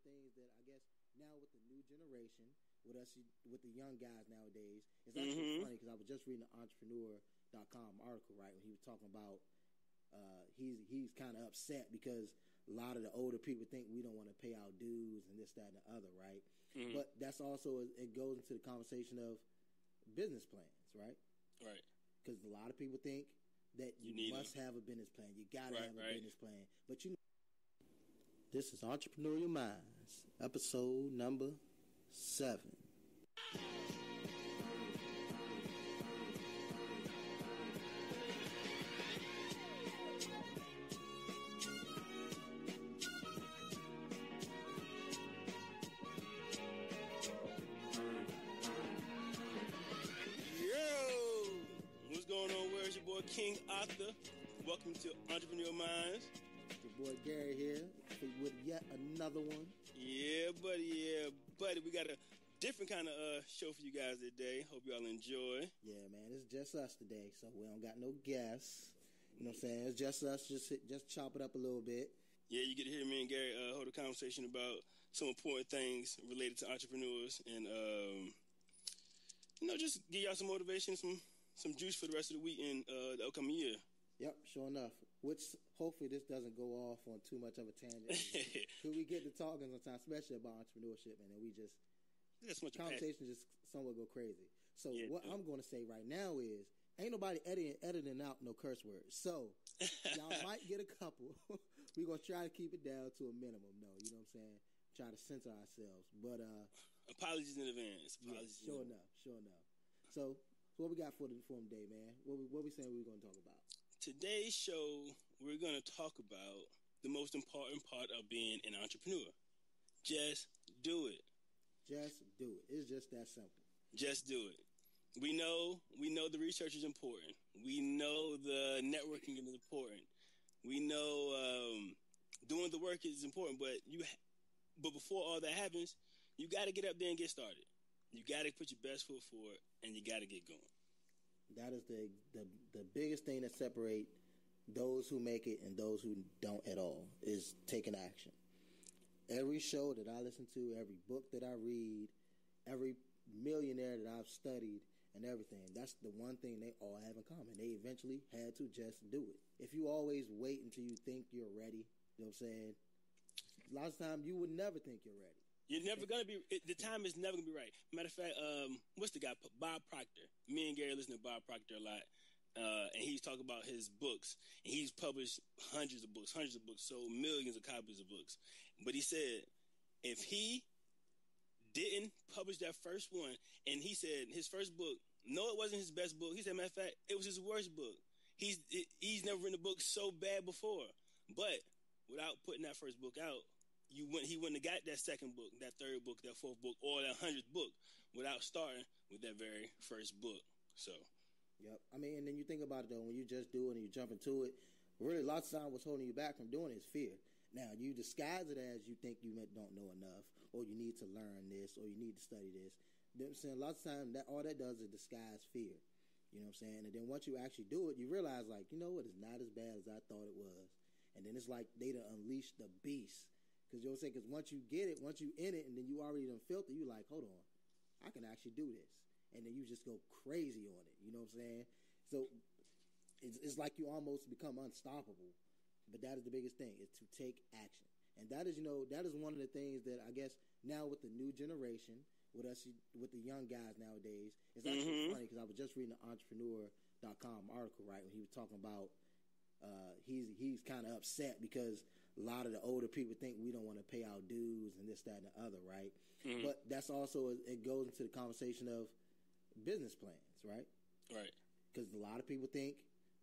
things that I guess now with the new generation, with the young guys nowadays, it's actually funny because I was just reading the entrepreneur.com article, right, when he was talking about he's kind of upset because a lot of the older people think we don't want to pay our dues and this, that, and the other, right? But that's also, it goes into the conversation of business plans, right? Right. Because a lot of people think that you must have a business plan. You got to have a business plan. But this is Entrepreneurial Minds, episode number 7. What's going on? Where's your boy King Arthur? Welcome to Entrepreneurial Minds. Your boy Gary here with yet another one. Yeah, buddy. We got a different kind of show for you guys today. Hope y'all enjoy. Yeah, man. It's just us today, so we don't got no guests. You know what I'm saying? It's just us. Just chop it up a little bit. Yeah, you get to hear me and Gary hold a conversation about some important things related to entrepreneurs, and just give y'all some motivation, some juice for the rest of the week and the upcoming year. Yep, sure enough. Which hopefully this doesn't go off on too much of a tangent. Because we get to talking sometimes, especially about entrepreneurship, and then we just conversation just somewhat go crazy. So what I'm going to say right now is, ain't nobody editing out no curse words. So y'all might get a couple. We're going to try to keep it down to a minimum. No, you know what I'm saying? Try to censor ourselves. But apologies in advance. Sure enough. So what we got for the day, man? What we saying we're going to talk about? Today's show, we're going to talk about the most important part of being an entrepreneur. Just do it. Just do it. It's just that simple. Just do it. We know the research is important. We know the networking is important. We know doing the work is important. But before all that happens, you got to get up there and get started. You got to put your best foot forward, and you got to get going. That is the biggest thing that separate those who make it and those who don't at all, is taking action. Every show that I listen to, every book that I read, every millionaire that I've studied and everything, that's the one thing they all have in common. They eventually had to just do it. If you always wait until you think you're ready, you know what I'm saying, a lot of times you would never think you're ready. You're never going to be, the time is never going to be right. Matter of fact, what's the guy, Bob Proctor? Me and Gary listen to Bob Proctor a lot. And he's talking about his books. And he's published hundreds of books, sold millions of copies of books. But he said, if he didn't publish that first one, and he said his first book, no, it wasn't his best book. He said, matter of fact, it was his worst book. He's never written a book so bad before. But without putting that first book out, he wouldn't have got that second book, that third book, that fourth book, or that 100th book without starting with that very first book. So, yep. I mean, and then you think about it though, when you just do it and you jump into it, really lots of times what's holding you back from doing it is fear. Now, you disguise it as you think you don't know enough, or you need to learn this, or you need to study this. You know what I'm saying? Lots of times all that does is disguise fear. You know what I'm saying? And then once you actually do it, you realize, like, you know what, it's not as bad as I thought it was. And then it's like they done unleashed the beast. Because you know what I'm saying? Because once you get it, once you in it, and then you already done felt it, you like, hold on, I can actually do this. And then you just go crazy on it. You know what I'm saying? So it's like you almost become unstoppable. But that is the biggest thing, is to take action. And that is, that is one of the things that I guess now with the new generation, with the young guys nowadays, it's actually funny because I was just reading the entrepreneur.com article, right, when he was talking about he's kind of upset because a lot of the older people think we don't want to pay our dues and this, that, and the other, right? But that's also, it goes into the conversation of business plans, right? Right. Because a lot of people think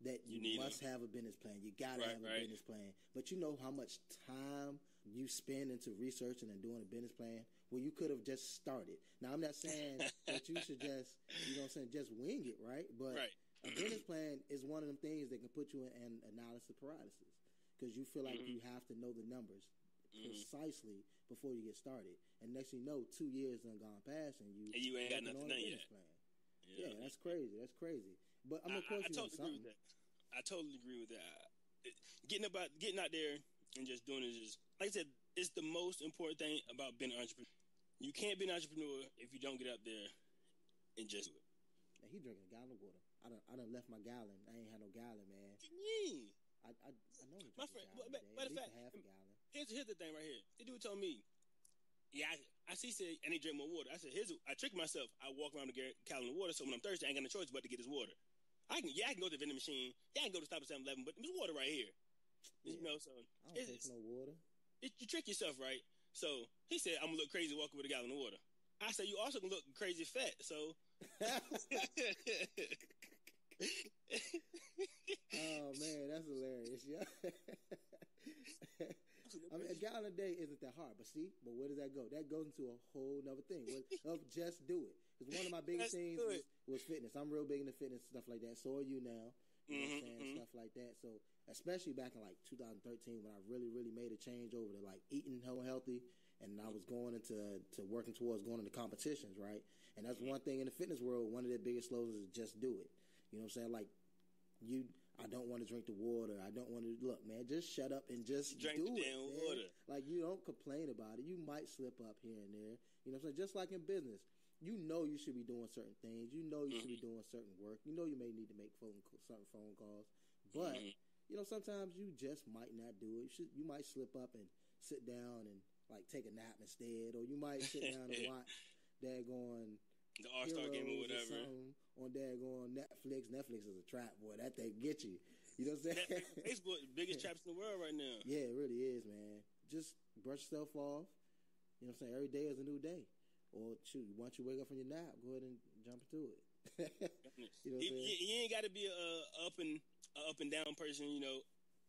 that you must have a business plan. You got to have a business plan. But you know how much time you spend into researching and doing a business plan? Well, you could have just started. Now, I'm not saying that you should just, just wing it, right? But a business plan is one of them things that can put you in analysis paralysis, because you feel like you have to know the numbers precisely before you get started. And next thing you know, 2 years done gone past and you ain't got nothing done yet. Plan. Yeah, that's crazy. But I'm of course I totally agree with that. Getting out there and just doing it is just, like I said, it's the most important thing about being an entrepreneur. You can't be an entrepreneur if you don't get out there and just do it. Man, he drinking a gallon of water. I done left my gallon. I ain't had no gallon, man. What you mean? I know he My drinking friend, a gallon a day, matter at of least fact, a half a gallon. Here's the thing right here. The dude told me, yeah, I see, said, I need to drink more water. I said, I tricked myself. I walk around with a gallon of water, so when I'm thirsty, I ain't got no choice but to get this water. I can go to the vending machine. Yeah, I can go to stop at 7-Eleven, but there's water right here. Yeah. You know, so I don't take no water. You trick yourself, right? So he said, I'm gonna look crazy walking with a gallon of water. I said, you also can look crazy fat. So. Oh man, that's hilarious. Yeah. I mean, a gallon a day isn't that hard, but where does that go? That goes into a whole nother thing of just do it. Because one of my biggest things was fitness. I'm real big into fitness stuff like that. So are you now. You know what I'm saying? Stuff like that. So especially back in like 2013 when I really, really made a change over to like eating healthy, and I was going into working towards going into competitions, right? And that's one thing in the fitness world. One of their biggest slogans is just do it. You know what I'm saying? Like I don't want to drink the water. I don't want to look, man. Just shut up and just drink do the it. damn Man. water. Like you don't complain about it. You might slip up here and there. You know what I'm saying? Just like in business, you know you should be doing certain things. You know you should be doing certain work. You know you may need to make certain phone calls, but you know sometimes you just might not do it. You might slip up and sit down and like take a nap instead, or you might sit down and watch daggone the All-Star game or whatever on daggone Netflix. Netflix is a trap, boy. That thing get you. You know what I'm saying? Facebook, the biggest traps in the world right now. Yeah, it really is, man. Just brush yourself off. You know what I'm saying? Every day is a new day. Or shoot, once you wake up from your nap, go ahead and jump into it. You know what I'm saying? You ain't got to be a up and down person. You know,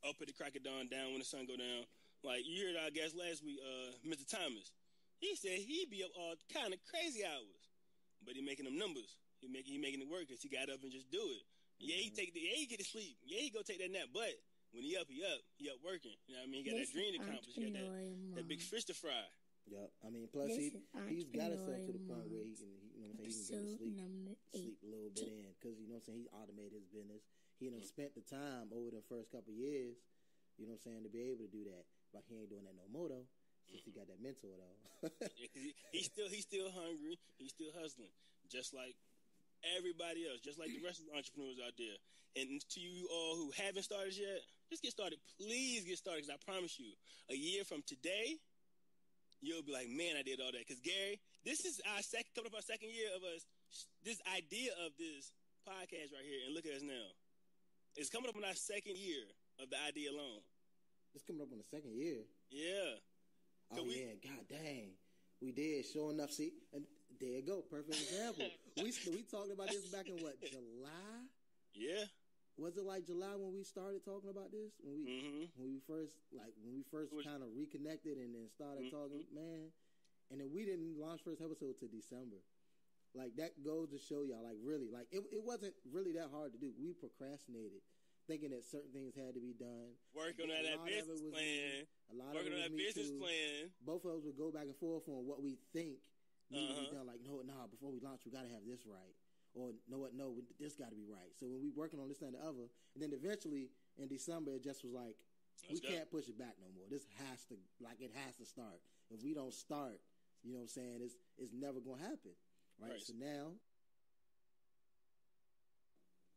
up at the crack of dawn, down when the sun go down. Like you heard our guest last week, Mr. Thomas. He said he'd be up all kind of crazy hours, but he making them numbers. He making it work because he got up and just do it. Yeah, he get to sleep. Yeah, he go take that nap. But when he up working. You know what I mean? He got that dream to accomplish. He got that big fish to fry. Yep. I mean, plus he's got himself to the point where he can, you know what I'm saying, he can go to sleep a little bit in, because you know what I'm saying, he automated his business. He done spent the time over the first couple of years, you know what I'm saying, to be able to do that. But he ain't doing that no more though, since he got that mentor though. Yeah, 'cause he's still hungry. He's still hustling, just like everybody else, just like the rest of the entrepreneurs out there. And to you all who haven't started yet, just get started. Please get started, because I promise you, a year from today, you'll be like, man, I did all that. Because Gary, this is coming up our second year of us, this idea of this podcast right here, and look at us now. It's coming up on our second year of the idea alone. It's coming up on the second year? Yeah. Oh, yeah, god dang. We did, sure enough. See, and there you go, perfect example. we talked about this back in what, July? Yeah. Was it like July when we started talking about this? When we first kind of reconnected and then started talking, man. And then we didn't launch first episode till December. Like that goes to show y'all, like really, like it wasn't really that hard to do. We procrastinated, thinking that certain things had to be done. Working on that business plan. Working on that business plan. Both of us would go back and forth on what we think needed to be done. Like, no, before we launch, we got to have this right. Or no, this got to be right. So when we working on this and the other, and then eventually in December it just was like, we can't push it back no more. This has to start. If we don't start, you know what I'm saying, it's never gonna happen, right? So now,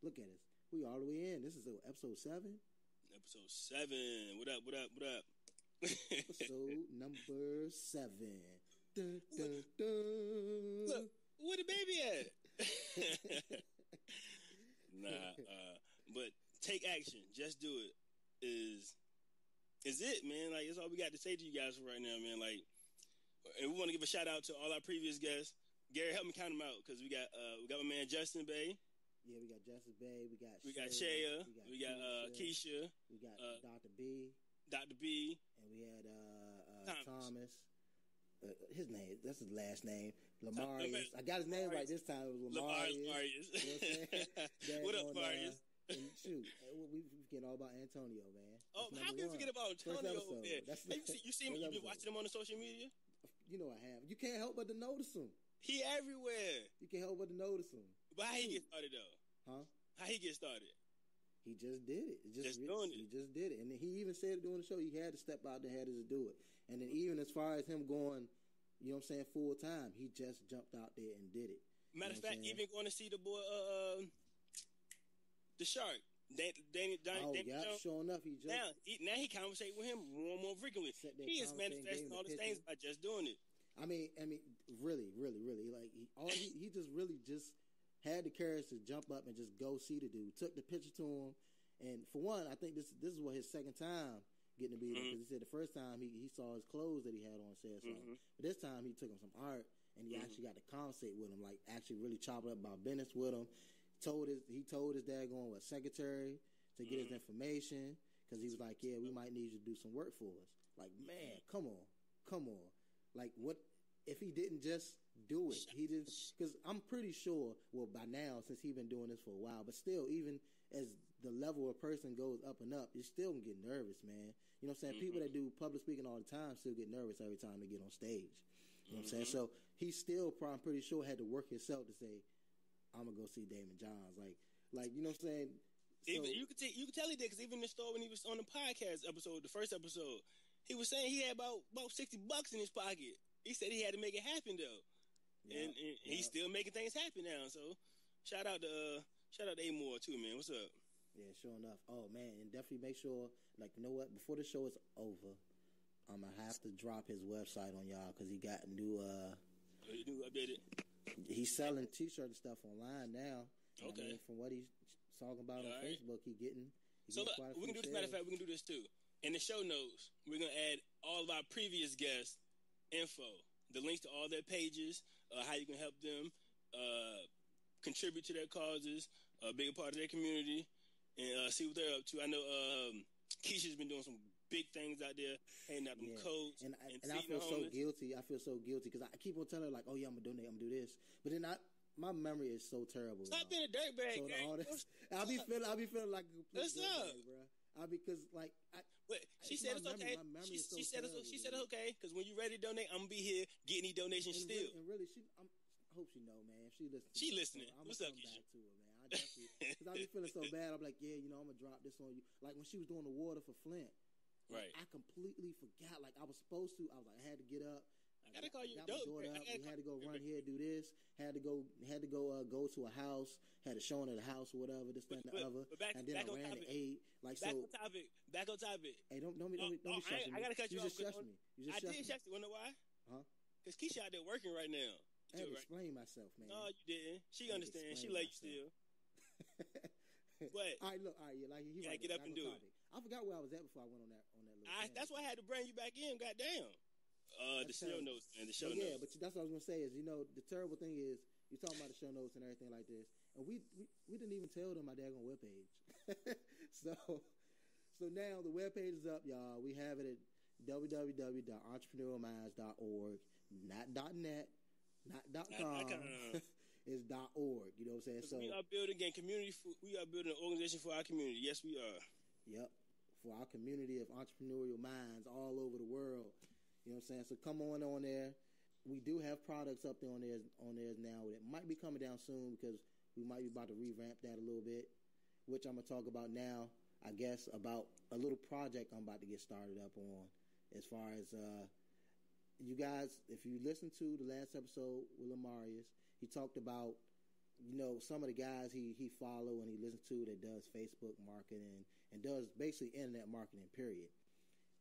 look at us. We all the way in. This is episode 7. Episode 7. What up? Episode number 7. Dun, dun, dun. Look. Where the baby at? Nah, but take action. Just do it. Is it, man? Like, that's all we got to say to you guys for right now, man. Like, and we want to give a shout out to all our previous guests. Gary, help me count them out, because we got my man Justin Bay. Yeah, we got Justin Bay. We got Shaya. We got Keisha. We got Dr. B. And we had Thomas. His name, that's his last name, Lamarius. I got his name right this time. It was Lamarius. You know what I'm saying? What up, Marius? And shoot, we forget all about Antonio, man. Oh, how can you forget about Antonio over there? You been watching him on the social media? You know I have. You can't help but to notice him. He everywhere. You can't help but to notice him. But how he get started though? Huh? How he get started? He just did it. Doing it. He just did it. And he even said during the show he had to step out there, had to do it. And then even as far as him going, you know what I'm saying, full time, he just jumped out there and did it. Matter of fact, even going to see the boy, the Shark. Jones. Sure enough, he just now he conversate with him more frequently. He is manifesting all these things by just doing it. I mean, really, like he just really just had the courage to jump up and just go see the dude. Took the picture to him, and for one, I think this is what his second time getting to be there, because he said the first time he saw his clothes that he had on, said something, but this time he took him some art and he actually got to conversate with him, like actually really chop it up about business with him. He told his daggone secretary to get his information, because he was like, yeah, we might need you to do some work for us. Like, man, come on. Like, what if he didn't just do it? He just, because I'm pretty sure, well, by now, since he's been doing this for a while, but still, even as the level of person goes up and up, you still can get nervous, man. You know what I'm saying? People that do public speaking all the time still get nervous every time they get on stage. You know what I'm saying? So he still, I'm pretty sure, had to work himself to say, I'm gonna go see Damon Johns. Like you know what I'm saying? So, even you could tell he did, because even in the store when he was on the podcast episode, the first episode, he was saying he had about $60 in his pocket. He said he had to make it happen though, and he's still making things happen now. So shout out to A-Moore too, man. What's up? Yeah, sure enough. Oh man, and definitely make sure, like, you know what? Before the show is over, I'm gonna have to drop his website on y'all, because he got new updated. He's selling T-shirt and stuff online now. Okay. I mean, from what he's talking about on Facebook, he getting so look, we can do this. Matter of fact, we can do this too. In the show notes, we're gonna add all of our previous guests' info, the links to all their pages, how you can help them contribute to their causes, be a part of their community, and see what they're up to. I know Keisha's been doing some big things out there, handing out them coats, and I feel so guilty. I feel so guilty because I keep on telling her, like, oh yeah, I'm gonna donate, I'm gonna do this, but then my memory is so terrible. Stop being a dirtbag. So all this, I'll be feeling like a complete dirtbag, bro. Because like, she said it's okay. She said it's okay, because when you're ready to donate, I'm gonna be here getting these donations still. And really, I hope she know, man. If she listens, she listening. I'm What's up, Keisha? Back to her, man. I definitely, because I be feeling so bad. I'm like, yeah, you know, I'm gonna drop this on you. Like when she was doing the water for Flint, right? I completely forgot. Like I was supposed to. I was like, I had to get up. I gotta call you. Got my daughter up. We had to go run here, do this. Had to go to a house. Had a showing at a house or whatever. This, that, and the other. And then I ran to 8. Like back so. Back on topic. Hey, don't be shushing me. I gotta cut you off. You just shushed me. I did shush you. You know why? Huh? Because Keisha out there working right now. I had to explain myself, man. No, you didn't. She understands. She like you still. But all right, yeah, like he gotta get up and do it. I forgot where I was at before I went on that little. That's why I had to bring you back in. Goddamn. The show notes and the show notes. Yeah, but that's what I was gonna say is, you know, the terrible thing is you're talking about the show notes and everything like this, and we didn't even tell them my daggone webpage. so now the webpage is up, y'all. We have it at www.entrepreneurialminds.org, not .net, not .com. It's .org. You know what I'm saying? So we are building a community. We are building an organization for our community. Yes, we are. Yep, for our community of entrepreneurial minds all over the world. You know what I'm saying? So come on there. We do have products up there on there now. It might be coming down soon because we might be about to revamp that a little bit, which I'm going to talk about now, I guess, about a little project I'm about to get started up on. As far as you guys, if you listen to the last episode with Lamarius, he talked about, you know, some of the guys he follow and he listens to that does Facebook marketing and does basically internet marketing, period.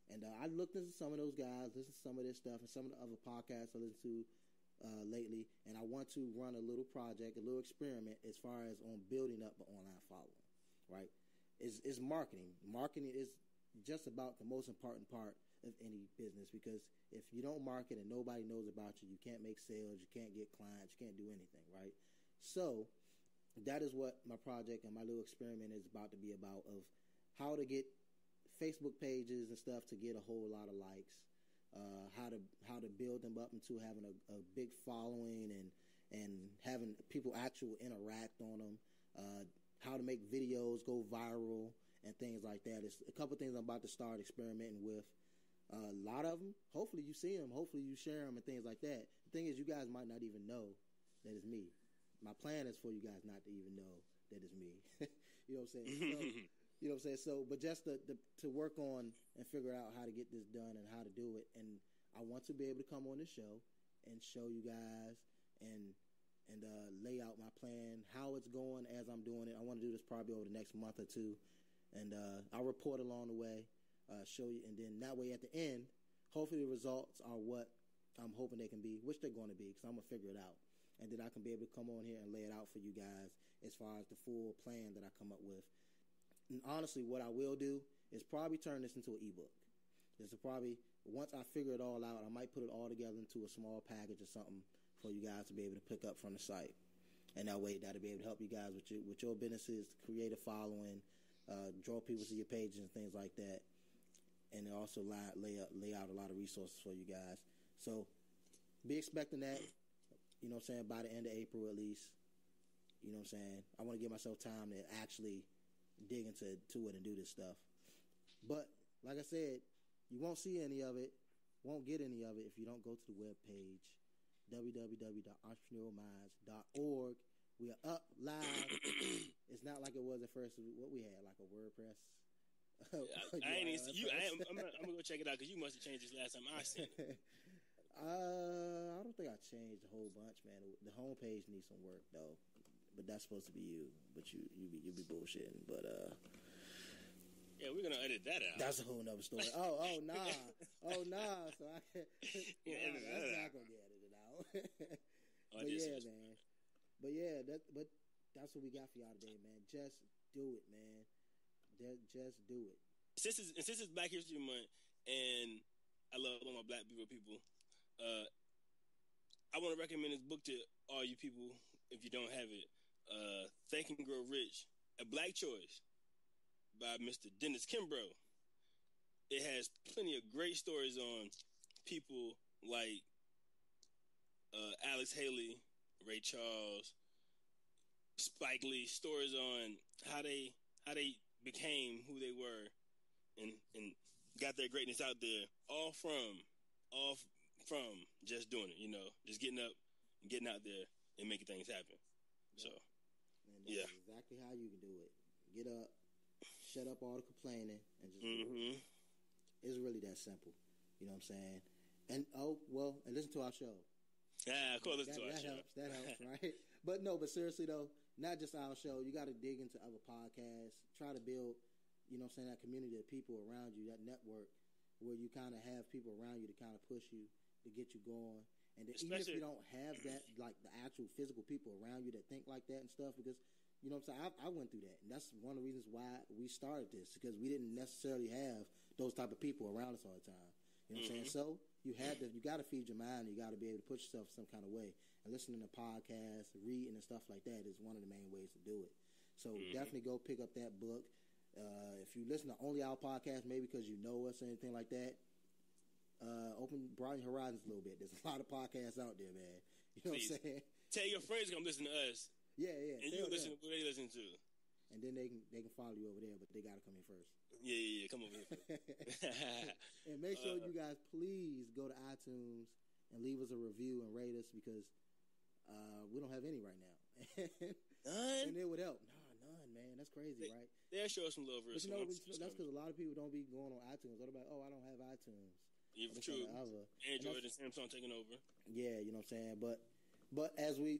And I looked into some of those guys, listened to some of their stuff, and some of the other podcasts I listened to lately. And I want to run a little project, a little experiment as far as on building up an online following. Right? It's marketing. Marketing is just about the most important part of any business, because if you don't market and nobody knows about you, you can't make sales, you can't get clients, you can't do anything. Right? So that is what my project and my little experiment is about to be about, of how to get Facebook pages and stuff to get a whole lot of likes, how to build them up into having a big following and having people actually interact on them, how to make videos go viral and things like that. It's a couple things I'm about to start experimenting with. A lot of them, hopefully you see them, hopefully you share them and things like that. The thing is, you guys might not even know that it's me. My plan is for you guys not to even know that it's me. You know what I'm saying? So, you know what I'm saying? So, but just to work on and figure out how to get this done and how to do it. And I want to be able to come on this show and show you guys and lay out my plan, how it's going as I'm doing it. I want to do this probably over the next month or two. And I'll report along the way, show you. And then that way at the end, hopefully the results are what I'm hoping they can be, which they're going to be, because I'm going to figure it out. And then I can be able to come on here and lay it out for you guys as far as the full plan that I come up with. And honestly, what I will do is probably turn this into an ebook. This will probably, once I figure it all out, I might put it all together into a small package or something for you guys to be able to pick up from the site. And that way, that'll be able to help you guys with your businesses, create a following, draw people to your pages and things like that. And then also lay out a lot of resources for you guys. So be expecting that, you know what I'm saying, by the end of April at least. You know what I'm saying? I want to give myself time to actually dig into it and do this stuff. But like I said, you won't see any of it, won't get any of it if you don't go to the webpage, www.entrepreneurminds.org. We are up live. It's not like it was at first. What we had, like a WordPress. I'm gonna go check it out because you must have changed this last time I seen it. I don't think I changed a whole bunch, man. The homepage needs some work though, but that's supposed to be you. But you be bullshitting. But yeah, we're gonna edit that out. That's a whole nother story. Oh nah. So I that's not gonna get edited out. But yeah, man. But yeah, that's what we got for y'all today, man. Just do it, man. Just do it. Since it's Black History Month, and I love all my Black people, I want to recommend this book to all you people if you don't have it. Think and Grow Rich, A Black Choice by Mr. Dennis Kimbrough. It has plenty of great stories on people like Alex Haley, Ray Charles, Spike Lee, stories on how they became who they were and got their greatness out there, all from just doing it, you know, just getting up and getting out there and making things happen. Yep. So, and that's exactly how you can do it. Get up, shut up all the complaining, and just do it. It's really that simple. You know what I'm saying? And and listen to our show. Yeah, of course, listen to our show. That helps, right? But seriously though, not just our show. You got to dig into other podcasts. Try to build, you know what I'm saying, that community of people around you, that network where you kind of have people around you to kind of push you, to get you going. And even if you don't have that, like the actual physical people around you that think like that and stuff, because, you know what I'm saying, I went through that. And that's one of the reasons why we started this, because we didn't necessarily have those type of people around us all the time. You know what I'm saying? So you got to feed your mind. You got to be able to put yourself some kind of way. And listening to podcasts, reading and stuff like that is one of the main ways to do it. So definitely go pick up that book. If you listen to only our podcast, maybe because you know us or anything like that, broaden your horizons a little bit. There's a lot of podcasts out there, man. You know what I'm saying? Tell your friends to come listen to us. Yeah. And you listen to what they listen to. And then they can follow you over there, but they got to come in first. Yeah. Come over here first. And make sure you guys please go to iTunes and leave us a review and rate us, because we don't have any right now. None? And it would help. None, man. That's crazy, right? They'll show us some love. But you know, that's because a lot of people don't be going on iTunes. They're like, I don't have iTunes. Yeah, true. Android and Samsung taking over. Yeah, you know what I'm saying? But as I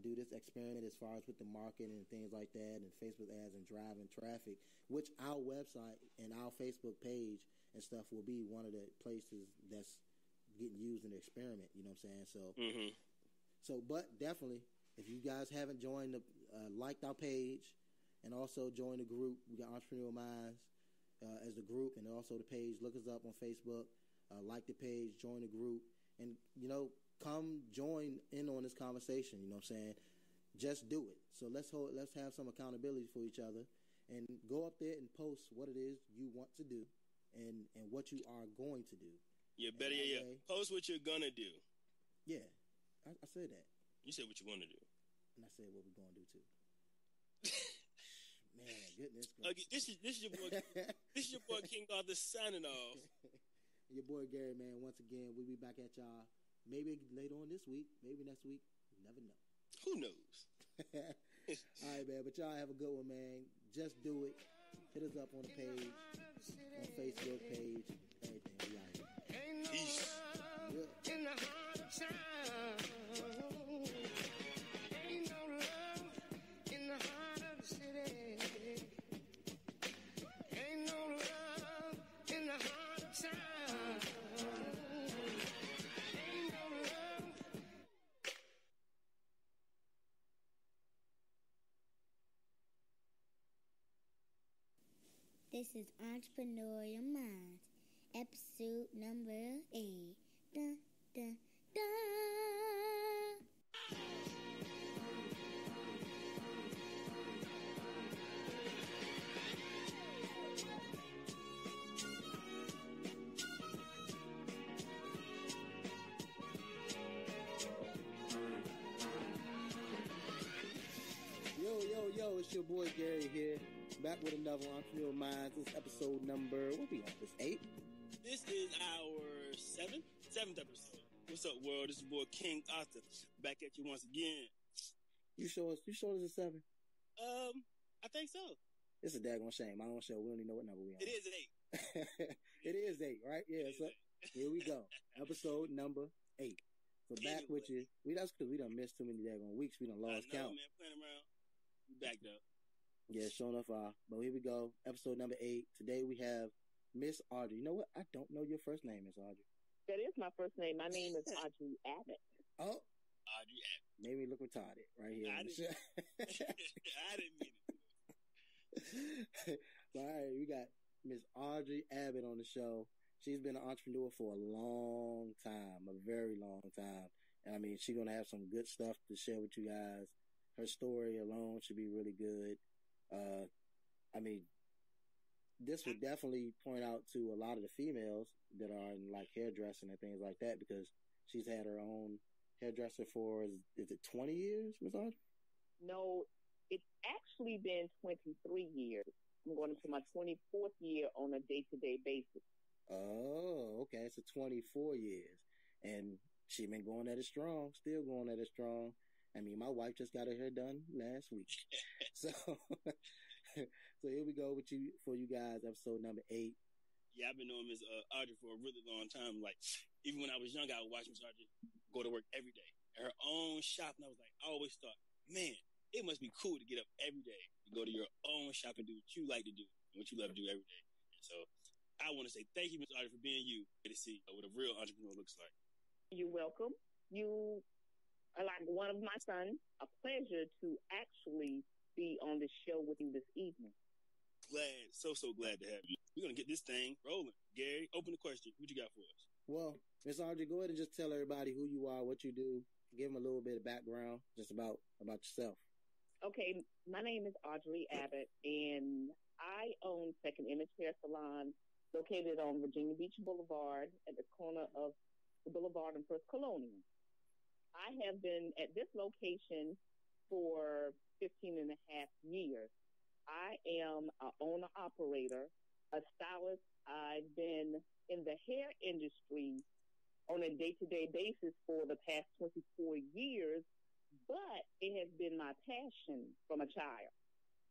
do this experiment as far as with the marketing and things like that, and Facebook ads and driving traffic, which our website and our Facebook page and stuff will be one of the places that's getting used in the experiment. You know what I'm saying? So, but definitely, if you guys haven't joined liked our page, and also joined the group, we got Entrepreneur Minds as the group, and also the page. Look us up on Facebook, like the page, join the group, and come join in on this conversation. You know what I'm saying? Just do it. So let's have some accountability for each other, and go up there and post what it is you want to do, and what you are going to do. Yeah, better yet, post what you're gonna do. Yeah, I said that. You said what you want to do, and I said what we're gonna do too. Man, goodness. Okay, this is your boy. This is your boy King Arthur signing off. Your boy Gary, man. Once again, we'll be back at y'all. Maybe later on this week, maybe next week. You never know. Who knows? All right, man. But y'all have a good one, man. Just do it. Hit us up on the page, on Facebook page, everything. We out here. Ain't no love in the hard time. Ain't no love in the heart of the city. Ain't no love in the heart of time. Ain't no love. This is Entrepreneurial Minds, episode number 8. Dun, dun, dun. Yo, it's your boy Gary here, back with another Entrepreneurial Minds. This episode number, what we on, this 8? This is our seventh episode. What's up, world? This is your boy King Arthur, back at you once again. You sure it's a 7? I think so. It's a daggone shame. I don't show. We don't even know what number we on. It is 8. It is 8, right? Yeah, so here we go. Episode number 8. So back with you. That's because we done missed too many daggone weeks. We done lost count. Man, playing around. We back though. Yeah, sure enough. But here we go. Episode number 8. Today we have Miss Audrey. You know what? I don't know your first name, Miss Audrey. That is my first name. My name is Audrey Abbott. Oh. Audrey Abbott. Made me look retarded right here. I didn't mean it. All right, we got Miss Audrey Abbott on the show. She's been an entrepreneur for a long time, a very long time. And I mean, she's going to have some good stuff to share with you guys. Her story alone should be really good. I mean, this would definitely point out to a lot of the females that are in like hairdressing and things like that, because she's had her own hairdresser for, is it 20 years, Ms. Audrey? No, it's actually been 23 years. I'm going into my 24th year on a day-to-day basis. Oh, okay. So 24 years. And she been going at it strong, still going at it strong. I mean, my wife just got her hair done last week. So here we go with you, for you guys, episode number 8. Yeah, I've been knowing Miss Audrey for a really long time. Like, even when I was young, I would watch Miss Audrey go to work every day at her own shop. And I was like, I always thought, man, it must be cool to get up every day, to go to your own shop and do what you like to do and what you love to do every day. And so I want to say thank you, Miss Audrey, for being you, to see what a real entrepreneur looks like. You're welcome. You are like one of my sons. A pleasure to actually be on the show with you this evening. Glad, so glad to have you. We're going to get this thing rolling. Gary, open the question. What you got for us? Well, Miss Audrey, go ahead and just tell everybody who you are, what you do. Give them a little bit of background, just about yourself. Okay, my name is Audrey Abbott, and I own Second Image Hair Salon, located on Virginia Beach Boulevard at the corner of the Boulevard and First Colonial. I have been at this location for 15 and a half years. I am an owner-operator, a stylist. I've been in the hair industry on a day-to-day basis for the past 24 years, but it has been my passion from a child.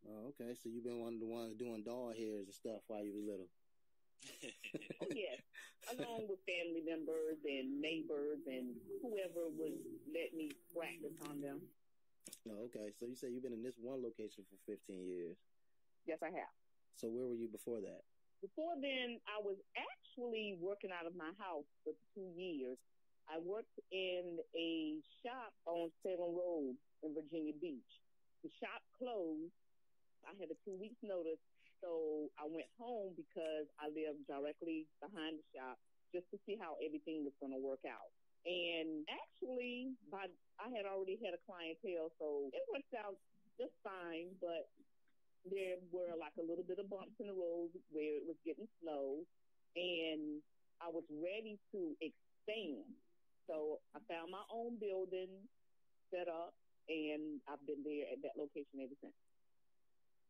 Oh, okay. So you've been one of the ones doing doll hairs and stuff while you were little. Oh, yes. Along with family members and neighbors and whoever would let me practice on them. Oh, okay. So you say you've been in this one location for 15 years. Yes, I have. So where were you before that? Before then, I was actually working out of my house for 2 years. I worked in a shop on Salem Road in Virginia Beach. The shop closed. I had a 2 weeks notice, so I went home because I lived directly behind the shop just to see how everything was going to work out. And actually, I had already had a clientele, so it worked out just fine, but there were like a little bit of bumps in the road where it was getting slow, and I was ready to expand. So I found my own building set up, and I've been there at that location ever since.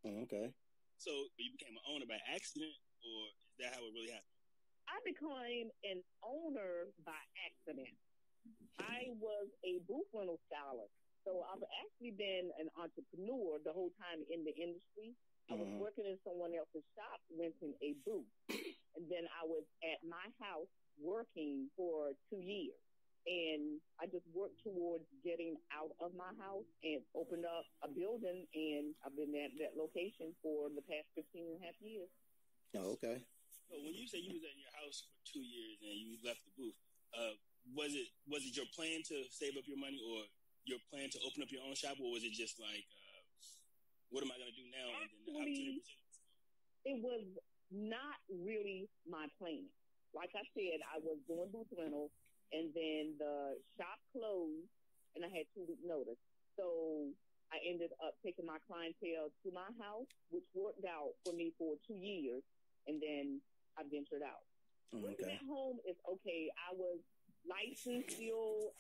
Oh, okay. So you became an owner by accident, or is that how it really happened? I became an owner by accident. I was a booth rental stylist So I've actually been an entrepreneur the whole time in the industry. I was working in someone else's shop, renting a booth. And then I was at my house working for 2 years. And I just worked towards getting out of my house and opened up a building. And I've been at that location for the past 15 and a half years. Oh, okay. So when you say you was at your house for 2 years and you left the booth, was it your plan to save up your money or your plan to open up your own shop, or was it just like, what am I going to do now? Actually, and then the opportunity it was not really my plan. Like I said, I was doing booth rental, and then the shop closed, and I had 2 week notice. So I ended up taking my clientele to my house, which worked out for me for 2 years, and then I ventured out. Working at home is okay. I was licensed still,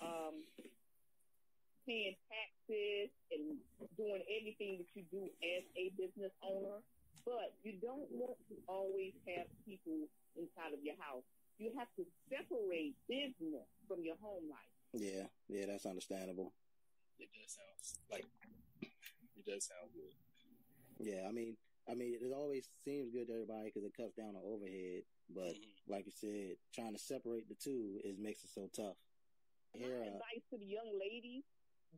paying taxes and doing everything that you do as a business owner, but you don't want to always have people inside of your house. You have to separate business from your home life. Yeah, that's understandable. It does sound good. Yeah, I mean, it always seems good to everybody because it cuts down on overhead. But like you said, trying to separate the two makes it so tough. My advice to the young ladies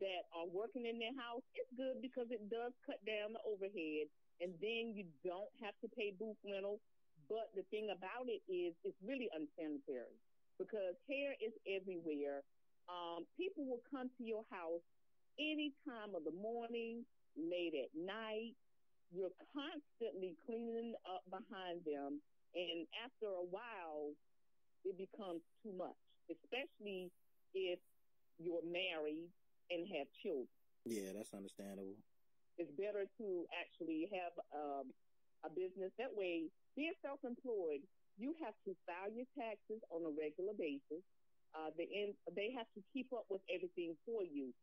that are working in their house, it's good because it does cut down the overhead, and then you don't have to pay booth rental. But the thing about it is it's really unsanitary because hair is everywhere. People will come to your house any time of the morning, late at night. You're constantly cleaning up behind them, and after a while, it becomes too much, especially if you're married and have children. Yeah, that's understandable. It's better to actually have a business. That way, being self-employed, you have to file your taxes on a regular basis. They have to keep up with everything for you.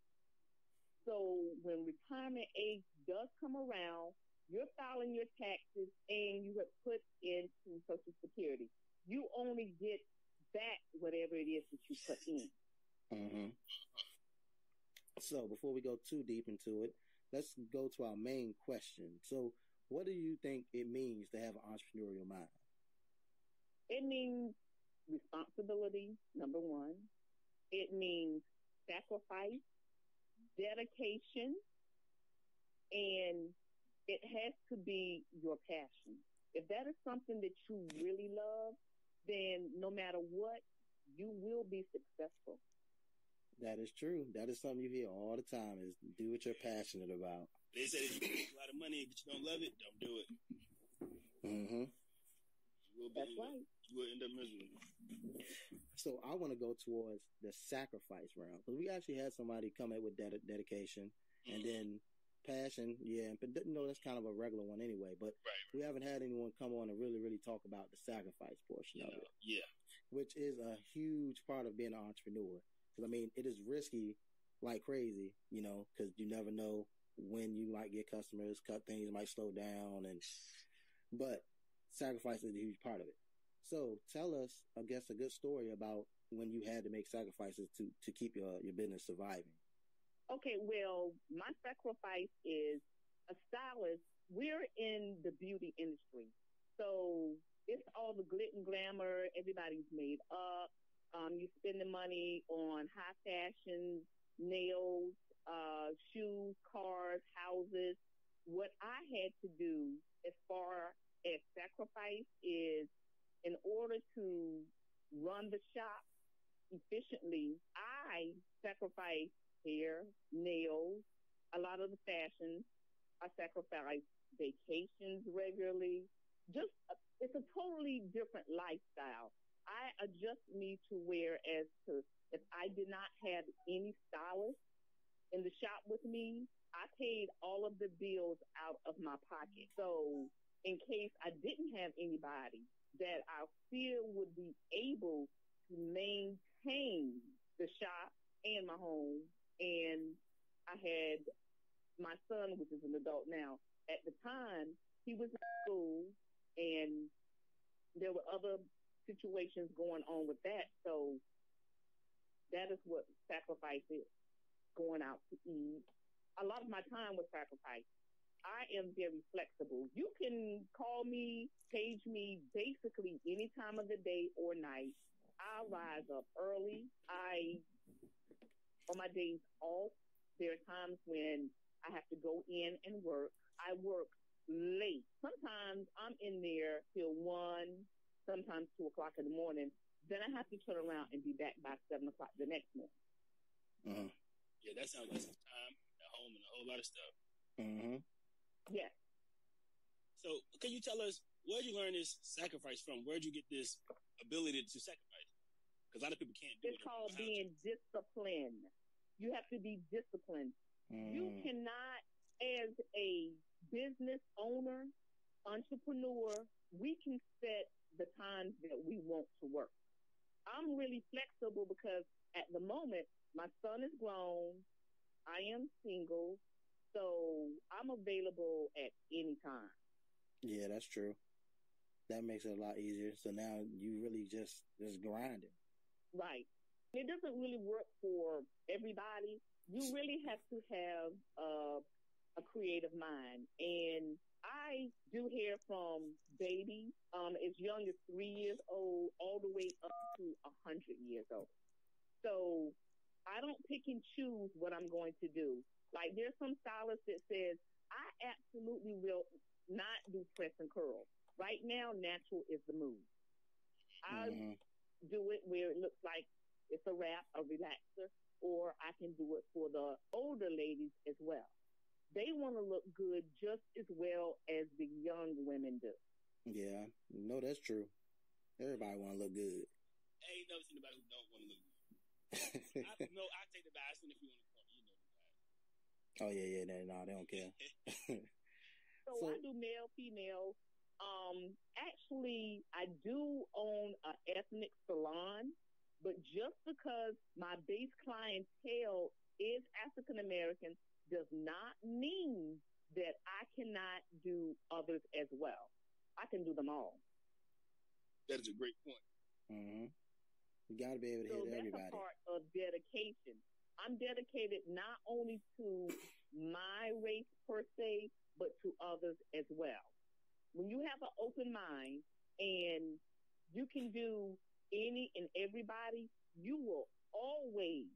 So when retirement age does come around, you're filing your taxes and you have put into Social Security. You only get back whatever it is that you put in. Mm-hmm. So before we go too deep into it, let's go to our main question. So what do you think it means to have an entrepreneurial mind? It means responsibility, number one. It means sacrifice, dedication, and it has to be your passion. If that is something that you really love, then no matter what, you will be successful. That is true. That is something you hear all the time, is do what you're passionate about. They said if you make a lot of money but you don't love it, don't do it. Mm-hmm. That's right. You will end up miserable. So I want to go towards the sacrifice round, because we actually had somebody come in with dedication and then passion. Yeah, but that's kind of a regular one anyway. But we haven't had anyone come on and really, really talk about the sacrifice portion of it. Yeah. Which is a huge part of being an entrepreneur. Because, I mean, it is risky like crazy, because you never know when you might get customers, things might slow down, but sacrifice is a huge part of it. So tell us, I guess, a good story about when you had to make sacrifices to keep your business surviving. Okay, well, my sacrifice is a stylist. We're in the beauty industry. So it's all the glitter and glamour. Everybody's made up. You spend the money on high fashion, nails, shoes, cars, houses. What I had to do as far as sacrifice is, in order to run the shop efficiently, I sacrifice hair, nails, a lot of the fashion. I sacrifice vacations regularly. It's a totally different lifestyle. I adjust me to where as to if I did not have any stylist in the shop with me, I paid all of the bills out of my pocket. So in case I didn't have anybody that I feel would be able to maintain the shop and my home, and I had my son, which is an adult now. At the time, he was in school, and there were other situations going on with that. So that is what sacrifice is. going out to eat. A lot of my time was sacrificed. I am very flexible. You can call me, page me, basically any time of the day or night. I rise up early. On my days off, there are times when I have to go in and work. I work late. Sometimes I'm in there till 1, sometimes 2 o'clock in the morning. Then I have to turn around and be back by 7 o'clock the next morning. Mm-hmm. Yeah, that sounds like some time at home and a whole lot of stuff. Mm-hmm. Yes. So, can you tell us, where'd you learn this sacrifice from? Where'd you get this ability to sacrifice? Because a lot of people can't do it. It's called being disciplined. You have to be disciplined. You cannot, as a business owner, entrepreneur, we can set the times that we want to work. I'm really flexible because at the moment, my son is grown. I am single. So I'm available at any time. Yeah, that's true. That makes it a lot easier. So now you really just grinding. Right. It doesn't really work for everybody. You really have to have a creative mind. And I do hair from babies as young as 3 years old all the way up to 100 years old. So I don't pick and choose what I'm going to do. Like there's some stylists that says, I absolutely will not do press and curl. Right now, natural is the move. I do it where it looks like it's a wrap, a relaxer, or I can do it for the older ladies as well. They want to look good just as well as the young women do. Yeah, no, that's true. Everybody want to look good. I ain't never seen anybody who don't want to look good. I take the bias if you want to call me, you know the guys. Oh, yeah, no, they don't care. So I do male, female. Actually, I do own an ethnic salon, but just because my base clientele is African American does not mean that I cannot do others as well. I can do them all. That is a great point. Mm-hmm. You got to be able to hit everybody. That's a part of dedication. I'm dedicated not only to my race per se, but to others as well. When you have an open mind and you can do any and everybody, you will always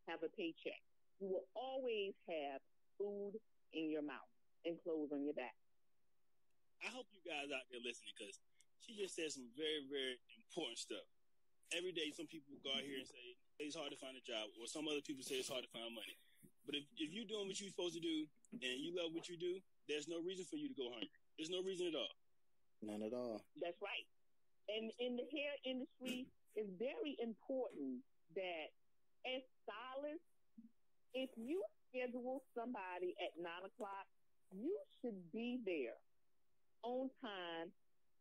have a paycheck. You will always have food in your mouth and clothes on your back. I hope you guys out there listening, because she just said some very, very important stuff. Every day, some people go out here and say it's hard to find a job, or some other people say it's hard to find money. But if you're doing what you're supposed to do and you love what you do, there's no reason for you to go hungry. There's no reason at all. None at all. That's right. And in the hair industry, it's very important that as stylists, if you schedule somebody at 9 o'clock, you should be there on time,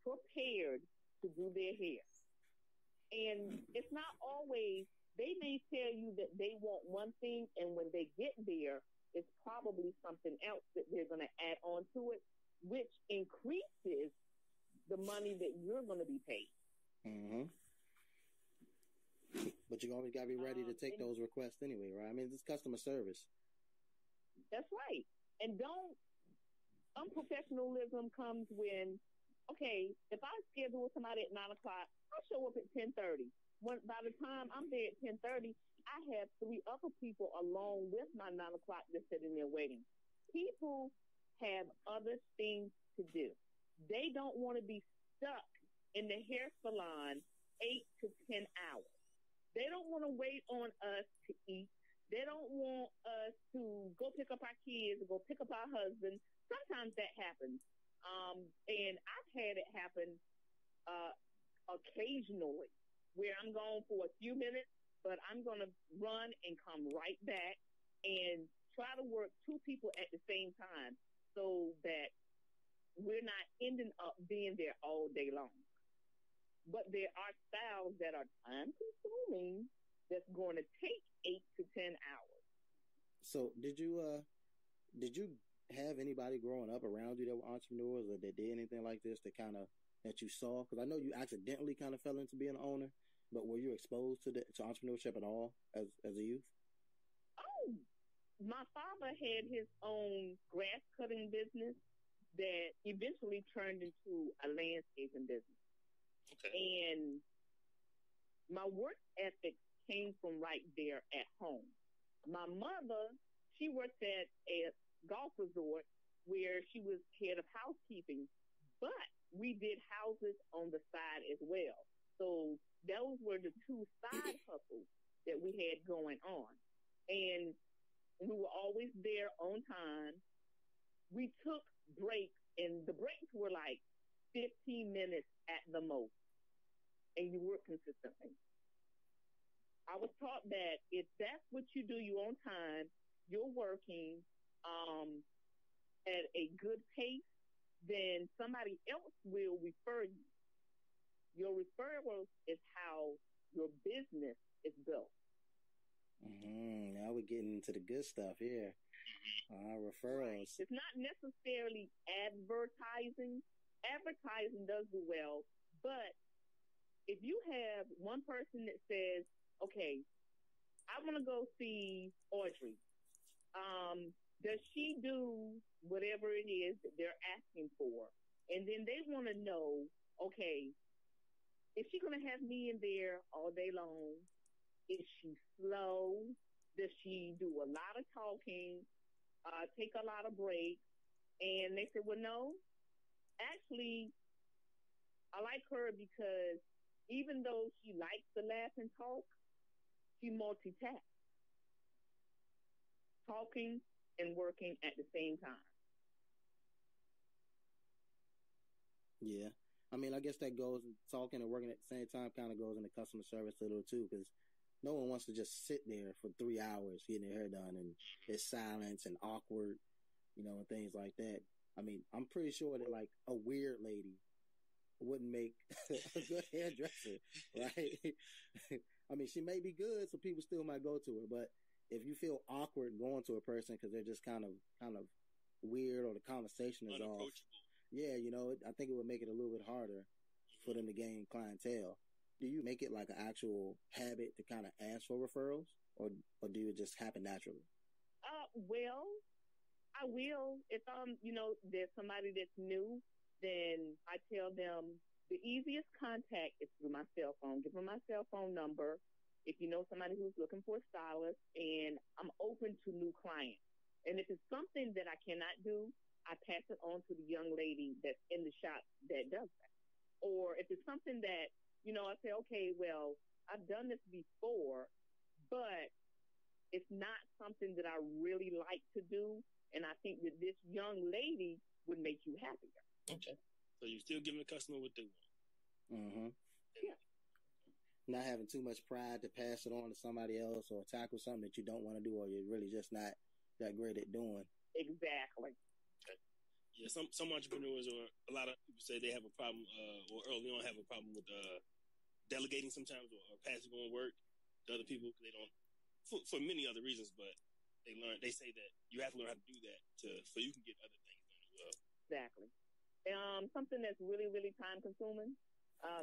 prepared to do their hair. And it's not always, they may tell you that they want one thing, and when they get there, it's probably something else that they're going to add on to it, which increases the money that you're going to be paid. Mm-hmm. But you always got to be ready to take those requests anyway, right? I mean, it's customer service. That's right. And unprofessionalism comes when, okay, if I schedule somebody at 9 o'clock, I show up at 10:30. By the time I'm there at 10:30, I have 3 other people along with my 9 o'clock that's sitting there waiting. People have other things to do. They don't want to be stuck in the hair salon 8 to 10 hours. They don't want to wait on us to eat. They don't want us to go pick up our kids, go pick up our husbands. Sometimes that happens. And I've had it happen occasionally where I'm gone for a few minutes, but I'm going to run and come right back and try to work 2 people at the same time so that we're not ending up being there all day long. But there are styles that are time-consuming that's going to take 8 to 10 hours. So did you have anybody growing up around you that were entrepreneurs or that did anything like this that you saw? Because I know you accidentally kind of fell into being an owner, but were you exposed to entrepreneurship at all as a youth? Oh, my father had his own grass cutting business that eventually turned into a landscaping business. Okay. And my work ethic came from right there at home. My mother, she worked at a golf resort where she was head of housekeeping, but we did houses on the side as well. So those were the two side hustles that we had going on. And we were always there on time. We took breaks, and the breaks were like 15 minutes at the most, and you work consistently. I was taught that if that's what you do, you're on time, you're working at a good pace, then somebody else will refer you. Your referrals is how your business is built. Now we're getting into the good stuff here. Referrals. It's not necessarily advertising. Advertising does do well, but if you have one person that says, okay, I want to go see Audrey. Does she do whatever it is that they're asking for? And then they want to know, okay, is she going to have me in there all day long? Is she slow? Does she do a lot of talking? Take a lot of breaks? And they said, well, no. Actually, I like her because even though she likes to laugh and talk, she multitasks. Talking and working at the same time. Yeah. I mean, I guess that goes, talking and working at the same time kind of goes into customer service a little too, because no one wants to just sit there for 3 hours getting their hair done and it's silence and awkward, and things like that. I mean, I'm pretty sure that like a weird lady wouldn't make a good hairdresser, right? I mean, she may be good, so people still might go to her, but if you feel awkward going to a person because they're just kind of weird or the conversation is off, yeah, I think it would make it a little bit harder for them to gain clientele. Do you make it like an actual habit to kind of ask for referrals, or do it just happen naturally? Well, I will. If there's somebody that's new, then I tell them the easiest contact is through my cell phone. Give them my cell phone number. If you know somebody who's looking for a stylist, and I'm open to new clients. And if it's something that I cannot do, I pass it on to the young lady that's in the shop that does that. Or if it's something that, I say, okay, well, I've done this before, but it's not something that I really like to do. And I think that this young lady would make you happier. Okay. So you're still giving the customer what they want. Mm-hmm. Yeah. Not having too much pride to pass it on to somebody else or tackle something that you don't want to do or you're really just not that great at doing. Exactly. Okay. Yeah, some entrepreneurs or a lot of people say they have a problem or early on have a problem with delegating sometimes or passing on work to other people because they don't, for many other reasons, but they say that you have to learn how to do that so you can get other things done as well. Exactly. Something that's really, really time consuming,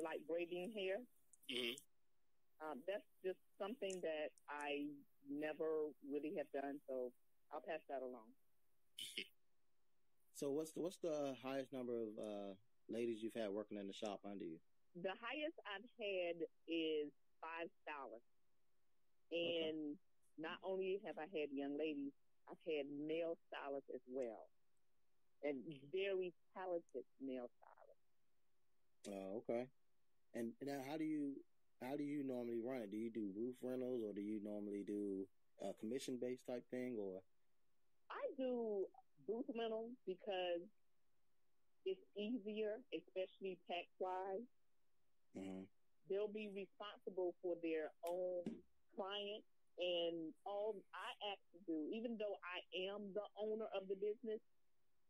like braiding hair. Mm-hmm. That's just something that I never really have done, so I'll pass that along. So what's the highest number of ladies you've had working in the shop under you? The highest I've had is 5 stylists. And not only have I had young ladies, I've had male stylists as well. And very talented male stylists. Oh, okay. And now how do you normally run it? Do you do roof rentals or do you normally do a commission-based type thing, or? I do booth rental because it's easier, especially tax-wise. Mm-hmm. They'll be responsible for their own client, and all I actually do, even though I am the owner of the business,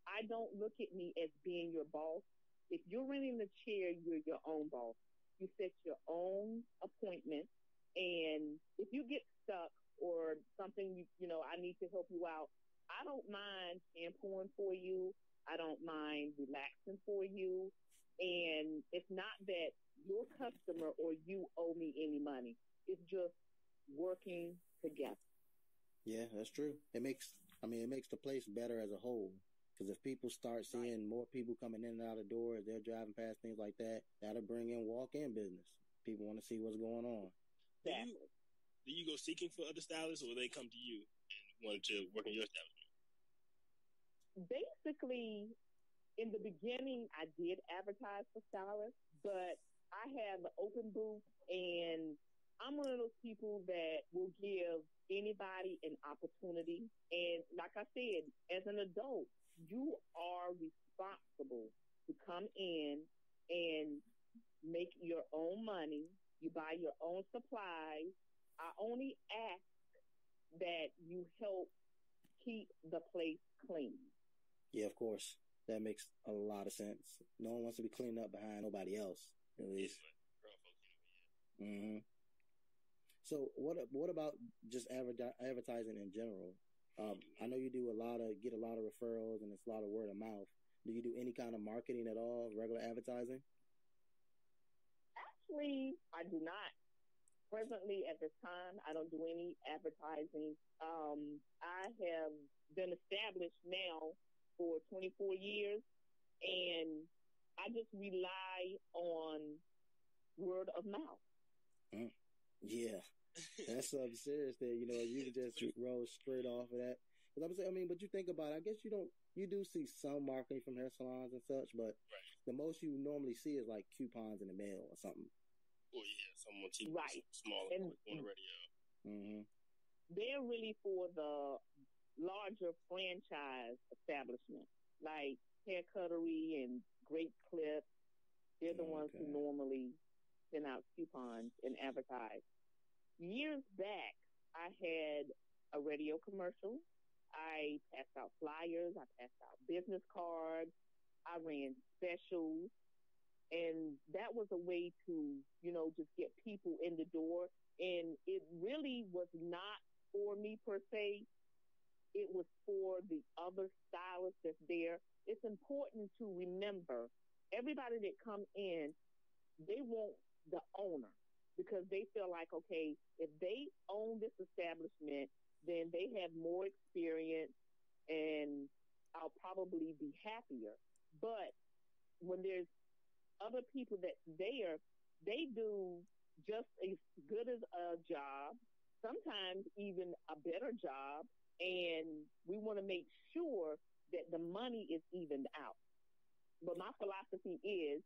I don't look at me as being your boss. If you're renting the chair, you're your own boss. You set your own appointment, and if you get stuck or something, I need to help you out, I don't mind shampooing for you. I don't mind relaxing for you. And it's not that your customer or you owe me any money. It's just working together. Yeah, that's true. It makes the place better as a whole. Because if people start seeing more people coming in and out of doors, they're driving past things like that, that'll bring in walk-in business. People want to see what's going on. Do you go seeking for other stylists, or they come to you and want to work in your establishment? Basically, in the beginning, I did advertise for stylists, but I have an open booth, and I'm one of those people that will give anybody an opportunity. And like I said, as an adult, you are responsible to come in and make your own money. You buy your own supplies. I only ask that you help keep the place clean. Yeah, of course. That makes a lot of sense. No one wants to be cleaned up behind nobody else, at least. Mm-hmm. So what about just advertising in general? I know you get a lot of referrals, and it's a lot of word of mouth. Do you do any kind of marketing at all, regular advertising? Actually, I do not. Presently, at this time, I don't do any advertising. I have been established now for 24 years, and I just rely on word of mouth. Yeah, that's something serious there. You can just roll straight off of that. Because I'm saying, but you think about it, I guess you do see some marketing from hair salons and such, but the most you normally see is like coupons in the mail or something. Oh yeah, someone on TV, right, smaller on the radio. Mm-hmm. They're really for the larger franchise establishments, like Hair Cuttery and Great Clips. They're the ones who normally send out coupons and advertise. Years back, I had a radio commercial. I passed out flyers. I passed out business cards. I ran specials. And that was a way to, just get people in the door. And it really was not for me per se. It was for the other stylists that's there. It's important to remember everybody that come in, they want the owner, because they feel like, okay, if they own this establishment, then they have more experience and I'll probably be happier. But when there's other people that's there, they do just as good as a job, sometimes even a better job, and we want to make sure that the money is evened out. But my philosophy is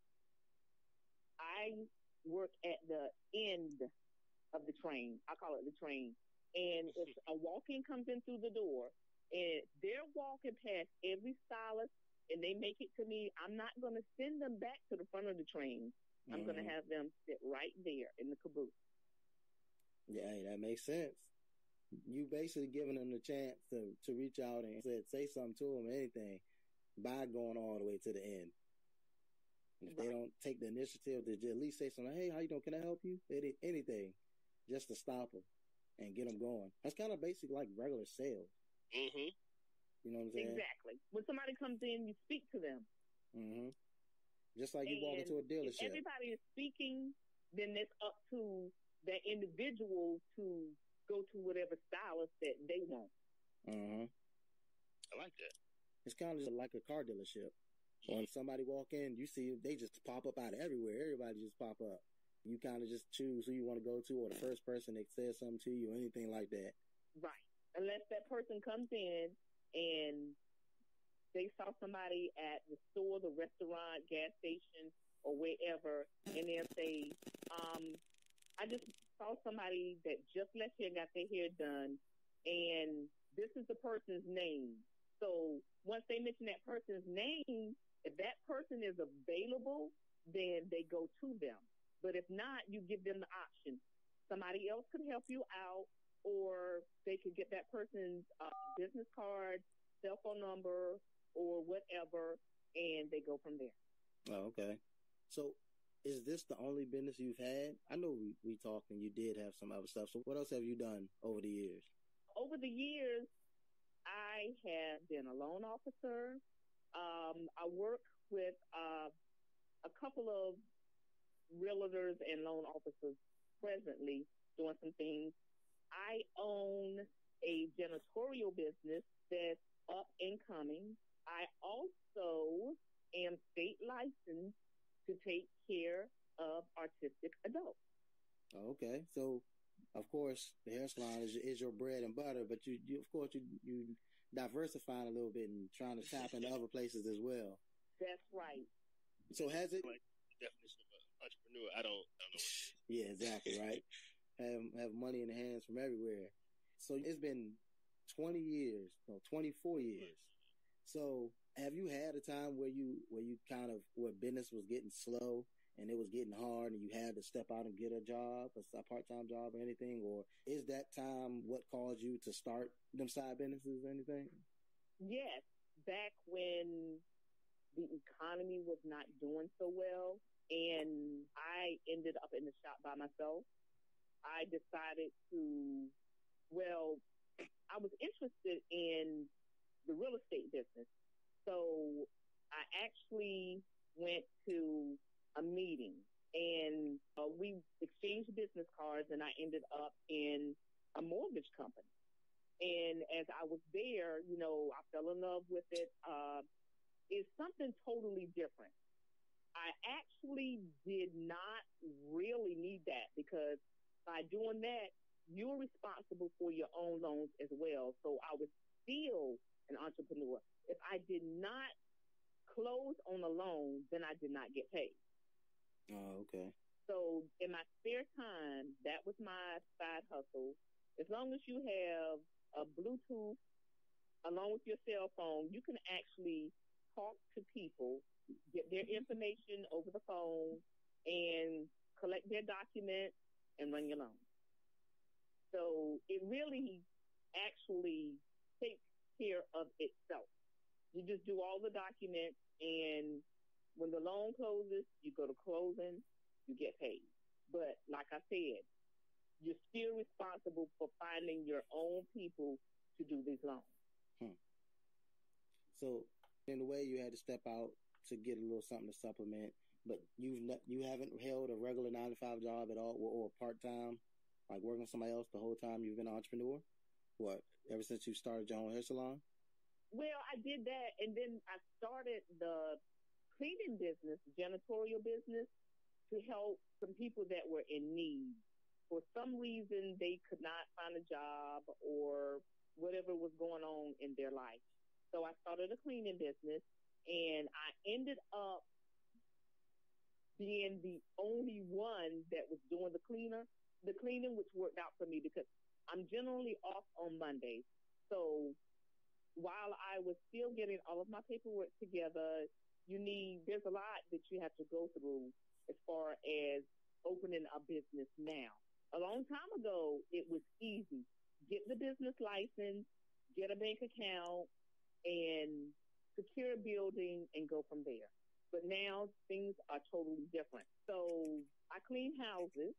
I work at the end of the train. I call it the train. And if a walk-in comes in through the door and they're walking past every stylist and they make it to me, I'm not going to send them back to the front of the train. I'm going to have them sit right there in the caboose. Yeah, that makes sense. You basically giving them the chance to reach out and say something to them, anything, by going all the way to the end. If they don't take the initiative to at least say something, hey, how you doing? Can I help you? Anything, just to stop them and get them going. That's kind of basic, like regular sales. Mm-hmm. You know what I'm saying? Exactly. When somebody comes in, you speak to them. Mm-hmm. Just like you walk into a dealership. If everybody is speaking, then it's up to that individual to go to whatever stylist that they want. I like that. It's kind of just like a car dealership. When somebody walk in, you see they just pop up out of everywhere. Everybody just pop up. You kind of just choose who you want to go to, or the first person that says something to you, or anything like that. Right. Unless that person comes in and they saw somebody at the store, the restaurant, gas station, or wherever, and they'll say, I just saw somebody that just left here and got their hair done, and this is the person's name. So once they mention that person's name, if that person is available, then they go to them. But if not, you give them the option. Somebody else could help you out, or they could get that person's business card, cell phone number, or whatever, and they go from there. Oh, okay. So is this the only business you've had? I know we talked and you did have some other stuff. So what else have you done over the years? Over the years, I have been a loan officer. I work with a couple of realtors and loan officers presently doing some things. I own a janitorial business that's up and coming. I also am state licensed to take care of autistic adults. Okay, so of course the hair salon is your bread and butter, but you of course you diversifying a little bit and trying to tap into other places as well. That's right. So has it? Like the definition of an entrepreneur, I don't know what it is. Yeah, exactly right. Have money in the hands from everywhere. So it's been 24 years. So have you had a time where where business was getting slow and it was getting hard and you had to step out and get a job, a part-time job or anything? Or is that time what caused you to start them side businesses or anything? Yes. Back when the economy was not doing so well and I ended up in the shop by myself, I decided I was interested in the real estate business. So I actually went to a meeting and we exchanged business cards and I ended up in a mortgage company. And as I was there, I fell in love with it. It's something totally different. I actually did not really need that because by doing that, you're responsible for your own loans as well. So I was still an entrepreneur. If I did not close on a loan, then I did not get paid. Oh, okay. So in my spare time, that was my side hustle. As long as you have a Bluetooth along with your cell phone, you can actually talk to people, get their information over the phone, and collect their documents and run your loan. So it really actually takes care of itself. You just do all the documents, and when the loan closes, you go to closing, you get paid. But like I said, you're still responsible for finding your own people to do these loans. So in a way, you had to step out to get a little something to supplement, but you haven't held a regular 9-to-5 job at all, or part-time, like working with somebody else the whole time you've been an entrepreneur? What, ever since you started your own hair salon? Well, I did that, and then I started the cleaning business, janitorial business, to help some people that were in need. For some reason, they could not find a job or whatever was going on in their life. So I started a cleaning business, and I ended up being the only one that was doing the cleaning, which worked out for me because I'm generally off on Mondays. So while I was still getting all of my paperwork together, there's a lot that you have to go through as far as opening a business now. A long time ago, it was easy. Get the business license, get a bank account, and secure a building and go from there. But now things are totally different. So I clean houses.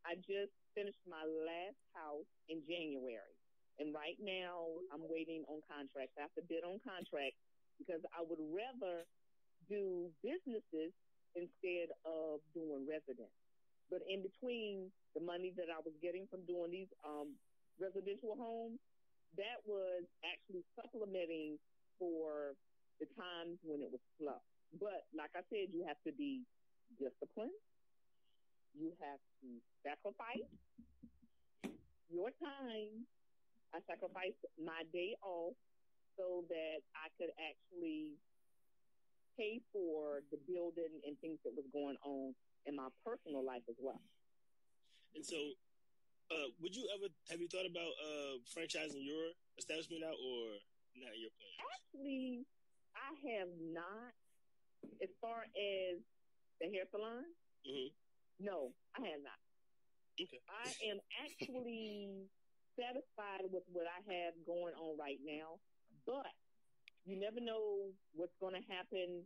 I just finished my last house in January. And right now I'm waiting on contracts. I have to bid on contracts because I would rather do businesses instead of doing residents. But in between the money that I was getting from doing these residential homes, that was actually supplementing for the times when it was slow. But like I said, you have to be disciplined. You have to sacrifice your time. I sacrificed my day off so that I could actually pay for the building and things that was going on in my personal life as well. And so, have you thought about franchising your establishment out, or not in your plans? Actually, I have not. As far as the hair salon, no, I have not. Okay. I am actually satisfied with what I have going on right now, but you never know what's going to happen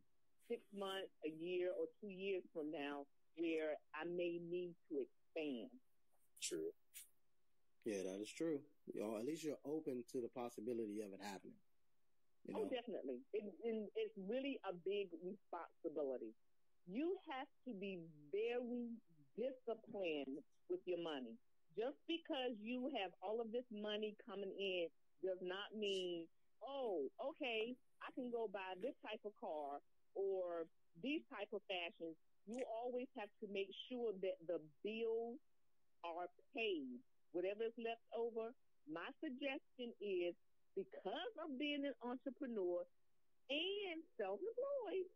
6 months, a year, or 2 years from now, where I may need to expand. True. Yeah, that is true. At least you're open to the possibility of it happening. Oh, definitely. It's really a big responsibility. You have to be very disciplined with your money. Just because you have all of this money coming in does not mean, oh, okay, I can go buy this type of car or these type of fashions. You always have to make sure that the bills are paid. Whatever is left over, my suggestion is, because of being an entrepreneur and self-employed,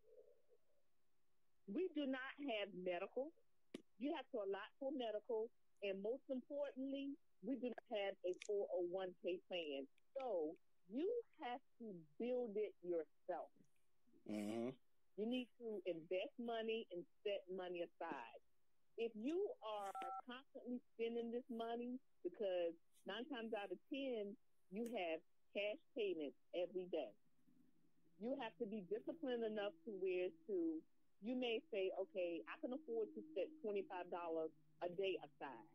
we do not have medical. You have to allot for medical. And most importantly, we do not have a 401k plan. So you have to build it yourself. Mm-hmm. You need to invest money and set money aside. If you are constantly spending this money, because 9 times out of 10, you have cash payments every day. You have to be disciplined enough to where you may say, okay, I can afford to set $25 a day aside,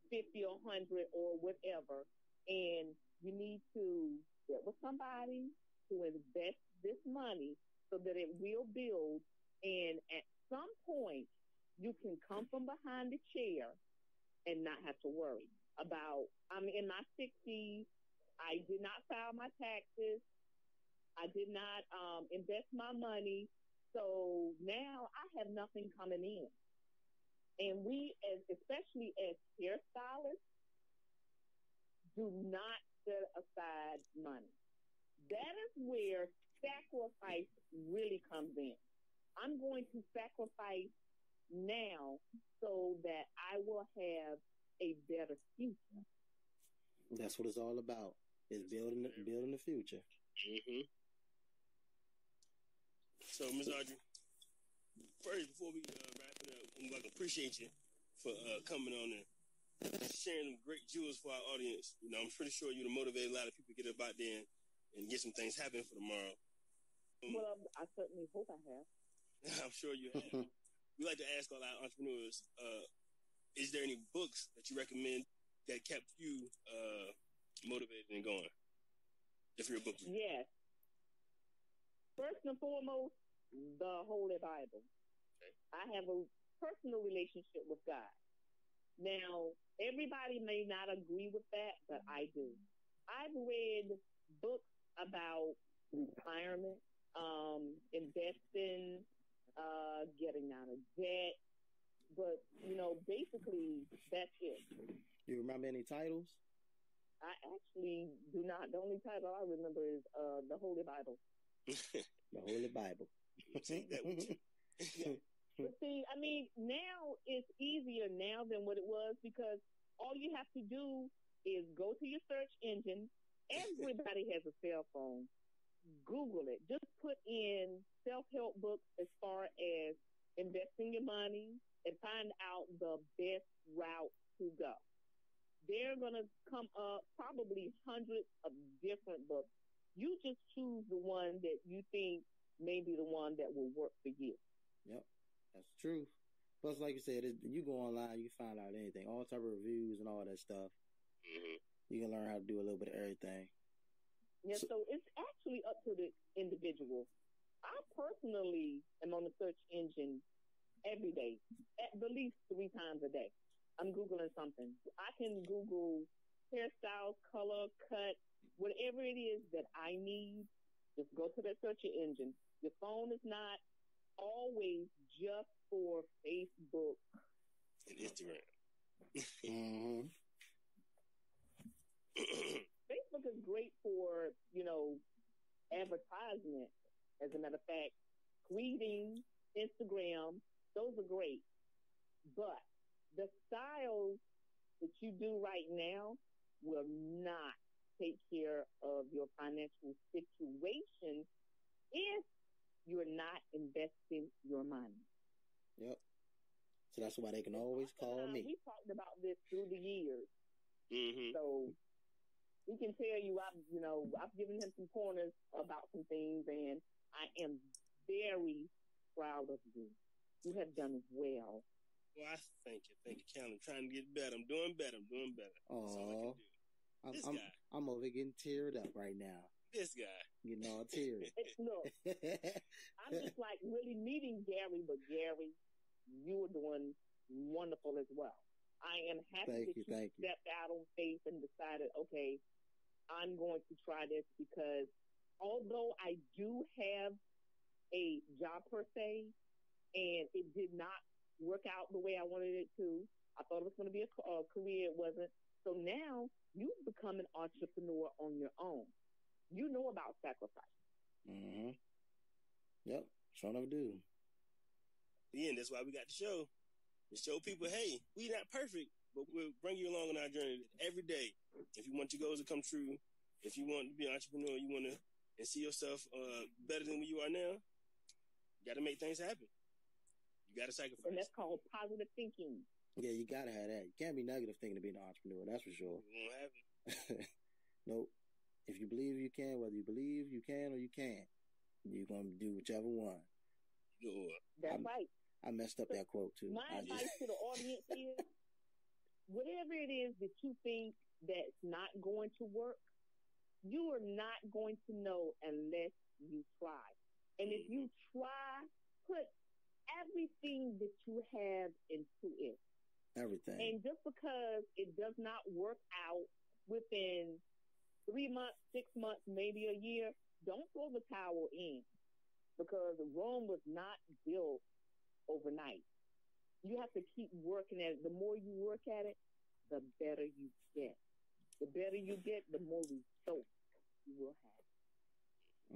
50 or 100 or whatever, and you need to get with somebody to invest this money so that it will build, and at some point you can come from behind the chair and not have to worry about, I'm in my 60s, I did not file my taxes, I did not invest my money, so now I have nothing coming in. And we, especially as hairstylists, do not set aside money. That is where sacrifice really comes in. I'm going to sacrifice now so that I will have a better future. That's what it's all about. Is building the future. Mm-hmm. So, Ms. Audrey, first, before we wrap it up, I'm like, appreciate you for coming on and sharing some great jewels for our audience. You know, I'm pretty sure you'll motivate a lot of people to get up out there and get some things happening for tomorrow. Well, I certainly hope I have. I'm sure you have. We like to ask all our entrepreneurs, is there any books that you recommend that kept you motivated and going? If you're a book reader. Yes. First and foremost, the Holy Bible. Okay. I have a personal relationship with God. Now, everybody may not agree with that, but I do. I've read books about retirement, investing, getting out of debt, but, basically that's it. You remember any titles? I actually do not. The only title I remember is the Holy Bible. The Holy Bible. Take that with you. Yeah. But see, I mean, now it's easier now than what it was, because all you have to do is go to your search engine. Everybody has a cell phone. Google it. Just put in self-help books as far as investing your money and find out the best route to go. They're going to come up probably hundreds of different books. You just choose the one that you think may be the one that will work for you. Yep, that's the truth. Plus, like you said, you go online, you find out anything, all type of reviews and all that stuff. Mm-hmm. You can learn how to do a little bit of everything. Yeah, so it's actually up to the individual. I personally am on the search engine every day, at the least 3 times a day. I'm Googling something. I can Google hairstyle, color, cut, whatever it is that I need. Just go to that search engine. Your phone is not always just for Facebook and Instagram. Mm-hmm. Facebook is great for, advertisement. As a matter of fact, tweeting, Instagram, those are great. But the styles that you do right now will not take care of your financial situation if you're not investing your money. Yep. So that's why they can always call me. We talked about this through the years. Mm-hmm. So we can tell you, I've given him some pointers about some things, and I am very proud of you. You have done well. Well, I thank you, Cal. I'm trying to get better. I'm doing better. That's all I can do. I'm over getting teared up right now. This guy. Getting all teary. Look, I'm just like really meeting Gary, but Gary, you are doing wonderful as well. I am happy that you stepped out on faith and decided, okay, I'm going to try this, because although I do have a job per se, and it did not work out the way I wanted it to, I thought it was going to be a career. It wasn't. So now you've become an entrepreneur on your own. You know about sacrifice. Mm-hmm. Yep. Sure enough do. Yeah, that's why we got the show. To show people, hey, we not perfect, but we'll bring you along on our journey every day. If you want your goals to come true, if you want to be an entrepreneur, you want to and see yourself better than where you are now, you got to make things happen. You got to sacrifice. And that's called positive thinking. Yeah, you got to have that. You can't be negative thinking to be an entrepreneur, that's for sure. You won't have it. Nope. If you believe you can, whether you believe you can or you can't, you're going to do whichever one. That's right. I messed up that quote too. My advice to the audience is, whatever it is that you think that's not going to work, you are not going to know unless you try. And if you try, put everything that you have into it. Everything. And just because it does not work out within 3 months, 6 months, maybe a year, don't throw the towel in, because Rome was not built overnight. You have to keep working at it. The more you work at it, the better you get. The better you get, the more results you will have.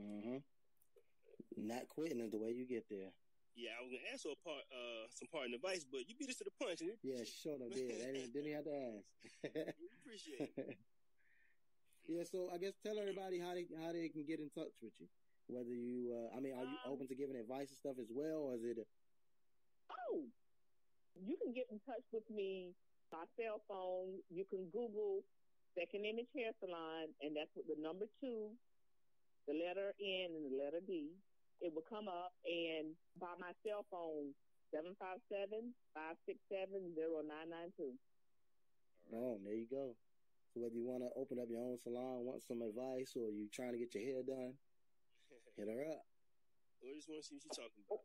Mm-hmm. Not quitting is the way you get there. Yeah, I was gonna ask for some parting advice, but you beat us to the punch. Yeah, sure enough did. Didn't have to ask. We appreciate it. Yeah, so I guess tell everybody how they can get in touch with you. Whether you, are you open to giving advice and stuff as well, or is it? You can get in touch with me by cell phone. You can Google Second Image Hair Salon, and that's with the number 2, the letter N, and the letter D. It will come up, and by my cell phone, 757-567-0992. Oh, there you go. So whether you want to open up your own salon, want some advice, or you trying to get your hair done, hit her up. I just want to see what she's talking about.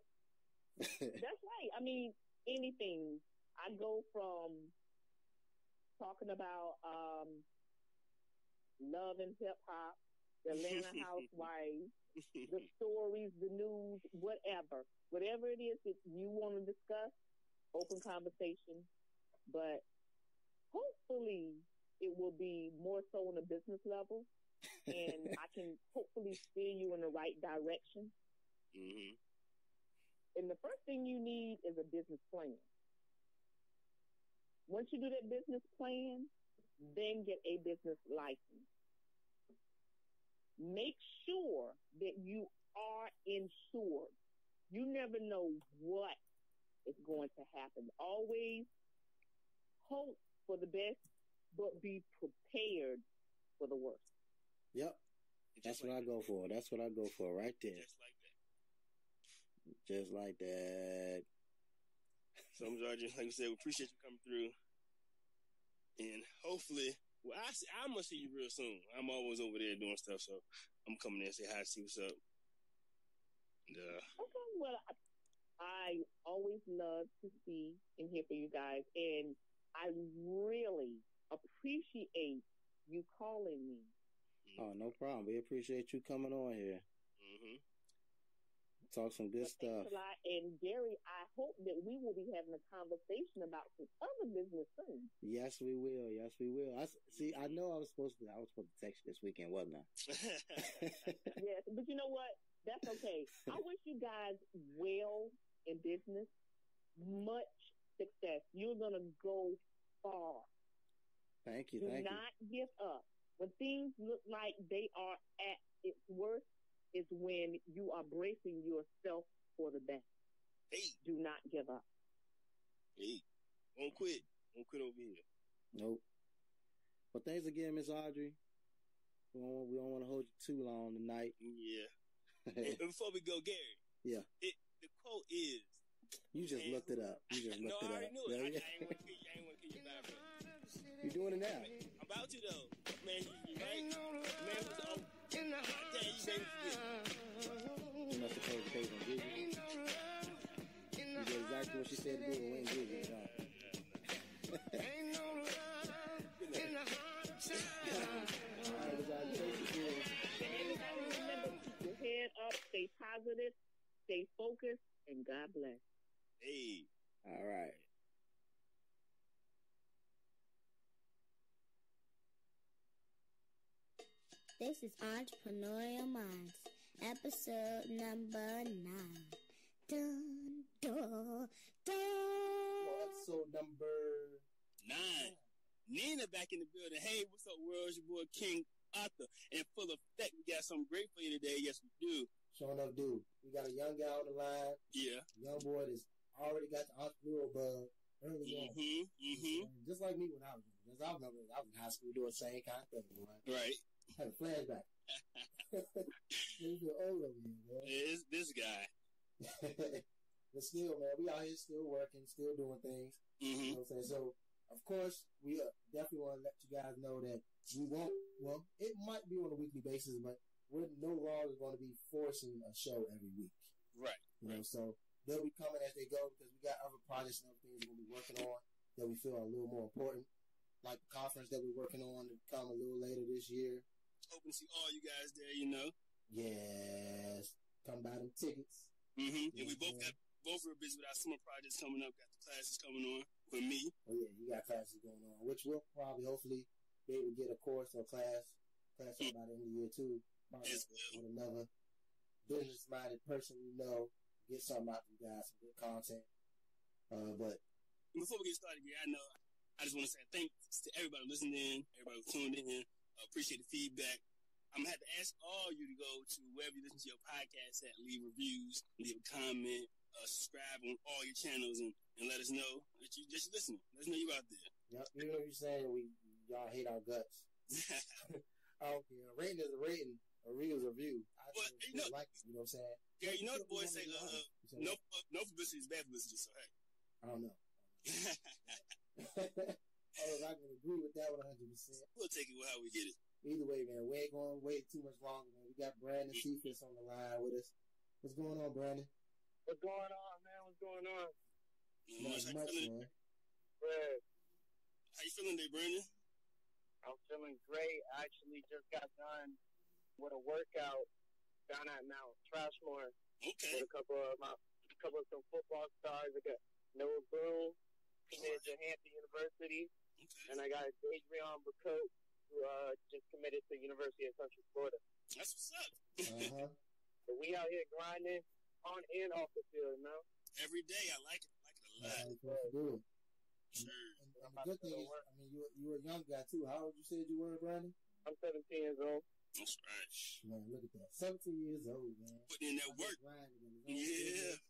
That's right. I mean, anything. I go from talking about love and hip hop, the Atlanta housewives, the stories, the news, whatever it is that you want to discuss, open conversation. But hopefully it will be more so on a business level, and I can hopefully steer you in the right direction. Mm-hmm. And the first thing you need is a business plan. Once you do that business plan, then get a business license. Make sure that you are insured. You never know what is going to happen. Always hope for the best, but be prepared for the worst. Yep. That's what I go for. That's what I go for right there. Just like that. Just like that. So, Georgia, like I said, we appreciate you coming through. And hopefully, I'm going to see you real soon. I'm always over there doing stuff, so I'm coming in and say hi, see what's up. And, okay, well, I always love to see and hear from you guys. And I really appreciate you calling me. Oh, no problem. We appreciate you coming on here. Mm-hmm. Talk some good stuff. Thanks a lot. And Gary, I hope that we will be having a conversation about some other business soon. Yes, we will. Yes, we will. I know I was supposed to text you this weekend, wasn't I? Yes, but you know what? That's okay. I wish you guys well in business. Much success. You're going to go far. Thank you. Do not give up. When things look like they are at its worst, is when you are bracing yourself for the best. Hey. Do not give up. Hey. Won't quit. Won't quit over here. Nope. Well, thanks again, Miss Audrey. We don't want to hold you too long tonight. Yeah. And before we go, Gary. Yeah. The quote is... You just looked it up. I already knew it. I ain't want to kill you back. You're doing it now. I'm about to, though. Man, you right? Man was old. You made You must have told the page on Google. You did exactly what she said to do and went Google it, huh? Remember, keep your head up, stay positive, stay focused, and God bless. Hey. All right. This is Entrepreneurial Minds, episode number 9. Dun, dun, dun. Episode number 9. Nina back in the building. Hey, what's up, world? It's your boy King Arthur. And full effect, we got something great for you today. Yes, we do. Showing up, dude. We got a young guy on the line. Yeah. A young boy that's already got the entrepreneurial bug early on. And just like me when I was young. Because I remember I was in high school doing the same kind of thing. Right. Had a flashback. You feel old over here, man. It's this guy. But still, man, we out here still working, still doing things. You know what I'm saying? So, of course, we definitely want to let you guys know that we won't, well, it might be on a weekly basis, but we're no longer going to be forcing a show every week. Right. You know, so they'll be coming as they go because we got other projects and other things we're going to be working on that we feel are a little more important. Like the conference that we're working on to come a little later this year. Hoping to see all you guys there, you know. Yes. Come buy them tickets. And we both real busy with our summer projects coming up. Got the classes coming on with me. Oh yeah, you got classes going on, which we'll probably hopefully be able to get a course or class up by the end of the year too. With another business-minded person we know, get something out of you guys, some good content. But before we get started here, I just want to say thanks to everybody listening, everybody who tuned in. Appreciate the feedback. I'm going to have to ask all you to go to wherever you listen to your podcast at, leave reviews, leave a comment, subscribe on all your channels, and let us know that you just listening. Let us know you out there. Yep, you know what you're saying? Y'all hate our guts. I don't care. A rating is a rating. A review is a review. I you know what I'm saying? Yeah, you know the boys say no publicity is bad publicity, so hey. I don't know. I'm not going to agree with that 100%. We'll take it how we get it. Either way, man, we ain't going to wait too much longer, man. We got Brandon Cephas on the line with us. What's going on, Brandon? What's going on, man? What's going on? Not much, man. Good. How you feeling today, Brandon? I'm feeling great. I actually just got done with a workout down at Mount Trashmore. Okay. With a couple of some football stars. I got Noah Boone, committed to Hampton University. Okay. And I got Adrian Bacote, who just committed to University of Central Florida. That's what's up. So we out here grinding on and off the field, you know? Every day. I like it. I like it a lot. Sure. And the good thing is, I mean, you're a young guy, too. How old you said you were, Brandon? I'm 17 years old. That's right. Man, look at that. 17 years old, man. Putting in that work. Yeah.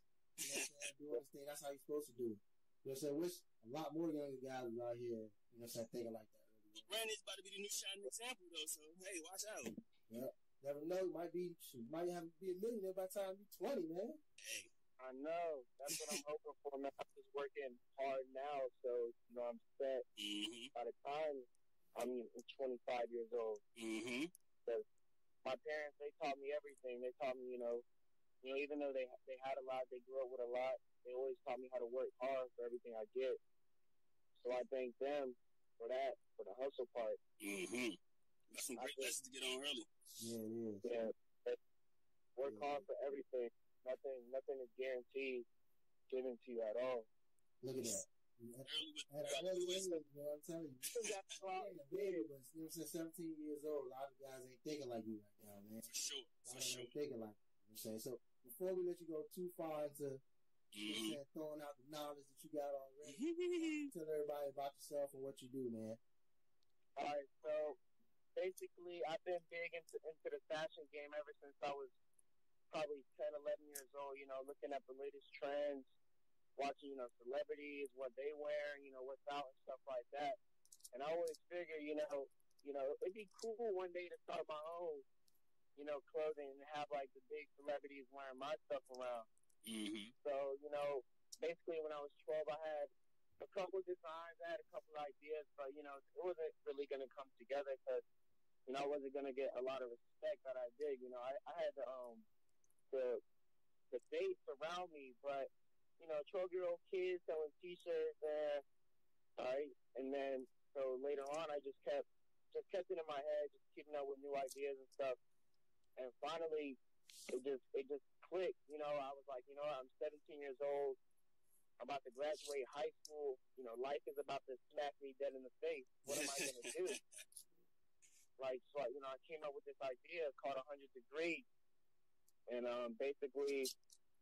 You understand? That's how you're supposed to do it. You know what I'm saying? Wish a lot more younger guys was out here, you know what I'm saying, thinking like that. But Brandon's about to be the new shining example, though, so hey, watch out. Yeah. Never know. Might have to be a millionaire by the time you're 20, man. Hey. I know. That's what I'm hoping for, man. I'm just working hard now, so, you know, I'm set. By the time I'm 25 years old. Because my parents, they taught me everything. They taught me, you know, even though they had a lot, they grew up with a lot, they always taught me how to work hard for everything I get. So I thank them for that, for the hustle part. That's some great lessons to get on early. Yeah, it is. Yeah. Work hard for everything. Nothing is guaranteed given to you at all. Look at that. At an early age, man, I'm telling you. Baby was, you know what I'm saying, 17 years old. A lot of guys ain't thinking like you right now, man. For sure. Ain't thinking like you. You know what I'm saying? So before we let you go too far into throwing out the knowledge that you got already, tell everybody about yourself and what you do, man. All right, so basically I've been big into the fashion game ever since I was probably 10, 11 years old, you know, looking at the latest trends, watching, you know, celebrities, what they wear, you know, what's out and stuff like that. And I always figure, you know, it'd be cool one day to start my own, you know, clothing and have like the big celebrities wearing my stuff around. So, you know, basically when I was 12, I had a couple designs, I had a couple ideas, but, you know, it wasn't really going to come together because, you know, I wasn't going to get a lot of respect that I did. You know, I had the base around me, but, you know, 12-year-old kids selling T-shirts, all right, and then so later on I just kept just kept it in my head, just keeping up with new ideas and stuff. And finally, it just clicked. You know, I was like, you know, I'm 17 years old. I'm about to graduate high school. You know, life is about to smack me dead in the face. What am I going to do? Like, so, you know, I came up with this idea called 100 Degrees. And basically,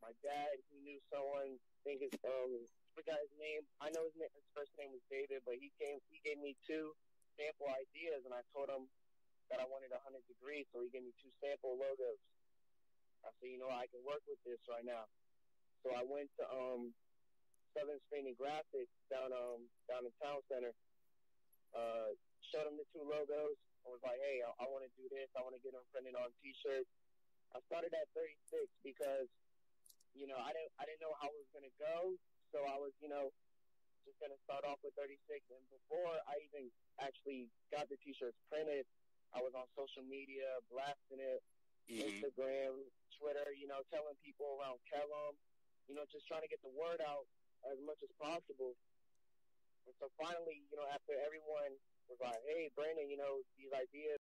my dad, he knew someone, I think it's, I forgot his name. I know his first name was David, but he gave me 2 sample ideas, and I told him that I wanted 100 Degrees, so he gave me 2 sample logos. I said, you know, I can work with this right now. So I went to Southern Screen and Graphics down in Town Center, showed him the 2 logos. I was like, hey, I want to do this. I want to get them printed on T-shirts. I started at 36 because, you know, I didn't know how it was going to go. So I was, you know, just going to start off with 36. And before I even actually got the T-shirts printed, I was on social media, blasting it, Instagram, Twitter, you know, telling people around Kellam, you know, just trying to get the word out as much as possible. And so finally, you know, after everyone was like, hey, Brandon, you know, these ideas